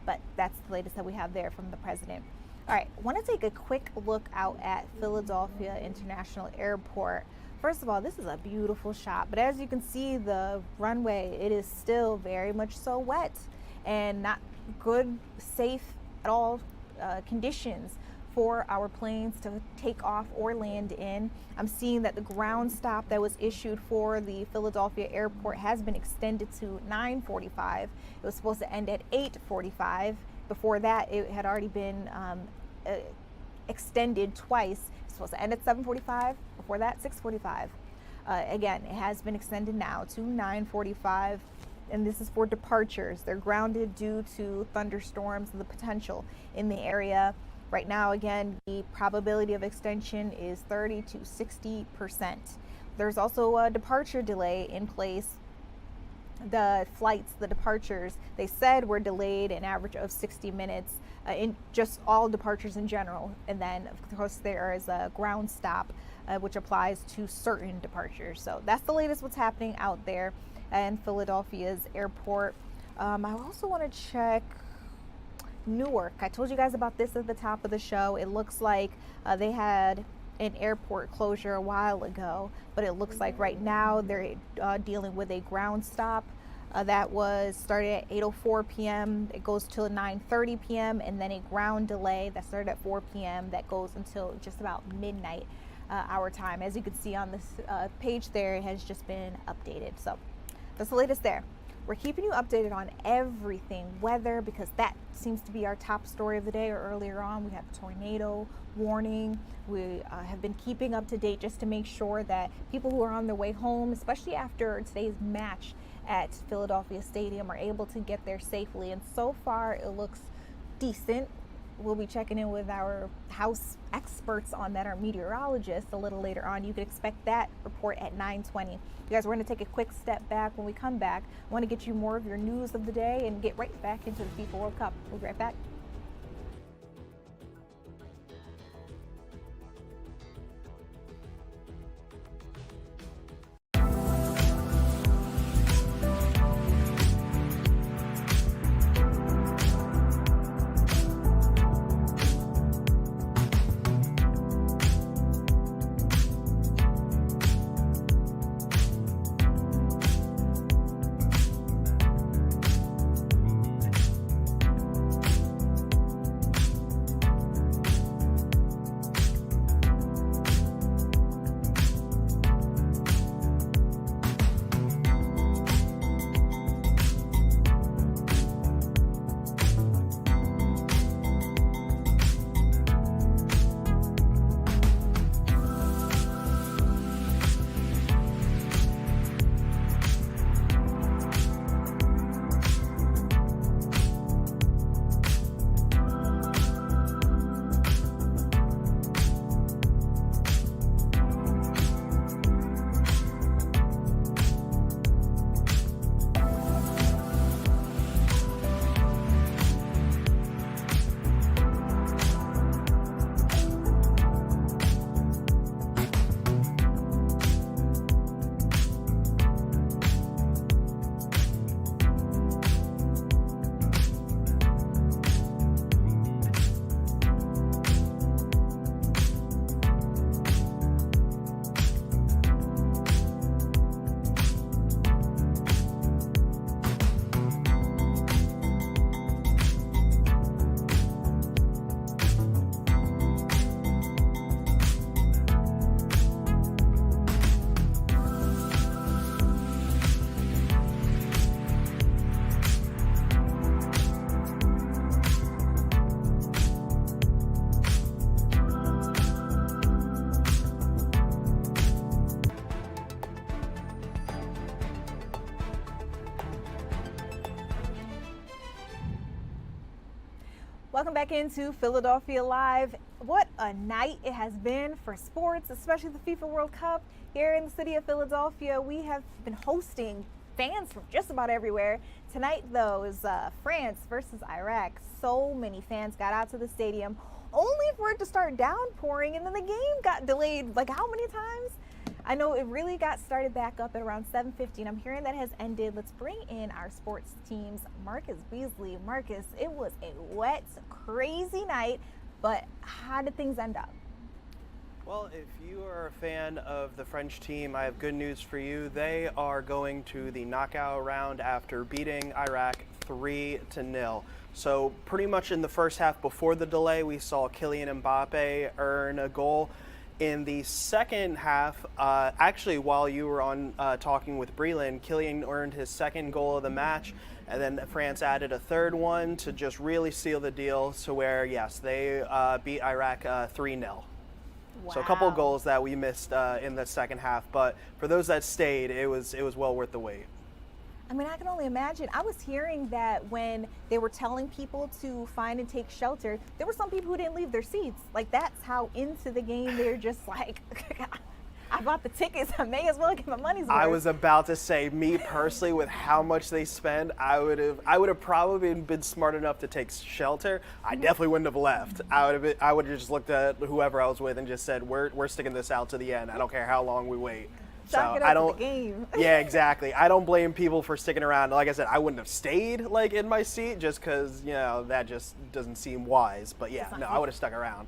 but that's the latest that we have there from the president. All right, I want to take a quick look out at Philadelphia International Airport. First of all, this is a beautiful shot, but as you can see, the runway, it is still very much so wet and not good, safe at all conditions for our planes to take off or land in. I'm seeing that the ground stop that was issued for the Philadelphia airport has been extended to 9:45. It was supposed to end at 8:45. Before that, it had already been extended twice. It's supposed to end at 7:45. Before that, 6:45. Again, it has been extended now to 9:45. And this is for departures. They're grounded due to thunderstorms and the potential in the area. Right now, again, the probability of extension is 30 to 60%. There's also a departure delay in place. The flights, the departures, they said were delayed an average of 60 minutes in just all departures in general. And then, of course, there is a ground stop, which applies to certain departures. So that's the latest what's happening out there in Philadelphia's airport. I also want to check Newark. I told you guys about this at the top of the show. It looks like they had an airport closure a while ago, but it looks like right now they're dealing with a ground stop that was started at 8:04 p.m. It goes till 9:30 p.m. and then a ground delay that started at 4 p.m. that goes until just about midnight our time. As you can see on this page there, it has just been updated. So that's the latest there. We're keeping you updated on everything weather because that seems to be our top story of the day. Or earlier on, we had tornado warning. We have been keeping up to date just to make sure that people who are on their way home, especially after today's match at Philadelphia Stadium, are able to get there safely. And so far, it looks decent. We'll be checking in with our house experts on that, our meteorologists, a little later on. You can expect that report at 9:20. You guys, we're going to take a quick step back. When we come back, I want to get you more of your news of the day and get right back into the FIFA World Cup. We'll be right back. Welcome back into Philadelphia Live. What a night it has been for sports, especially the FIFA World Cup. Here in the city of Philadelphia, we have been hosting fans from just about everywhere. Tonight, though, is France versus Iraq. So many fans got out to the stadium, only for it to start downpouring, and then the game got delayed like how many times? I know it really got started back up at around 7:50, and I'm hearing that has ended. Let's bring in our sports teams, Marcus Beasley. Marcus, it was a wet, crazy night, but how did things end up? Well, if you are a fan of the French team, I have good news for you. They are going to the knockout round after beating Iraq 3-0. So pretty much in the first half before the delay, we saw Kylian Mbappe earn a goal. In the second half, actually while you were on talking with Breland, Kylian earned his second goal of the match, and then France added a third one to just really seal the deal to where, yes, they beat Iraq 3-0. Wow. So a couple of goals that we missed in the second half, but for those that stayed, it was well worth the wait. I mean, I can only imagine. I was hearing that when they were telling people to find and take shelter, there were some people who didn't leave their seats. Like, that's how into the game they're just like, I bought the tickets, I may as well get my money's worth. I was about to say, me personally, with how much they spend, I would have probably been smart enough to take shelter. I definitely wouldn't have left. I would have just looked at whoever I was with and just said, we're sticking this out to the end. I don't care how long we wait. Chalk it up to the game. Yeah, exactly. I don't blame people for sticking around. Like I said, I wouldn't have stayed like in my seat just because, you know, that just doesn't seem wise. But yeah, no, I would have stuck around.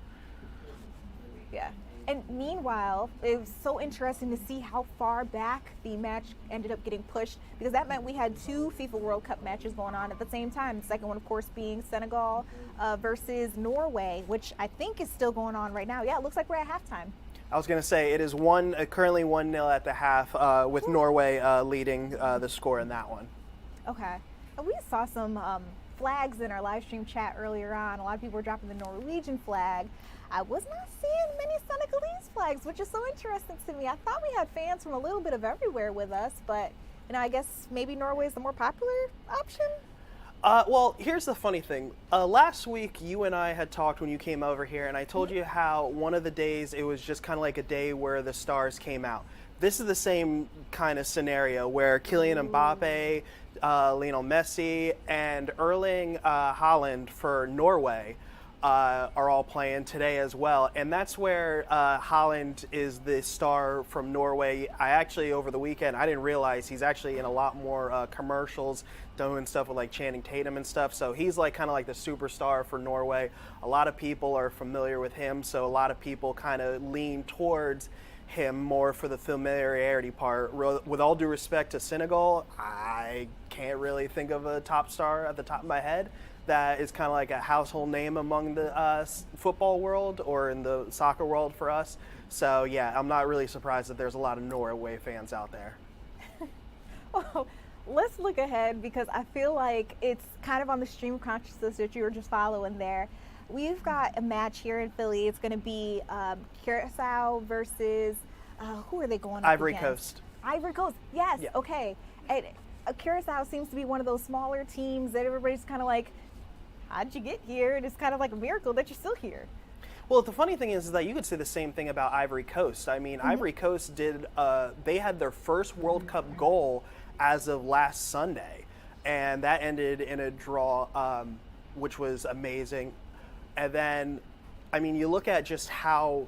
Yeah. And meanwhile, it was so interesting to see how far back the match ended up getting pushed, because that meant we had two FIFA World Cup matches going on at the same time. The second one, of course, being Senegal versus Norway, which I think is still going on right now. Yeah, it looks like we're at halftime. I was going to say, it is currently 1-0 at the half, with Norway leading the score in that one. Okay. And we saw some flags in our live stream chat earlier on. A lot of people were dropping the Norwegian flag. I was not seeing many Senegalese flags, which is so interesting to me. I thought we had fans from a little bit of everywhere with us, but you know, I guess maybe Norway is the more popular option. Well, here's the funny thing. Last week, you and I had talked when you came over here, and I told you how one of the days it was just kind of like a day where the stars came out. This is the same kind of scenario where Kylian Mbappe, Lionel Messi, and Erling Haaland for Norway are all playing today as well. And that's where Haaland is the star from Norway. I actually, over the weekend, I didn't realize he's actually in a lot more commercials, doing stuff with like Channing Tatum and stuff. So he's like kind of like the superstar for Norway. A lot of people are familiar with him, so a lot of people kind of lean towards him more for the familiarity part. With all due respect to Senegal, I can't really think of a top star at the top of my head that is kind of like a household name among the football world or in the soccer world for us. So yeah, I'm not really surprised that there's a lot of Norway fans out there. Well, let's look ahead, because I feel like it's kind of on the stream of consciousness that you were just following there. We've got a match here in Philly. It's going to be Curacao versus, who are they going up Ivory against? Coast. Ivory Coast, yes, Yeah. okay. And Curacao seems to be one of those smaller teams that everybody's kind of like, how'd you get here? And it's kind of like a miracle that you're still here. Well, the funny thing is that you could say the same thing about Ivory Coast. I mean, Ivory Coast they had their first World Cup goal as of last Sunday, and that ended in a draw, which was amazing. And then, I mean, you look at just how,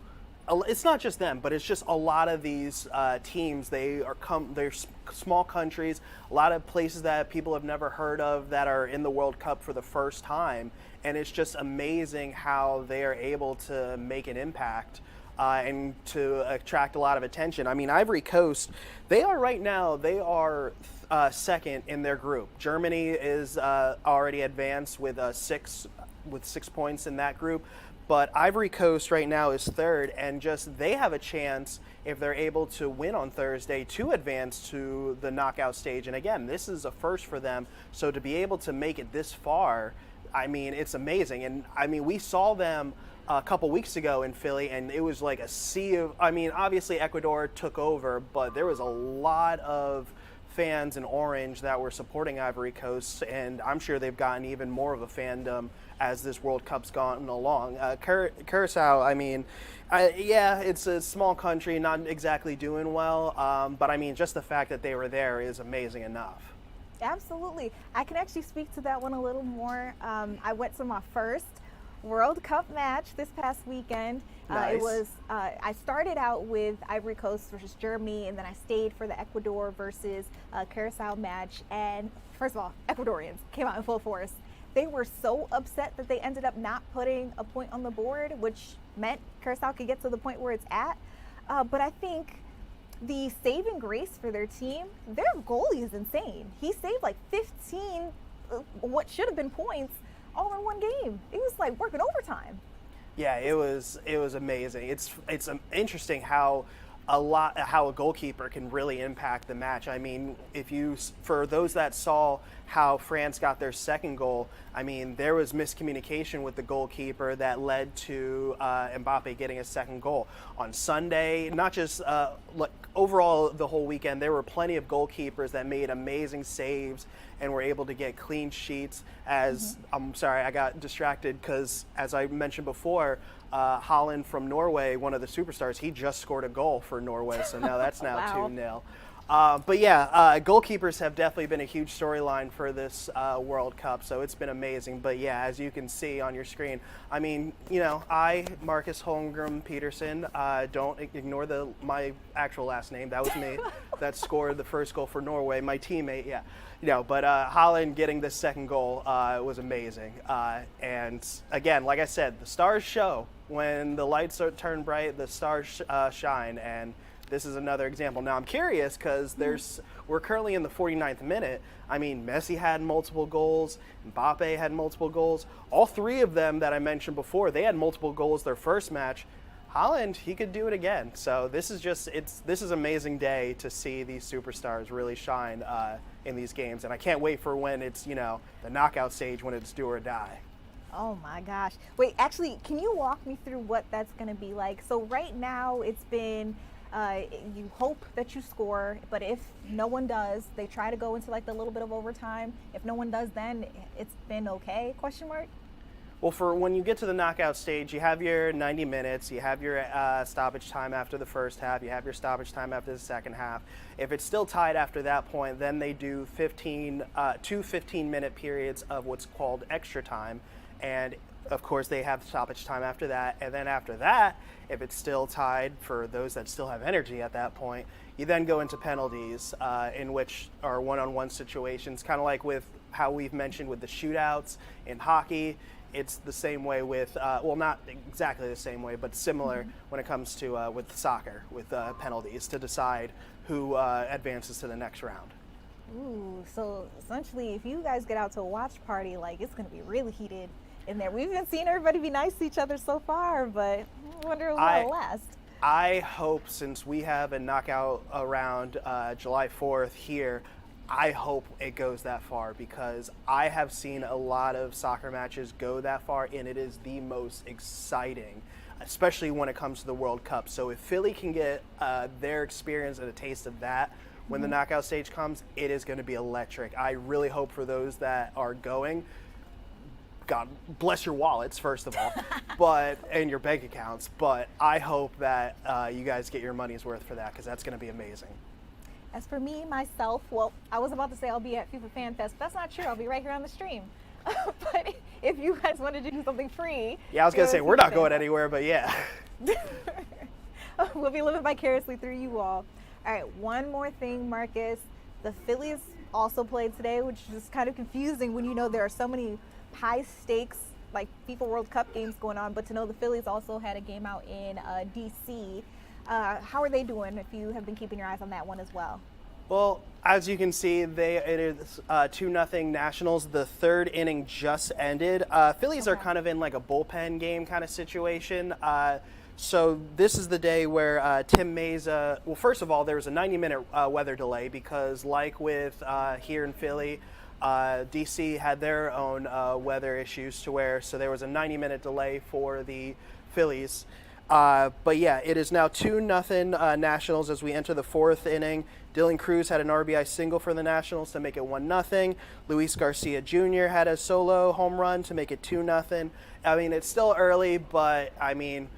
it's not just them, but it's just a lot of these teams, they're small countries, a lot of places that people have never heard of that are in the World Cup for the first time. And it's just amazing how they are able to make an impact and to attract a lot of attention. I mean, Ivory Coast, they are right now, they are second in their group. Germany is already advanced with 6 points in that group. But Ivory Coast right now is third, and just they have a chance, if they're able to win on Thursday, to advance to the knockout stage. And again, this is a first for them. So to be able to make it this far, I mean, it's amazing. And I mean, we saw them a couple weeks ago in Philly, and it was like a sea of, I mean, obviously Ecuador took over, but there was a lot of fans in orange that were supporting Ivory Coast, and I'm sure they've gotten even more of a fandom as this World Cup's gone along. Curacao, I mean, yeah, it's a small country, not exactly doing well, but I mean, just the fact that they were there is amazing enough. Absolutely. I can actually speak to that one a little more. I went to my first World Cup match this past weekend. Nice. It was, I started out with Ivory Coast versus Germany, and then I stayed for the Ecuador versus Curacao match. And first of all, Ecuadorians came out in full force. They were so upset that they ended up not putting a point on the board, which meant Curacao could get to the point where it's at. But I think the saving grace for their team, their goalie is insane. He saved like 15 what should have been points all in one game. It was like working overtime. Yeah, it was amazing. It's interesting how a goalkeeper can really impact the match. I mean, for those that saw how France got their second goal, I mean, there was miscommunication with the goalkeeper that led to Mbappe getting a second goal. On Sunday, not just overall the whole weekend, there were plenty of goalkeepers that made amazing saves and were able to get clean sheets. I'm sorry, I got distracted because, as I mentioned before, Holland from Norway, one of the superstars, he just scored a goal for Norway, so now that's now Wow. 2-0. But yeah, goalkeepers have definitely been a huge storyline for this World Cup, so it's been amazing. But yeah, as you can see on your screen, I mean, Marcus Holmgren Peterson, don't ignore my actual last name. That was me that scored the first goal for Norway, my teammate, yeah. But Holland getting the second goal was amazing. And again, like I said, the stars show. When the lights turn bright, the stars shine. And this is another example. Now I'm curious because we're currently in the 49th minute. I mean, Messi had multiple goals, Mbappe had multiple goals. All three of them that I mentioned before, they had multiple goals their first match. Holland, he could do it again. So this is amazing day to see these superstars really shine in these games. And I can't wait for when it's, the knockout stage, when it's do or die. Oh my gosh. Wait, actually, can you walk me through what that's going to be like? So right now it's been, you hope that you score, but if no one does, they try to go into like the little bit of overtime. If no one does, then it's been okay, question mark? Well, for when you get to the knockout stage, you have your 90 minutes, you have your stoppage time after the first half, you have your stoppage time after the second half. If it's still tied after that point, then they do two 15-minute periods of what's called extra time. And of course, they have stoppage time after that. And then after that, if it's still tied, for those that still have energy at that point, you then go into penalties, in which are one-on-one situations, kind of like with how we've mentioned with the shootouts in hockey. It's the same way with, well, not exactly the same way, but similar when it comes to with soccer, with penalties to decide who advances to the next round. Ooh, so essentially, if you guys get out to a watch party, like, it's going to be really heated in there. We've been seeing everybody be nice to each other so far, but I wonder what will last. I hope, since we have a knockout around July 4th here, I hope it goes that far, because I have seen a lot of soccer matches go that far, and it is the most exciting, especially when it comes to the World Cup. So if Philly can get their experience and a taste of that when the knockout stage comes, it is going to be electric. I really hope for those that are going, God bless your wallets, first of all, and your bank accounts, but I hope that you guys get your money's worth for that, because that's going to be amazing. As for me, myself, well, I was about to say I'll be at FIFA Fan Fest, but that's not true. I'll be right here on the stream. But if you guys wanted to do something free. Yeah, I was going to say, we're not going anywhere, but yeah. We'll be living vicariously through you all. All right, one more thing, Marcus. The Phillies also played today, which is kind of confusing when you know there are so many high stakes, like FIFA World Cup games going on, but to know the Phillies also had a game out in DC. How are they doing, if you have been keeping your eyes on that one as well? Well, as you can see, it is 2-0 Nationals. The third inning just ended. Phillies are kind of in like a bullpen game kind of situation. So this is the day where Tim Meza, well, first of all, there was a 90-minute weather delay because, like with here in Philly, DC had their own weather issues so there was a 90-minute delay for the Phillies. But yeah, it is now 2-0 Nationals as we enter the 4th inning. Dylan Cruz had an RBI single for the Nationals to make it 1-0. Luis Garcia Jr. had a solo home run to make it 2-0. I mean, it's still early, but I mean,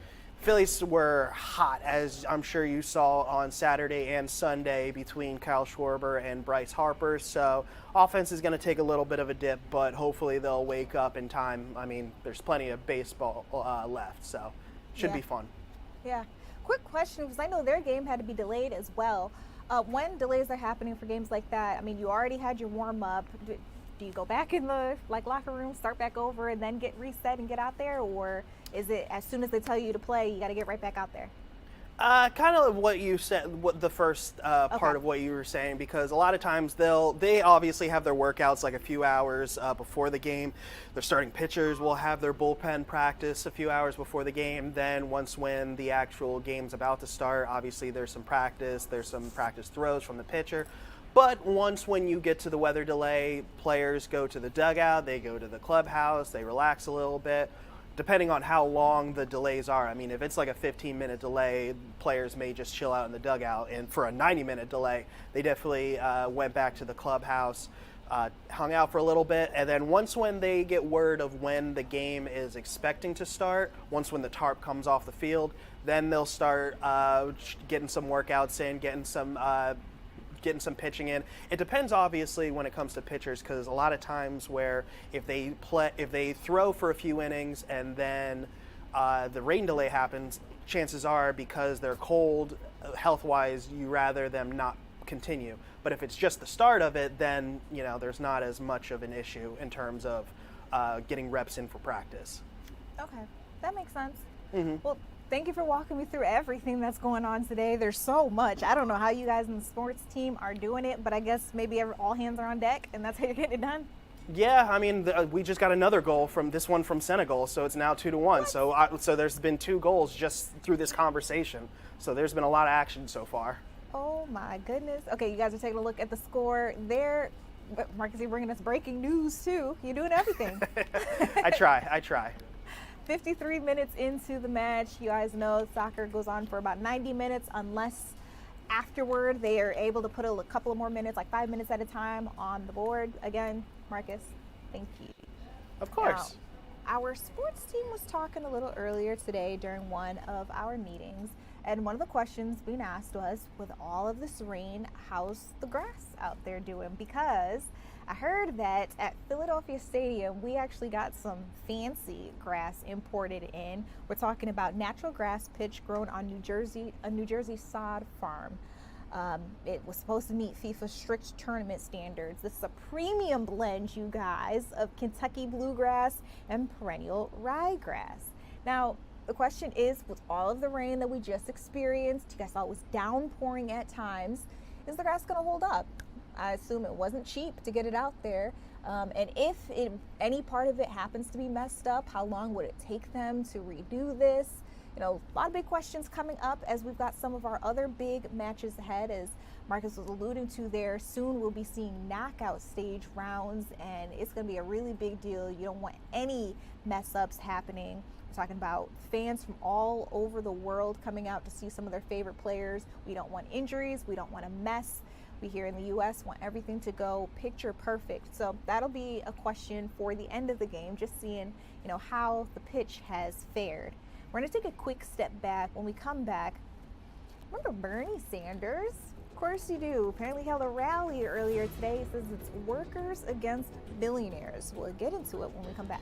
Phillies were hot, as I'm sure you saw on Saturday and Sunday between Kyle Schwarber and Bryce Harper. So offense is going to take a little bit of a dip, but hopefully they'll wake up in time. I mean, there's plenty of baseball left, so should be fun. Yeah. Quick question, because I know their game had to be delayed as well. When delays are happening for games like that, I mean, you already had your warm-up. Do you go back in the locker room, start back over, and then get reset and get out there? Or is it as soon as they tell you to play, you got to get right back out there? Kind of what you said, what the first part of what you were saying, because a lot of times they obviously have their workouts like a few hours before the game. Their starting pitchers will have their bullpen practice a few hours before the game. Then when the actual game's about to start, obviously there's some practice throws from the pitcher. But when you get to the weather delay, players go to the dugout, they go to the clubhouse, they relax a little bit. Depending on how long the delays are. I mean, if it's like a 15-minute delay, players may just chill out in the dugout. And for a 90-minute delay, they definitely went back to the clubhouse, hung out for a little bit. And then when they get word of when the game is expecting to start, when the tarp comes off the field, then they'll start getting some workouts in, getting some pitching in. It depends, obviously, when it comes to pitchers, because a lot of times where if they throw for a few innings and then the rain delay happens, chances are, because they're cold, health-wise, you rather them not continue. But if it's just the start of it, then there's not as much of an issue in terms of getting reps in for practice. Okay, that makes sense. Mm-hmm. Well, thank you for walking me through everything that's going on today. There's so much. I don't know how you guys in the sports team are doing it, but I guess maybe all hands are on deck, and that's how you're getting it done. Yeah, I mean, we just got another goal from Senegal, so it's now 2-1. So there's been 2 goals just through this conversation. So there's been a lot of action so far. Oh my goodness. Okay, you guys are taking a look at the score there. Marcus, you're bringing us breaking news too. You're doing everything. I try. 53 minutes into the match. You guys know soccer goes on for about 90 minutes unless afterward they are able to put a couple of more minutes, like 5 minutes at a time, on the board. Again, Marcus, thank you. Of course. Now, our sports team was talking a little earlier today during one of our meetings, and one of the questions being asked was, with all of this rain, how's the grass out there doing? Because I heard that at Philadelphia Stadium, we actually got some fancy grass imported in. We're talking about natural grass pitch grown on a New Jersey sod farm. It was supposed to meet FIFA's strict tournament standards. This is a premium blend, you guys, of Kentucky bluegrass and perennial ryegrass. Now, the question is, with all of the rain that we just experienced, you guys saw it was downpouring at times, is the grass going to hold up? I assume it wasn't cheap to get it out there. And if any part of it happens to be messed up, how long would it take them to redo this? A lot of big questions coming up as we've got some of our other big matches ahead. As Marcus was alluding to there, soon we'll be seeing knockout stage rounds, and it's going to be a really big deal. You don't want any mess ups happening. We're talking about fans from all over the world coming out to see some of their favorite players. We don't want injuries. We don't want a mess. We here in the U.S. want everything to go picture perfect. So that'll be a question for the end of the game, just seeing, how the pitch has fared. We're going to take a quick step back. When we come back, remember Bernie Sanders? Of course you do. Apparently held a rally earlier today. He says it's workers against billionaires. We'll get into it when we come back.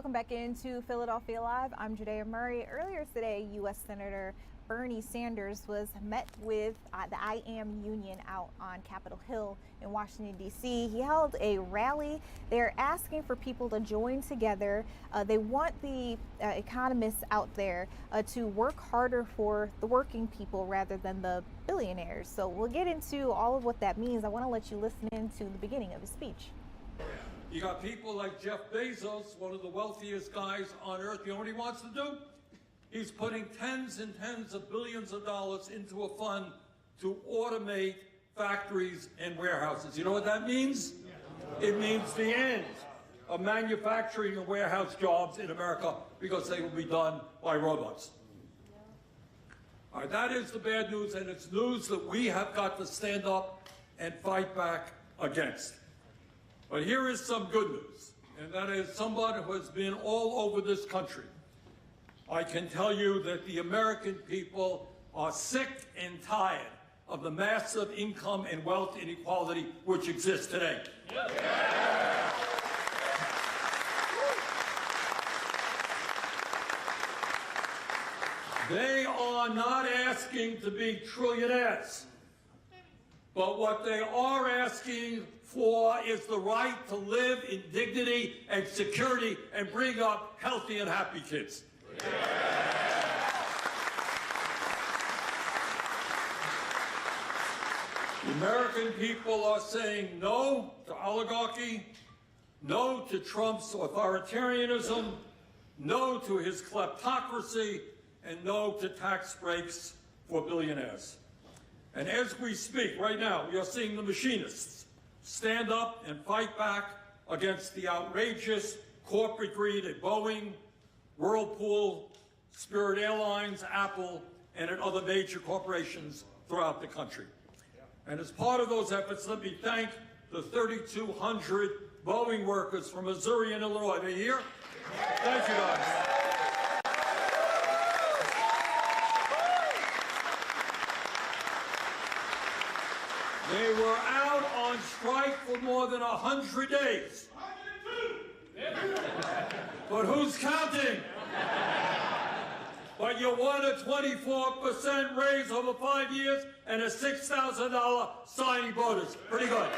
welcome back into Philadelphia Live. I'm Judea Murray. Earlier today, U.S. Senator Bernie Sanders was met with the I Am Union out on Capitol Hill in Washington, D.C. He held a rally. They're asking for people to join together. They want the economists out there to work harder for the working people rather than the billionaires. So we'll get into all of what that means. I want to let you listen into the beginning of his speech. You got people like Jeff Bezos, one of the wealthiest guys on earth. You know what he wants to do? He's putting tens and tens of billions of dollars into a fund to automate factories and warehouses. You know what that means? It means the end of manufacturing and warehouse jobs in America because they will be done by robots. All right, that is the bad news, and it's news that we have got to stand up and fight back against. But here is some good news, and that is somebody who has been all over this country. I can tell you that the American people are sick and tired of the massive income and wealth inequality which exists today. They are not asking to be trillionaires, but what they are asking for is the right to live in dignity and security and bring up healthy and happy kids. The American people are saying no to oligarchy, no to Trump's authoritarianism, no to his kleptocracy, and no to tax breaks for billionaires. And as we speak right now, we are seeing the machinists stand up and fight back against the outrageous corporate greed at Boeing, Whirlpool, Spirit Airlines, Apple, and at other major corporations throughout the country. And as part of those efforts, let me thank the 3,200 Boeing workers from Missouri and Illinois. Are they here? Thank you, guys. They were out on strike for more than 100 days. But who's counting? But you won a 24% raise over 5 years and a $6,000 signing bonus. Pretty good.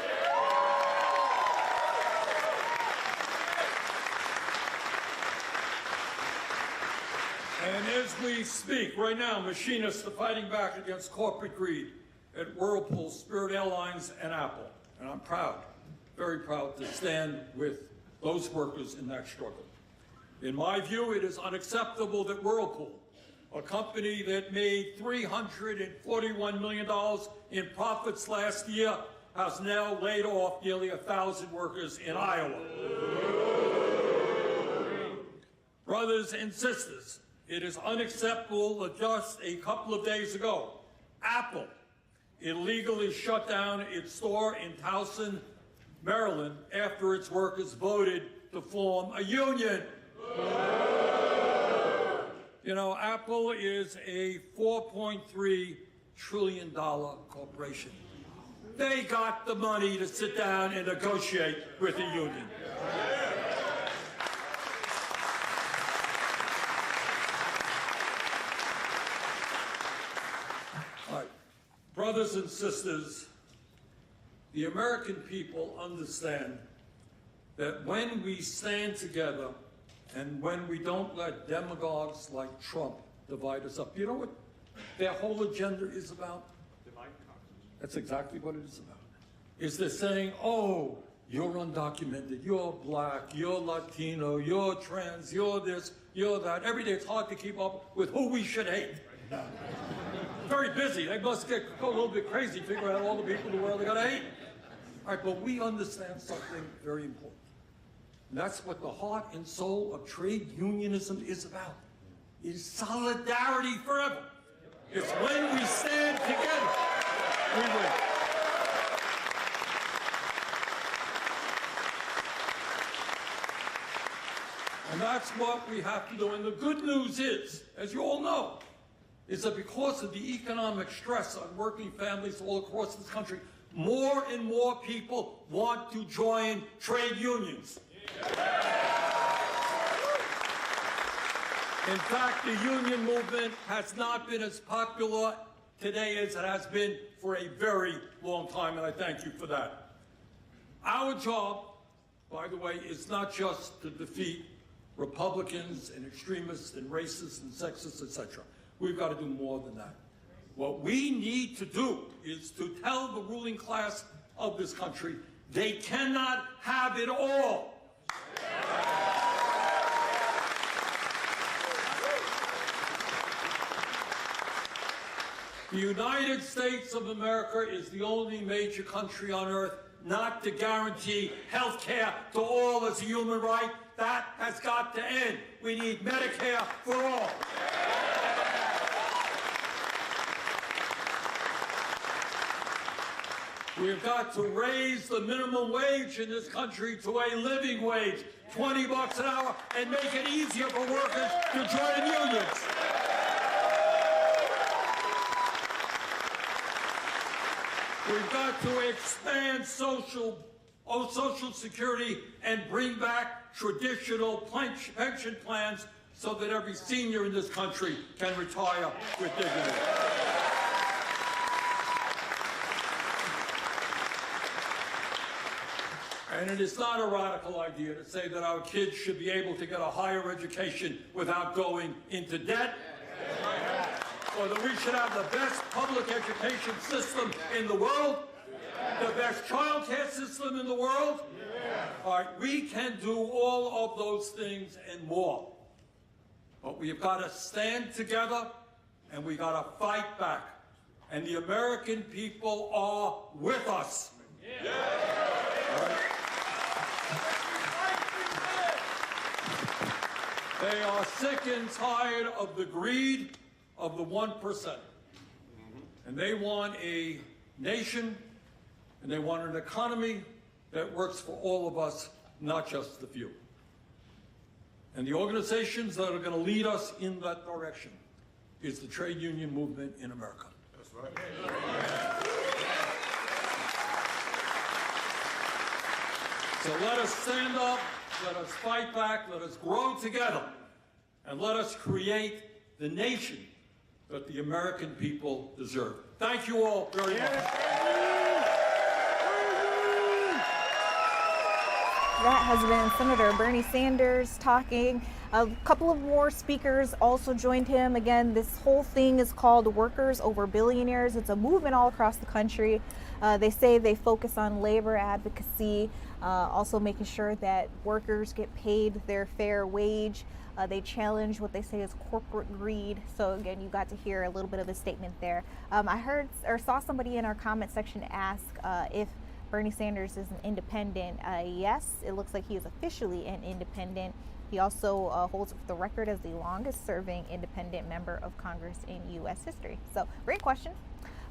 And as we speak right now, machinists are fighting back against corporate greed at Whirlpool, Spirit Airlines, and Apple. And I'm proud, very proud to stand with those workers in that struggle. In my view, it is unacceptable that Whirlpool, a company that made $341 million in profits last year, has now laid off nearly 1,000 workers in Iowa. Brothers and sisters, it is unacceptable that just a couple of days ago, Apple illegally shut down its store in Towson, Maryland, after its workers voted to form a union. You know, Apple is a $4.3 trillion corporation. They got the money to sit down and negotiate with the union. All right. Brothers and sisters, the American people understand that when we stand together and when we don't let demagogues like Trump divide us up, you know what their whole agenda is about? That's exactly what it is about. Is they're saying, oh, you're undocumented, you're black, you're Latino, you're trans, you're this, you're that. Every day it's hard to keep up with who we should hate. Very busy. They must go a little bit crazy figuring out all the people in the world they gotta hate. All right, but we understand something very important. And that's what the heart and soul of trade unionism is about. It is solidarity forever. It's when we stand together, we win. And that's what we have to do. And the good news is, as you all know, is that because of the economic stress on working families all across this country, more and more people want to join trade unions. In fact, the union movement has not been as popular today as it has been for a very long time, and I thank you for that. Our job, by the way, is not just to defeat Republicans and extremists and racists and sexists, etc. We've got to do more than that. What we need to do is to tell the ruling class of this country they cannot have it all. The United States of America is the only major country on earth not to guarantee health care to all as a human right. That has got to end. We need Medicare for all. We've got to raise the minimum wage in this country to a living wage, $20 an hour, and make it easier for workers to join unions. We've got to expand Social Security and bring back traditional pension plans so that every senior in this country can retire with dignity. And it is not a radical idea to say that our kids should be able to get a higher education without going into debt, or that we should have the best public education system in the world, the best child care system in the world. All right, we can do all of those things and more. But we've got to stand together and we've got to fight back. And the American people are with us. All right? They are sick and tired of the greed of the 1%. And they want a nation and they want an economy that works for all of us, not just the few. And the organizations that are going to lead us in that direction is the trade union movement in America. That's right. So let us stand up, let us fight back, let us grow together, and let us create the nation that the American people deserve. Thank you all very much. That has been Senator Bernie Sanders talking. A couple of more speakers also joined him. Again, this whole thing is called Workers Over Billionaires. It's a movement all across the country. They say they focus on labor advocacy, also making sure that workers get paid their fair wage. They challenge what they say is corporate greed. So again, you got to hear a little bit of a statement there. I heard or saw somebody in our comment section ask if Bernie Sanders is an independent. Yes, it looks like he is officially an independent. He also holds the record as the longest serving independent member of Congress in U.S. history. So great question.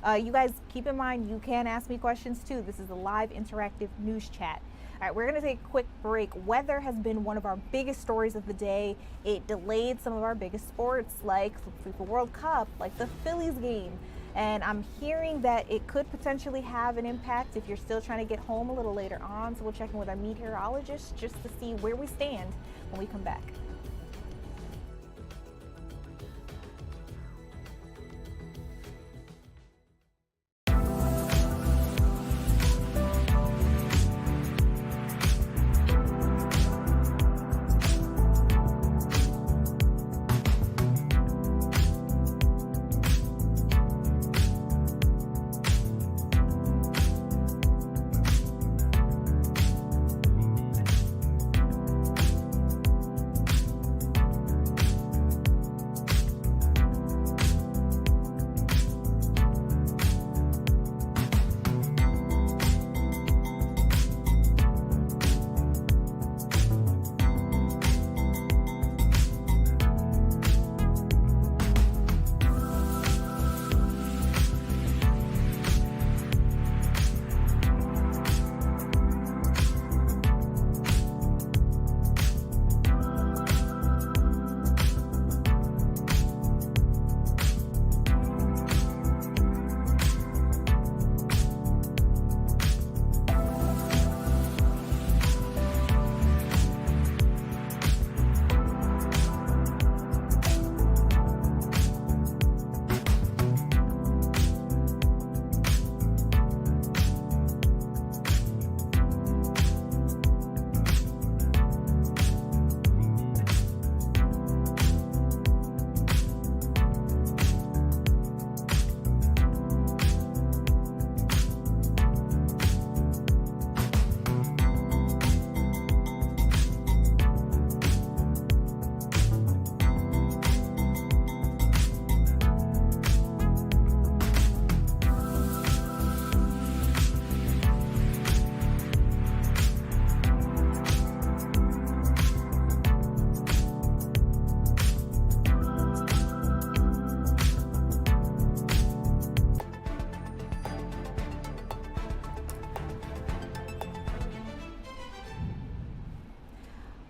You guys keep in mind, you can ask me questions too. This is a live interactive news chat. All right, we're going to take a quick break. Weather has been one of our biggest stories of the day. It delayed some of our biggest sports like the FIFA World Cup, like the Phillies game. And I'm hearing that it could potentially have an impact if you're still trying to get home a little later on. So we'll check in with our meteorologist just to see where we stand when we come back.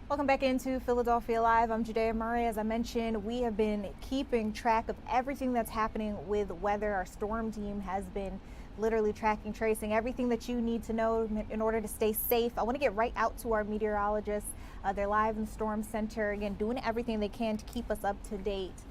Welcome back into Philadelphia Live. I'm Judea Murray. As I mentioned, we have been keeping track of everything that's happening with weather. Our storm team has been literally tracking, tracing everything that you need to know in order to stay safe. I want to get right out to our meteorologists. They're live in the Storm Center, again, doing everything they can to keep us up to date.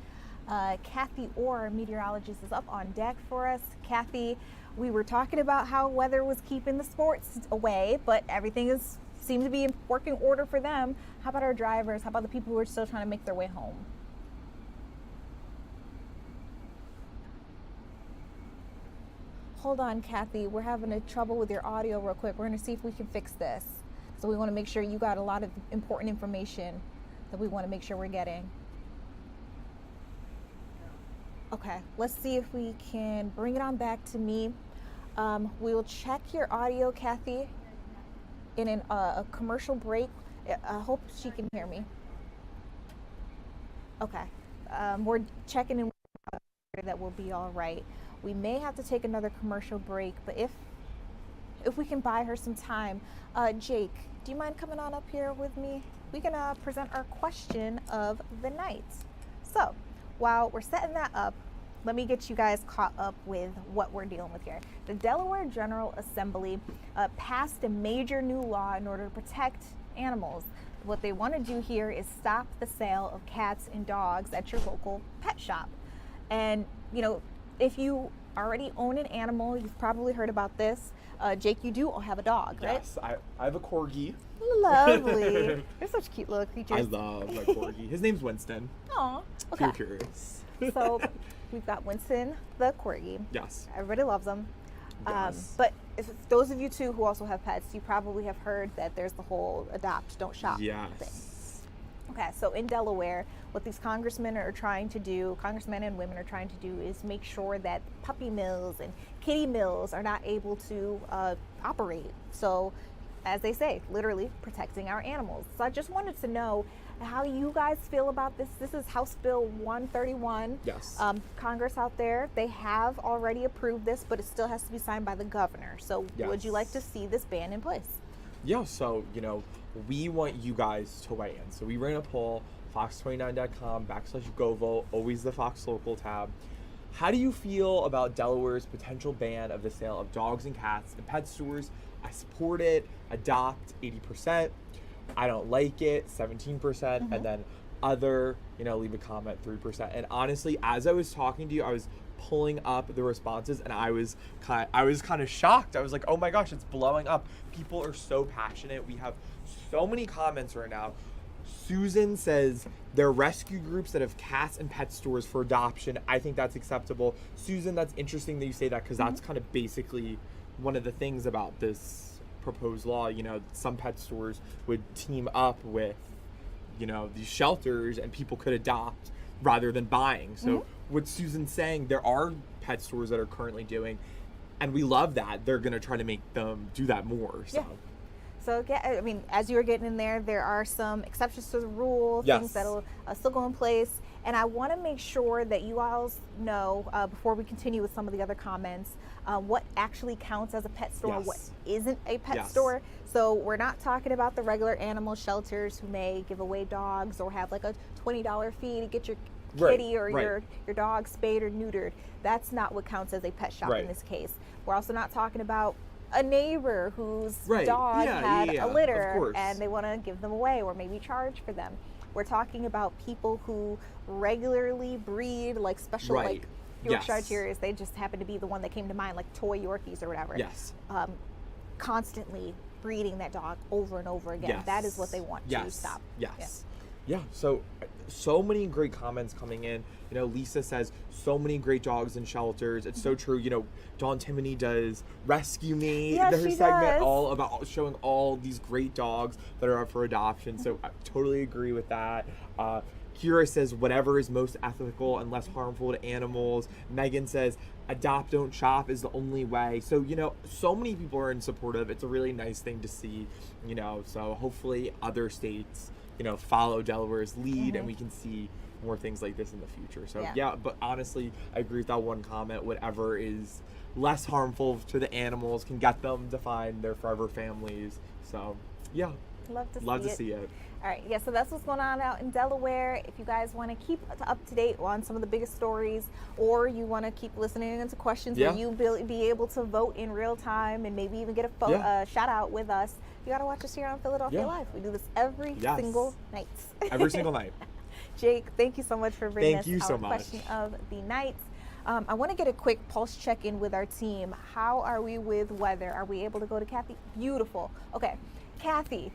Kathy Orr, meteorologist, is up on deck for us. Kathy, we were talking about how weather was keeping the sports away, but everything seems to be in working order for them. How about our drivers? How about the people who are still trying to make their way home? Hold on, Kathy. We're having a trouble with your audio real quick. We're going to see if we can fix this. So we want to make sure you got a lot of important information that we want to make sure we're getting. Okay, let's see if we can bring it on back to me. We'll check your audio, Kathy, in a commercial break. I hope she can hear me. Okay, we're checking in that will be all right. We may have to take another commercial break, but if we can buy her some time, Jake, do you mind coming on up here with me? We can present our question of the night. So while we're setting that up, let me get you guys caught up with what we're dealing with here. The Delaware General Assembly passed a major new law in order to protect animals. What they want to do here is stop the sale of cats and dogs at your local pet shop. And, you know, if you already own an animal, you've probably heard about this. Jake, you do have a dog, right? Yes, I have a corgi. Lovely. They're such cute little creatures. I love my corgi. His name's Winston. Aw, If okay. you're curious. So we've got Winston, the corgi. Yes. Everybody loves them. Yes. But if those of you too who also have pets, you probably have heard that there's the whole adopt, don't shop thing. Yes. Okay, so in Delaware, what these congressmen are trying to do, congressmen and women are trying to do, is make sure that puppy mills and kitty mills are not able to operate. So, as they say, literally protecting our animals. So I just wanted to know how you guys feel about this. This is House Bill 131. Yes. Congress out there, they have already approved this, but it still has to be signed by the governor. So would you like to see this ban in place? Yeah, so, you know, we want you guys to weigh in. So we ran a poll, fox29.com/GoVote, always the Fox Local tab. How do you feel about Delaware's potential ban of the sale of dogs and cats in pet stores? I support it. Adopt, 80%. I don't like it, 17%. And then other, you know, leave a comment, 3%. And honestly, as I was talking to you, I was pulling up the responses and I was kind of shocked. I was like, oh my gosh, it's blowing up. People are so passionate. We have so many comments right now. Susan says there are rescue groups that have cats and pet stores for adoption. I think that's acceptable. Susan, that's interesting that you say that because that's kind of basically one of the things about this proposed law. You know, some pet stores would team up with, you know, these shelters and people could adopt rather than buying. So what Susan's saying, there are pet stores that are currently doing, and we love that. They're going to try to make them do that more. So. Yeah. So, I mean, as you were getting in there, there are some exceptions to the rule, things that'll still go in place. And I want to make sure that you all know, before we continue with some of the other comments, what actually counts as a pet store, what isn't a pet store. So we're not talking about the regular animal shelters who may give away dogs or have like a $20 fee to get your kitty or your dog spayed or neutered. That's not what counts as a pet shop in this case. We're also not talking about a neighbor whose dog had a litter and they want to give them away or maybe charge for them. We're talking about people who regularly breed like special like Yorkshire Terriers. They just happen to be the one that came to mind, like toy Yorkies or whatever. Constantly breeding that dog over and over again. That is what they want to stop. Yeah, so many great comments coming in. You know, Lisa says so many great dogs in shelters. It's so true. You know, Dawn Timoney does Rescue Me. Her segment all about showing all these great dogs that are up for adoption. So I totally agree with that. Kira says whatever is most ethical and less harmful to animals. Megan says adopt, don't shop is the only way. So, you know, so many people are in support of it. It's a really nice thing to see, you know, so hopefully other states, you know, follow Delaware's lead and we can see more things like this in the future. So yeah, but honestly, I agree with that one comment. Whatever is less harmful to the animals can get them to find their forever families. So yeah, love to see it. All right, yeah, so that's what's going on out in Delaware. If you guys want to keep up to date on some of the biggest stories, or you want to keep listening into questions where you be able to vote in real time and maybe even get a shout out with us, you got to watch us here on Philadelphia Live. We do this every single night. Every single night. Jake, thank you so much for bringing us so our much. question of the night. I want to get a quick pulse check-in with our team. How are we with weather? Are we able to go to Kathy? Beautiful. Okay, Kathy,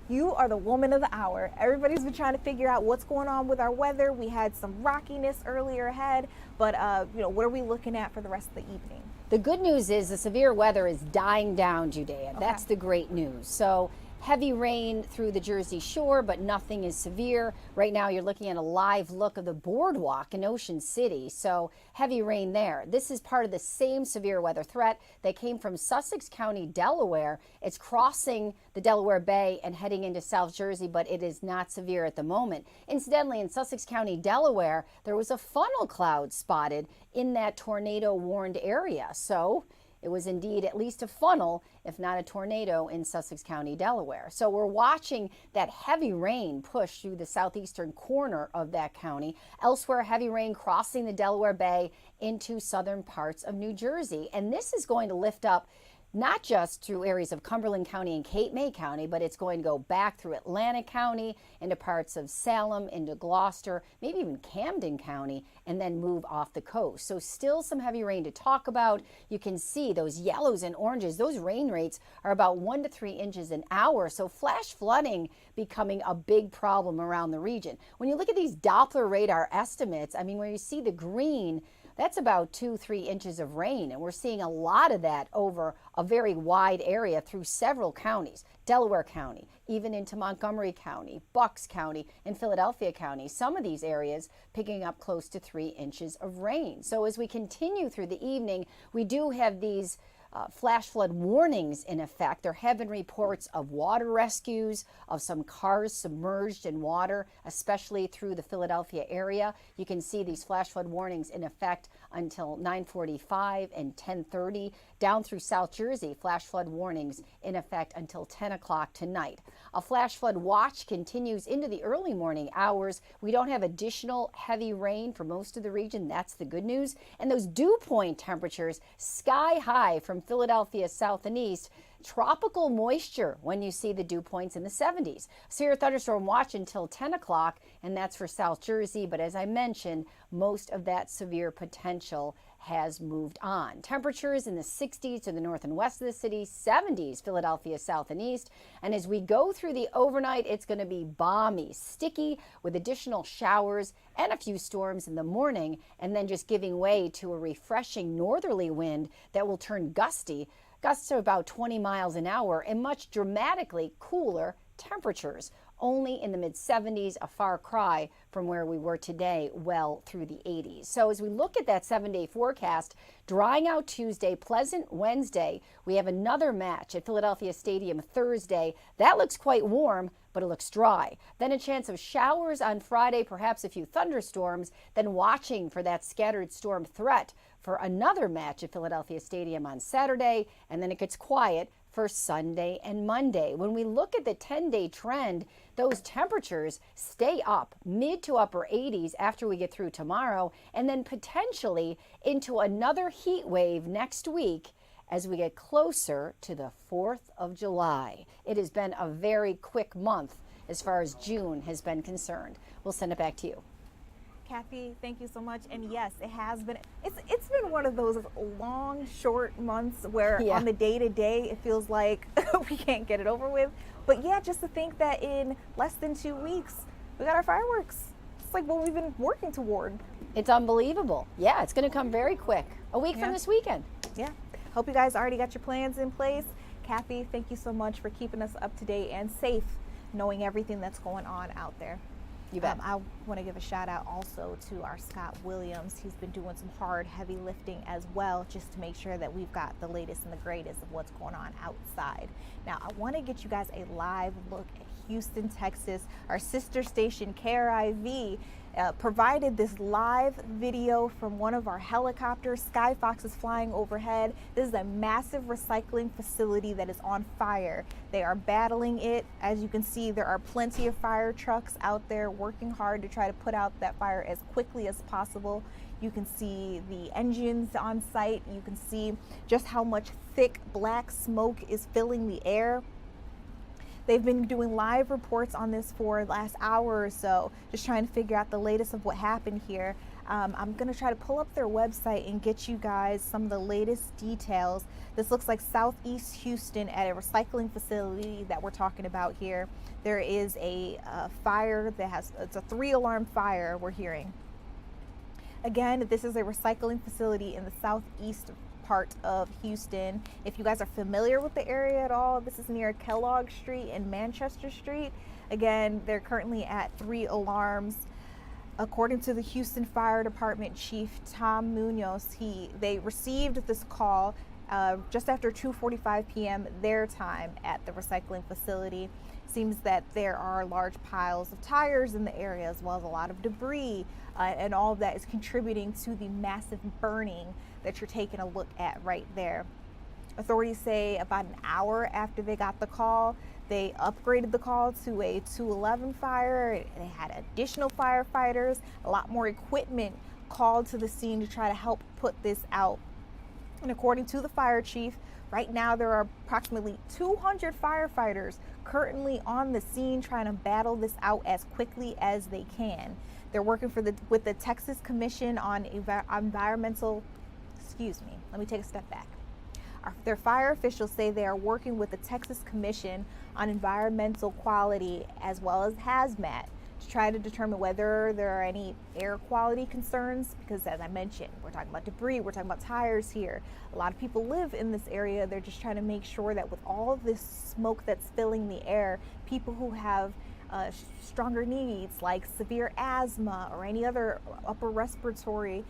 you are the woman of the hour. Everybody's been trying to figure out what's going on with our weather. We had some rockiness earlier ahead, but what are we looking at for the rest of the evening? The good news is the severe weather is dying down, Judea. That's the great news. So heavy rain through the Jersey Shore, but nothing is severe. Right now you're looking at a live look of the boardwalk in Ocean City, so heavy rain there. This is part of the same severe weather threat that came from Sussex County, Delaware. It's crossing the Delaware Bay and heading into South Jersey, but it is not severe at the moment. Incidentally, in Sussex County, Delaware, there was a funnel cloud spotted in that tornado-warned area. So it was indeed at least a funnel, if not a tornado, in Sussex County, Delaware. So we're watching that heavy rain push through the southeastern corner of that county. Elsewhere, heavy rain crossing the Delaware Bay into southern parts of New Jersey. And this is going to lift up not just through areas of Cumberland County and Cape May County, but it's going to go back through Atlantic County, into parts of Salem, into Gloucester, maybe even Camden County, and then move off the coast. So still some heavy rain to talk about. You can see those yellows and oranges. Those rain rates are about 1 to 3 inches an hour. So flash flooding becoming a big problem around the region. When you look at these Doppler radar estimates, I mean, where you see the green, that's about 2-3 inches of rain, and we're seeing a lot of that over a very wide area through several counties. Delaware County, even into Montgomery County, Bucks County, and Philadelphia County. Some of these areas picking up close to 3 inches of rain. So as we continue through the evening, we do have these flash flood warnings in effect. There have been reports of water rescues, of some cars submerged in water, especially through the Philadelphia area. You can see these flash flood warnings in effect until 9:45 and 10:30. Down through South Jersey, flash flood warnings in effect until 10 o'clock tonight. A flash flood watch continues into the early morning hours. We don't have additional heavy rain for most of the region. That's the good news. And those dew point temperatures sky high from Philadelphia south and east. Tropical moisture when you see the dew points in the 70s. Severe thunderstorm watch until 10 o'clock, and that's for South Jersey. But as I mentioned, most of that severe potential has moved on. Temperatures in the 60s to the north and west of the city, 70s Philadelphia south and east. And as we go through the overnight, it's going to be balmy, sticky with additional showers and a few storms in the morning, and then just giving way to a refreshing northerly wind that will turn gusty. Gusts of about 20 miles an hour and much dramatically cooler temperatures. Only in the mid-70s, a far cry from where we were today, well through the 80s. So as we look at that 7-day forecast, drying out Tuesday, pleasant Wednesday. We have another match at Philadelphia Stadium Thursday. That looks quite warm, but it looks dry. Then a chance of showers on Friday, perhaps a few thunderstorms, then watching for that scattered storm threat for another match at Philadelphia Stadium on Saturday, and then it gets quiet for Sunday and Monday. When we look at the 10-day trend, those temperatures stay up mid to upper 80s after we get through tomorrow, and then potentially into another heat wave next week as we get closer to the 4th of July. It has been a very quick month as far as June has been concerned. We'll send it back to you. Kathy, thank you so much. And yes, it has been, it's been one of those long, short months where on the day-to-day, it feels like we can't get it over with. But yeah, just to think that in less than 2 weeks, we got our fireworks. It's like what we've been working toward. It's unbelievable. Yeah, it's going to come very quick. A week from this weekend. Yeah. Hope you guys already got your plans in place. Kathy, thank you so much for keeping us up to date and safe, knowing everything that's going on out there. You bet. I want to give a shout out also to our Scott Williams. He's been doing some hard, heavy lifting as well, just to make sure that we've got the latest and the greatest of what's going on outside. Now, I want to get you guys a live look Houston, Texas. Our sister station, KRIV, provided this live video from one of our helicopters. Skyfox is flying overhead. This is a massive recycling facility that is on fire. They are battling it. As you can see, there are plenty of fire trucks out there working hard to try to put out that fire as quickly as possible. You can see the engines on site. You can see just how much thick black smoke is filling the air. They've been doing live reports on this for the last hour or so, just trying to figure out the latest of what happened here. I'm going to try to pull up their website and get you guys some of the latest details. This looks like Southeast Houston at a recycling facility that we're talking about here. There is a fire that it's a 3-alarm fire we're hearing. Again, this is a recycling facility in the southeast part of Houston. If you guys are familiar with the area at all, this is near Kellogg Street and Manchester Street. Again, they're currently at 3 alarms. According to the Houston Fire Department Chief Tom Munoz, they received this call just after 2:45 p.m. their time at the recycling facility. Seems that there are large piles of tires in the area, as well as a lot of debris, and all of that is contributing to the massive burning that you're taking a look at right there. Authorities say about an hour after they got the call, they upgraded the call to a 211 fire. They had additional firefighters, a lot more equipment called to the scene to try to help put this out. And according to the fire chief, right now there are approximately 200 firefighters currently on the scene trying to battle this out as quickly as they can. They're working with the Texas Commission on Environmental, let me take a step back. Their fire officials say they are working with the Texas Commission on Environmental Quality as well as hazmat to try to determine whether there are any air quality concerns, because as I mentioned, we're talking about debris, we're talking about tires here. A lot of people live in this area. They're just trying to make sure that with all of this smoke that's filling the air, people who have stronger needs like severe asthma or any other upper respiratory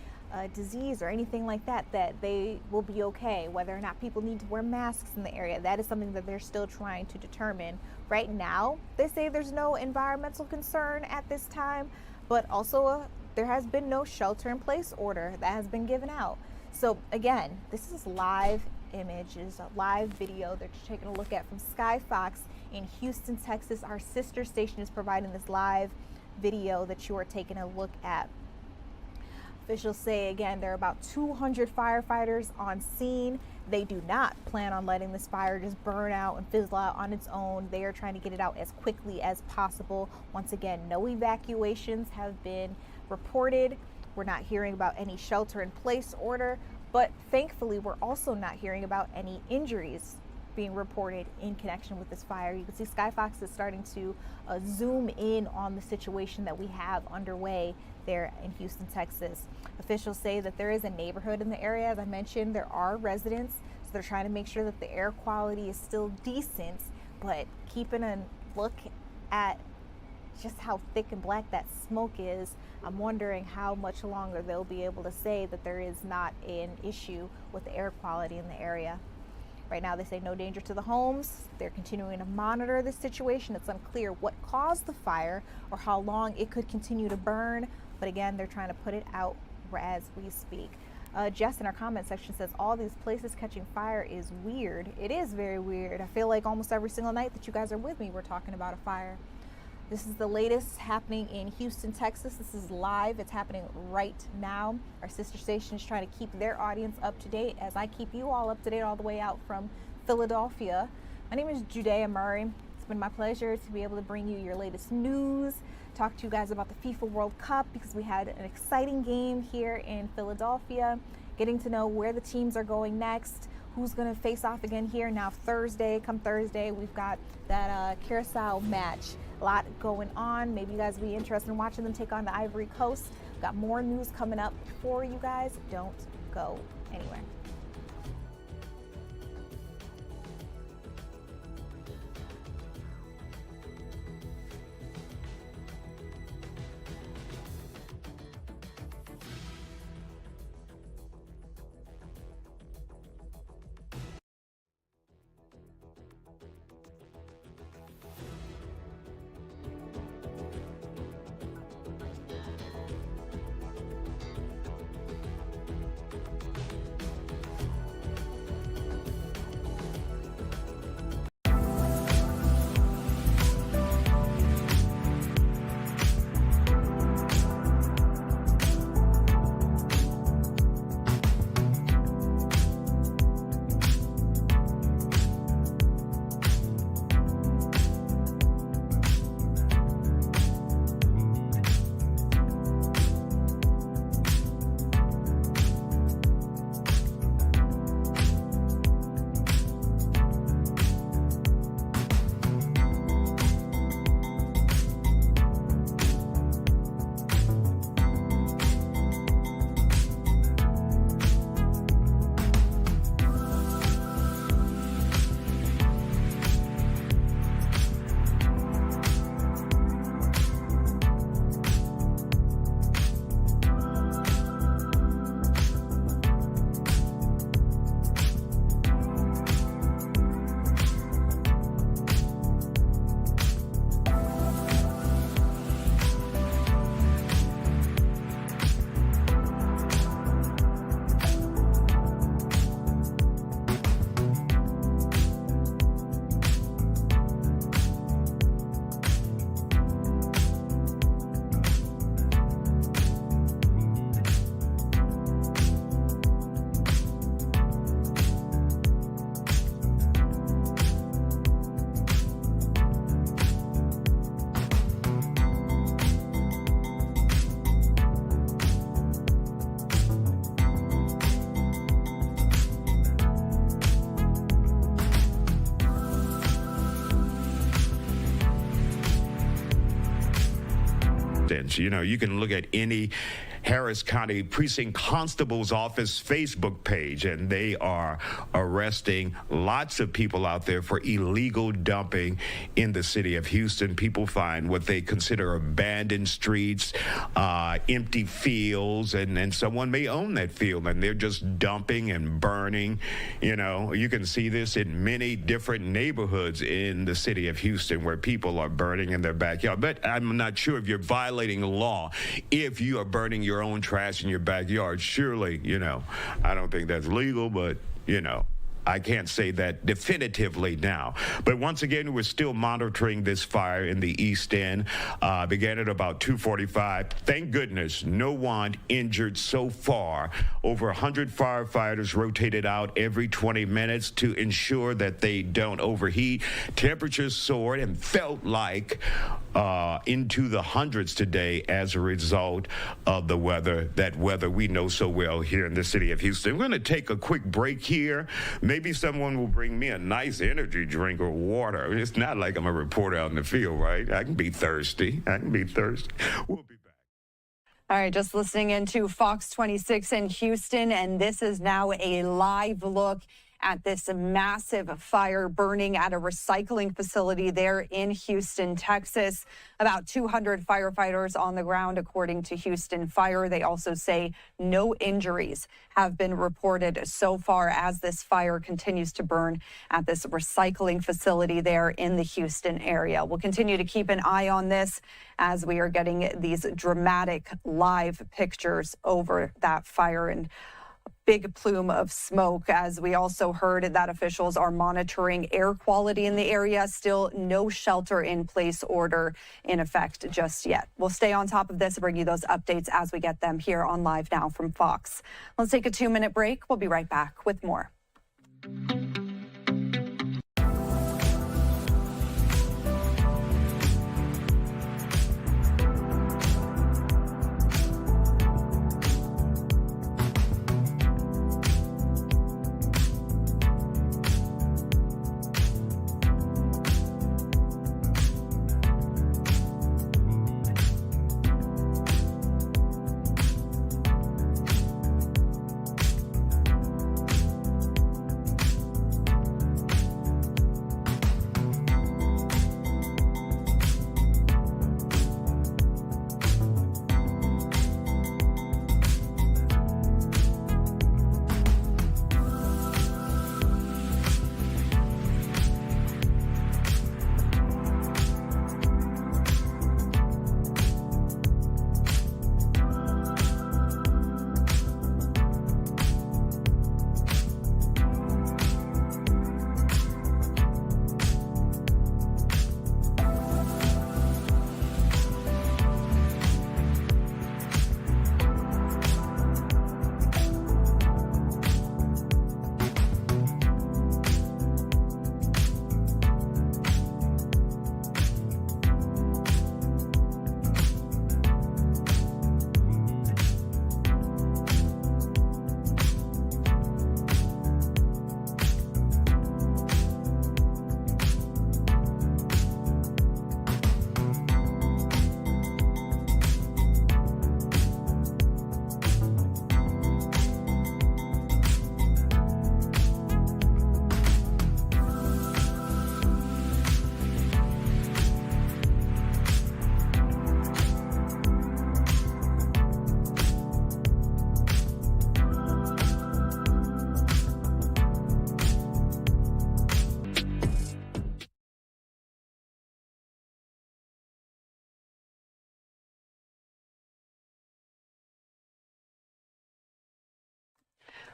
disease or anything like that, that they will be okay. Whether or not people need to wear masks in the area, that is something that they're still trying to determine. Right now, they say there's no environmental concern at this time, but also there has been no shelter-in-place order that has been given out. So again, this is live images, a live video that you're taking a look at from Skyfox in Houston, Texas. Our sister station is providing this live video that you are taking a look at. Officials say, again, there are about 200 firefighters on scene. They do not plan on letting this fire just burn out and fizzle out on its own. They are trying to get it out as quickly as possible. Once again, no evacuations have been reported. We're not hearing about any shelter-in-place order, but thankfully, we're also not hearing about any injuries being reported in connection with this fire. You can see Skyfox is starting to zoom in on the situation that we have underway there in Houston, Texas. Officials say that there is a neighborhood in the area. As I mentioned, there are residents, so they're trying to make sure that the air quality is still decent, but keeping a look at just how thick and black that smoke is, I'm wondering how much longer they'll be able to say that there is not an issue with the air quality in the area. Right now, they say no danger to the homes. They're continuing to monitor the situation. It's unclear what caused the fire or how long it could continue to burn. But again, they're trying to put it out as we speak. Jess in our comment section says, all these places catching fire is weird. It is very weird. I feel like almost every single night that you guys are with me, we're talking about a fire. This is the latest happening in Houston, Texas. This is live. It's happening right now. Our sister station is trying to keep their audience up to date as I keep you all up to date all the way out from Philadelphia. My name is Judea Murray. It's been my pleasure to be able to bring you your latest news, talk to you guys about the FIFA World Cup because we had an exciting game here in Philadelphia, getting to know where the teams are going next, who's going to face off again here now come Thursday, we've got that Curacao match. A lot going on. Maybe you guys will be interested in watching them take on the Ivory Coast. We've got more news coming up for you guys. Don't go anywhere. neighborhoods. You know, you can look at any Harris County Precinct Constable's Office Facebook page, and they are arresting lots of people out there for illegal dumping in the city of Houston. People find what they consider abandoned streets, empty fields, and someone may own that field, and they're just dumping and burning. You know, you can see this in many different neighborhoods in the city of Houston where people are burning in their backyard. But I'm not sure if you're violating the law if you are burning your own trash in your backyard. Surely, you know, I don't think that's legal, but, you know, I can't say that definitively now. But once again, we're still monitoring this fire in the East End. Began at about 2:45. Thank goodness no one injured so far. Over 100 firefighters rotated out every 20 minutes to ensure that they don't overheat. Temperatures soared and felt like into the hundreds today as a result of the weather, that weather we know so well here in the city of Houston. We're going to take a quick break here. Maybe someone will bring me a nice energy drink or water. It's not like I'm a reporter out in the field, right? I can be thirsty. We'll be back. All right, just listening into Fox 26 in Houston, and this is now a live look at this massive fire burning at a recycling facility there in Houston, Texas. About 200 firefighters on the ground, according to Houston Fire. They also say no injuries have been reported so far as this fire continues to burn at this recycling facility there in the Houston area. We'll continue to keep an eye on this as we are getting these dramatic live pictures over that fire and big plume of smoke. As we also heard that officials are monitoring air quality in the area. Still no shelter in place order in effect just yet. We'll stay on top of this and bring you those updates as we get them here on Live Now from Fox. Let's take a 2-minute break. We'll be right back with more.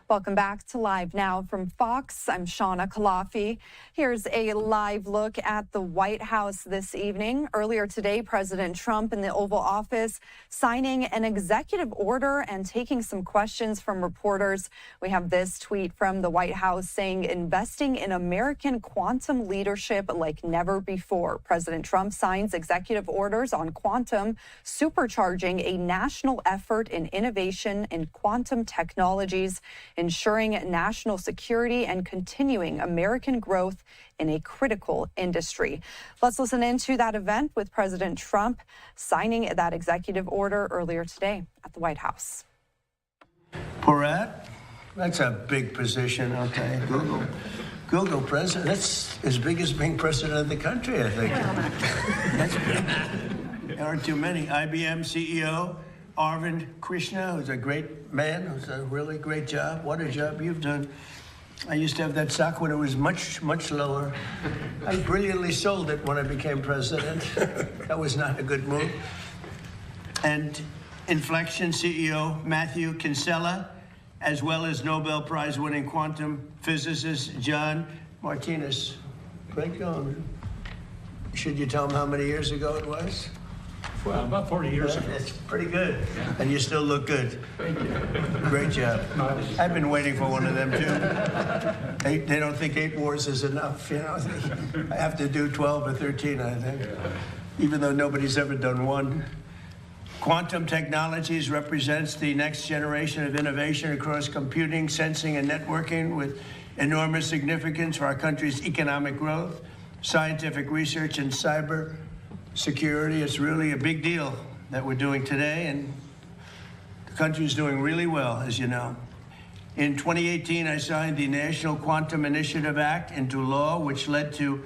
Welcome back to Live Now from Fox. I'm Shauna Kalafi. Here's a live look at the White House this evening. Earlier today, President Trump in the Oval Office signing an executive order and taking some questions from reporters. We have this tweet from the White House saying, investing in American quantum leadership like never before. President Trump signs executive orders on quantum, supercharging a national effort in innovation in quantum technologies. ensuring national security and continuing American growth in a critical industry. Let's listen into that event with President Trump signing that executive order earlier today at the White House. Porat, that's a big position, I'll tell you. Google president, that's as big as being president of the country, I think. That's big. There aren't too many. IBM CEO, Arvind Krishna, who's a great man, who's a really great job. What a job you've done. I used to have that stock when it was much, much lower. I brilliantly sold it when I became president. That was not a good move. And Inflection CEO Matthew Kinsella, as well as Nobel Prize winning quantum physicist John Martinez. Great going. Should you tell them how many years ago it was? Well, about 40 years ago. It's pretty good. Yeah. And you still look good. Thank you. Great job. I've been waiting for one of them too. They don't think 8 wars is enough, you know. I have to do 12 or 13, I think. Even though nobody's ever done one. Quantum technologies represents the next generation of innovation across computing, sensing, and networking with enormous significance for our country's economic growth, scientific research, and cyber security. It's really a big deal that we're doing today, and the country's doing really well, as you know. In 2018, I signed the National Quantum Initiative Act into law, which led to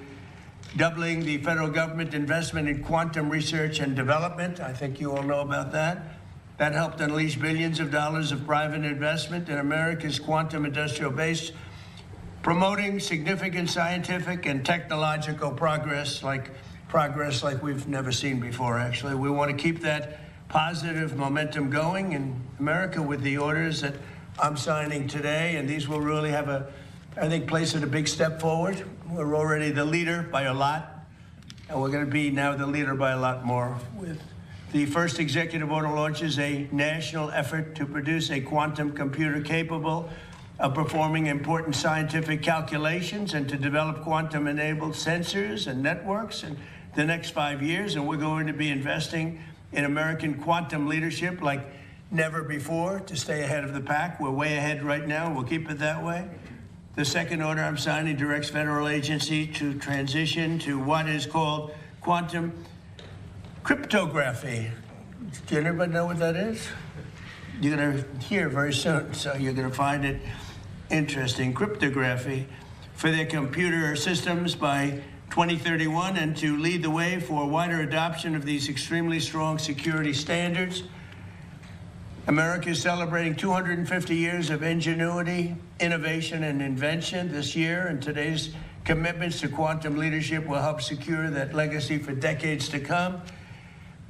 doubling the federal government investment in quantum research and development. I think you all know about that. That helped unleash billions of dollars of private investment in America's quantum industrial base, promoting significant scientific and technological progress like we've never seen before, actually. We want to keep that positive momentum going in America with the orders that I'm signing today, and these will really have I think, place it a big step forward. We're already the leader by a lot, and we're going to be now the leader by a lot more. With the first executive order launches a national effort to produce a quantum computer capable of performing important scientific calculations and to develop quantum-enabled sensors and networks in the next 5 years. And we're going to be investing in American quantum leadership like never before to stay ahead of the pack. We're way ahead right now, and we'll keep it that way. The second order I'm signing directs federal agency to transition to what is called quantum cryptography. Do anybody know what that is? You're going to hear very soon, so you're going to find it interesting. Cryptography for their computer systems by 2031, and to lead the way for wider adoption of these extremely strong security standards. America is celebrating 250 years of ingenuity, innovation, and invention this year, and today's commitments to quantum leadership will help secure that legacy for decades to come.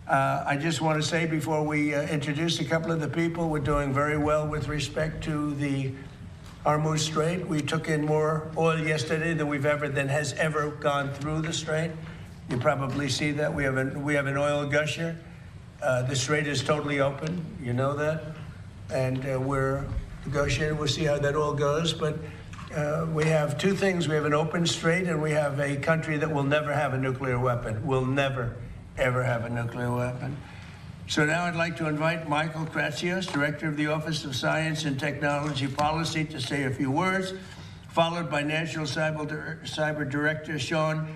I just want to say before we introduce a couple of the people, we're doing very well with respect to the Hormuz Strait. We took in more oil yesterday than has ever gone through the strait. You probably see that. We have an oil gusher. The strait is totally open, you know that, and we're negotiating. We'll see how that all goes, but we have two things. We have an open strait, and we have a country that will never have a nuclear weapon. Will never, ever have a nuclear weapon. So now I'd like to invite Michael Kratsios, Director of the Office of Science and Technology Policy, to say a few words, followed by National Cyber Director Sean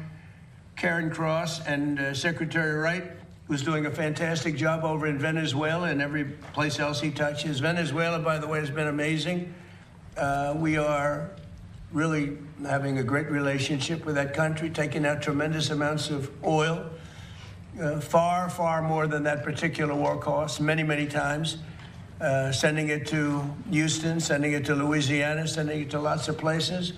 Cairncross and Secretary Wright, who's doing a fantastic job over in Venezuela and every place else he touches. Venezuela, by the way, has been amazing. We are really having a great relationship with that country, taking out tremendous amounts of oil, far, far more than that particular war cost, many, many times, sending it to Houston, sending it to Louisiana, sending it to lots of places.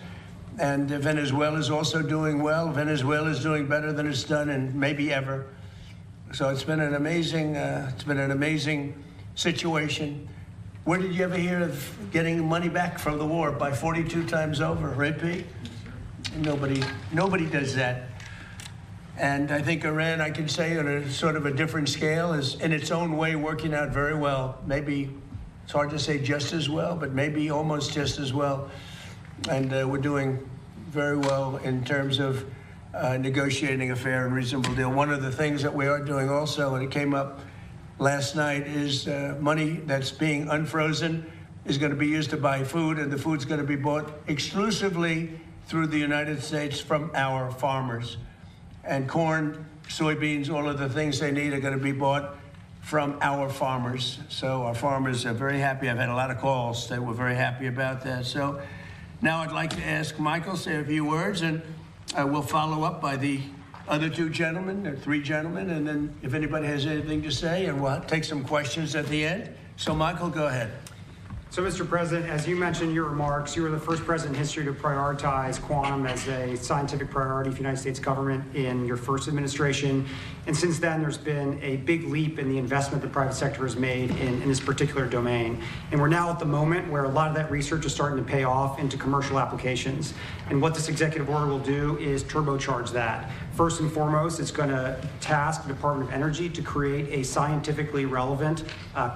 And Venezuela is also doing well. Venezuela is doing better than it's done in maybe ever. So it's been an amazing situation. When did you ever hear of getting money back from the war by 42 times over, right, Pete? Nobody does that. And I think Iran, I can say on a sort of a different scale, is in its own way working out very well. Maybe it's hard to say just as well, but maybe almost just as well. And we're doing very well in terms of negotiating a fair and reasonable deal. One of the things that we are doing also, and it came up last night, is money that's being unfrozen is going to be used to buy food, and the food's going to be bought exclusively through the United States from our farmers. And corn, soybeans, all of the things they need are going to be bought from our farmers. So our farmers are very happy. I've had a lot of calls. They were very happy about that. So now I'd like to ask Michael to say a few words, and we'll follow up by the other two gentlemen, or three gentlemen, and then if anybody has anything to say, and we'll take some questions at the end. So Michael, go ahead. So, Mr. President, as you mentioned in your remarks, you were the first president in history to prioritize quantum as a scientific priority for the United States government in your first administration. And since then, there's been a big leap in the investment the private sector has made in this particular domain. And we're now at the moment where a lot of that research is starting to pay off into commercial applications. And what this executive order will do is turbocharge that. First and foremost, it's going to task the Department of Energy to create a scientifically relevant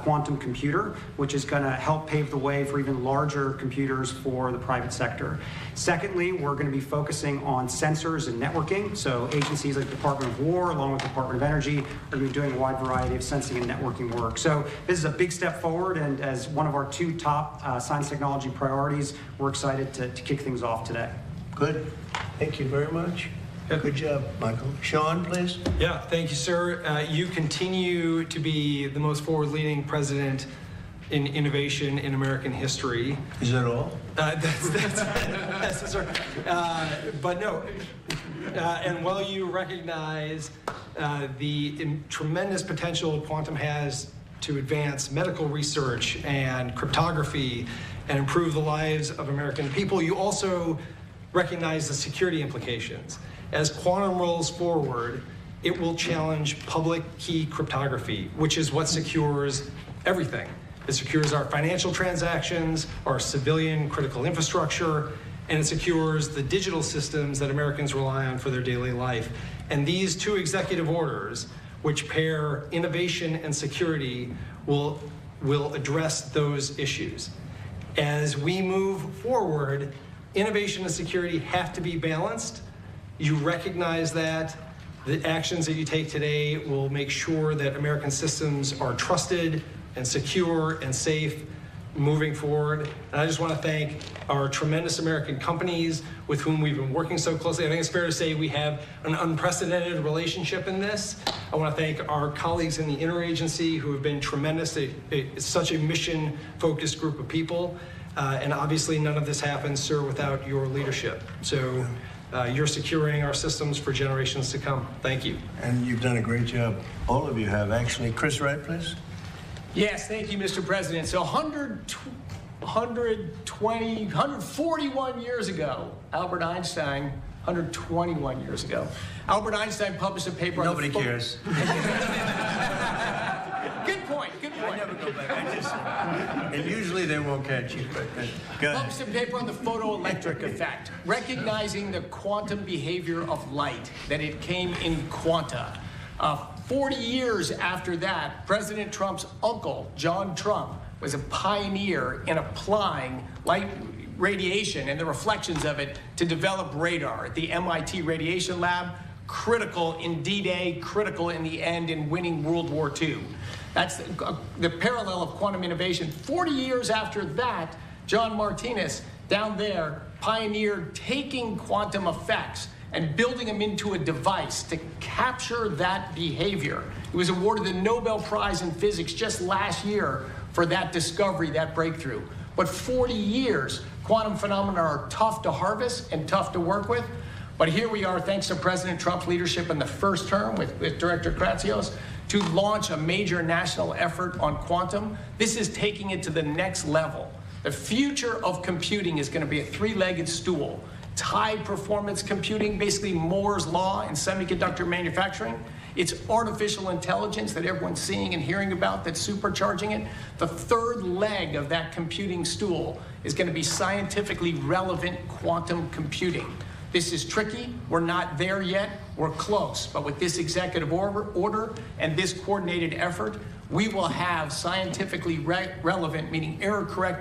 quantum computer, which is going to help pave the way for even larger computers for the private sector. Secondly, we're going to be focusing on sensors and networking. So agencies like the Department of War, along with the Department of Energy, are going to be doing a wide variety of sensing and networking work. So this is a big step forward, and as one of our two top science technology priorities, we're excited to kick things off today. Good. Thank you very much. Good job, Michael. Sean, please. Yeah, thank you, sir. You continue to be the most forward-leaning president in innovation in American history. Is that all? That's sir. But no. And while you recognize the tremendous potential quantum has to advance medical research and cryptography and improve the lives of American people, you also recognize the security implications. As quantum rolls forward, it will challenge public key cryptography, which is what secures everything. It secures our financial transactions, our civilian critical infrastructure, and it secures the digital systems that Americans rely on for their daily life. And these two executive orders, which pair innovation and security, will address those issues. As we move forward, innovation and security have to be balanced. You recognize that. The actions that you take today will make sure that American systems are trusted and secure and safe moving forward. And I just want to thank our tremendous American companies with whom we've been working so closely. I think it's fair to say we have an unprecedented relationship in this. I want to thank our colleagues in the interagency who have been tremendous. It's such a mission-focused group of people. And obviously none of this happens, sir, without your leadership. So you're securing our systems for generations to come. Thank you. And you've done a great job. All of you have, actually. Chris Wright, please. Yes, thank you, Mr. President. So 141 years ago, Albert Einstein, 121 years ago, Albert Einstein published a paper on Nobody cares. Good point, good point. I never go back. And usually they won't catch you, but go ahead. Published a paper on the photoelectric effect, recognizing the quantum behavior of light, that it came in quanta. 40 years after that, President Trump's uncle, John Trump, was a pioneer in applying light radiation and the reflections of it to develop radar at the MIT Radiation Lab, critical in D-Day, critical in the end in winning World War II. That's the parallel of quantum innovation. 40 years after that, John Martinez down there pioneered taking quantum effects and building them into a device to capture that behavior. He was awarded the Nobel Prize in Physics just last year for that discovery, that breakthrough. But 40 years, quantum phenomena are tough to harvest and tough to work with. But here we are, thanks to President Trump's leadership in the first term with Director Kratsios, to launch a major national effort on quantum. This is taking it to the next level. The future of computing is going to be a three-legged stool. It's high-performance computing, basically Moore's law in semiconductor manufacturing. It's artificial intelligence that everyone's seeing and hearing about that's supercharging it. The third leg of that computing stool is going to be scientifically relevant quantum computing. This is tricky. We're not there yet. We're close. But with this executive order and this coordinated effort, we will have scientifically relevant, meaning error-corrected,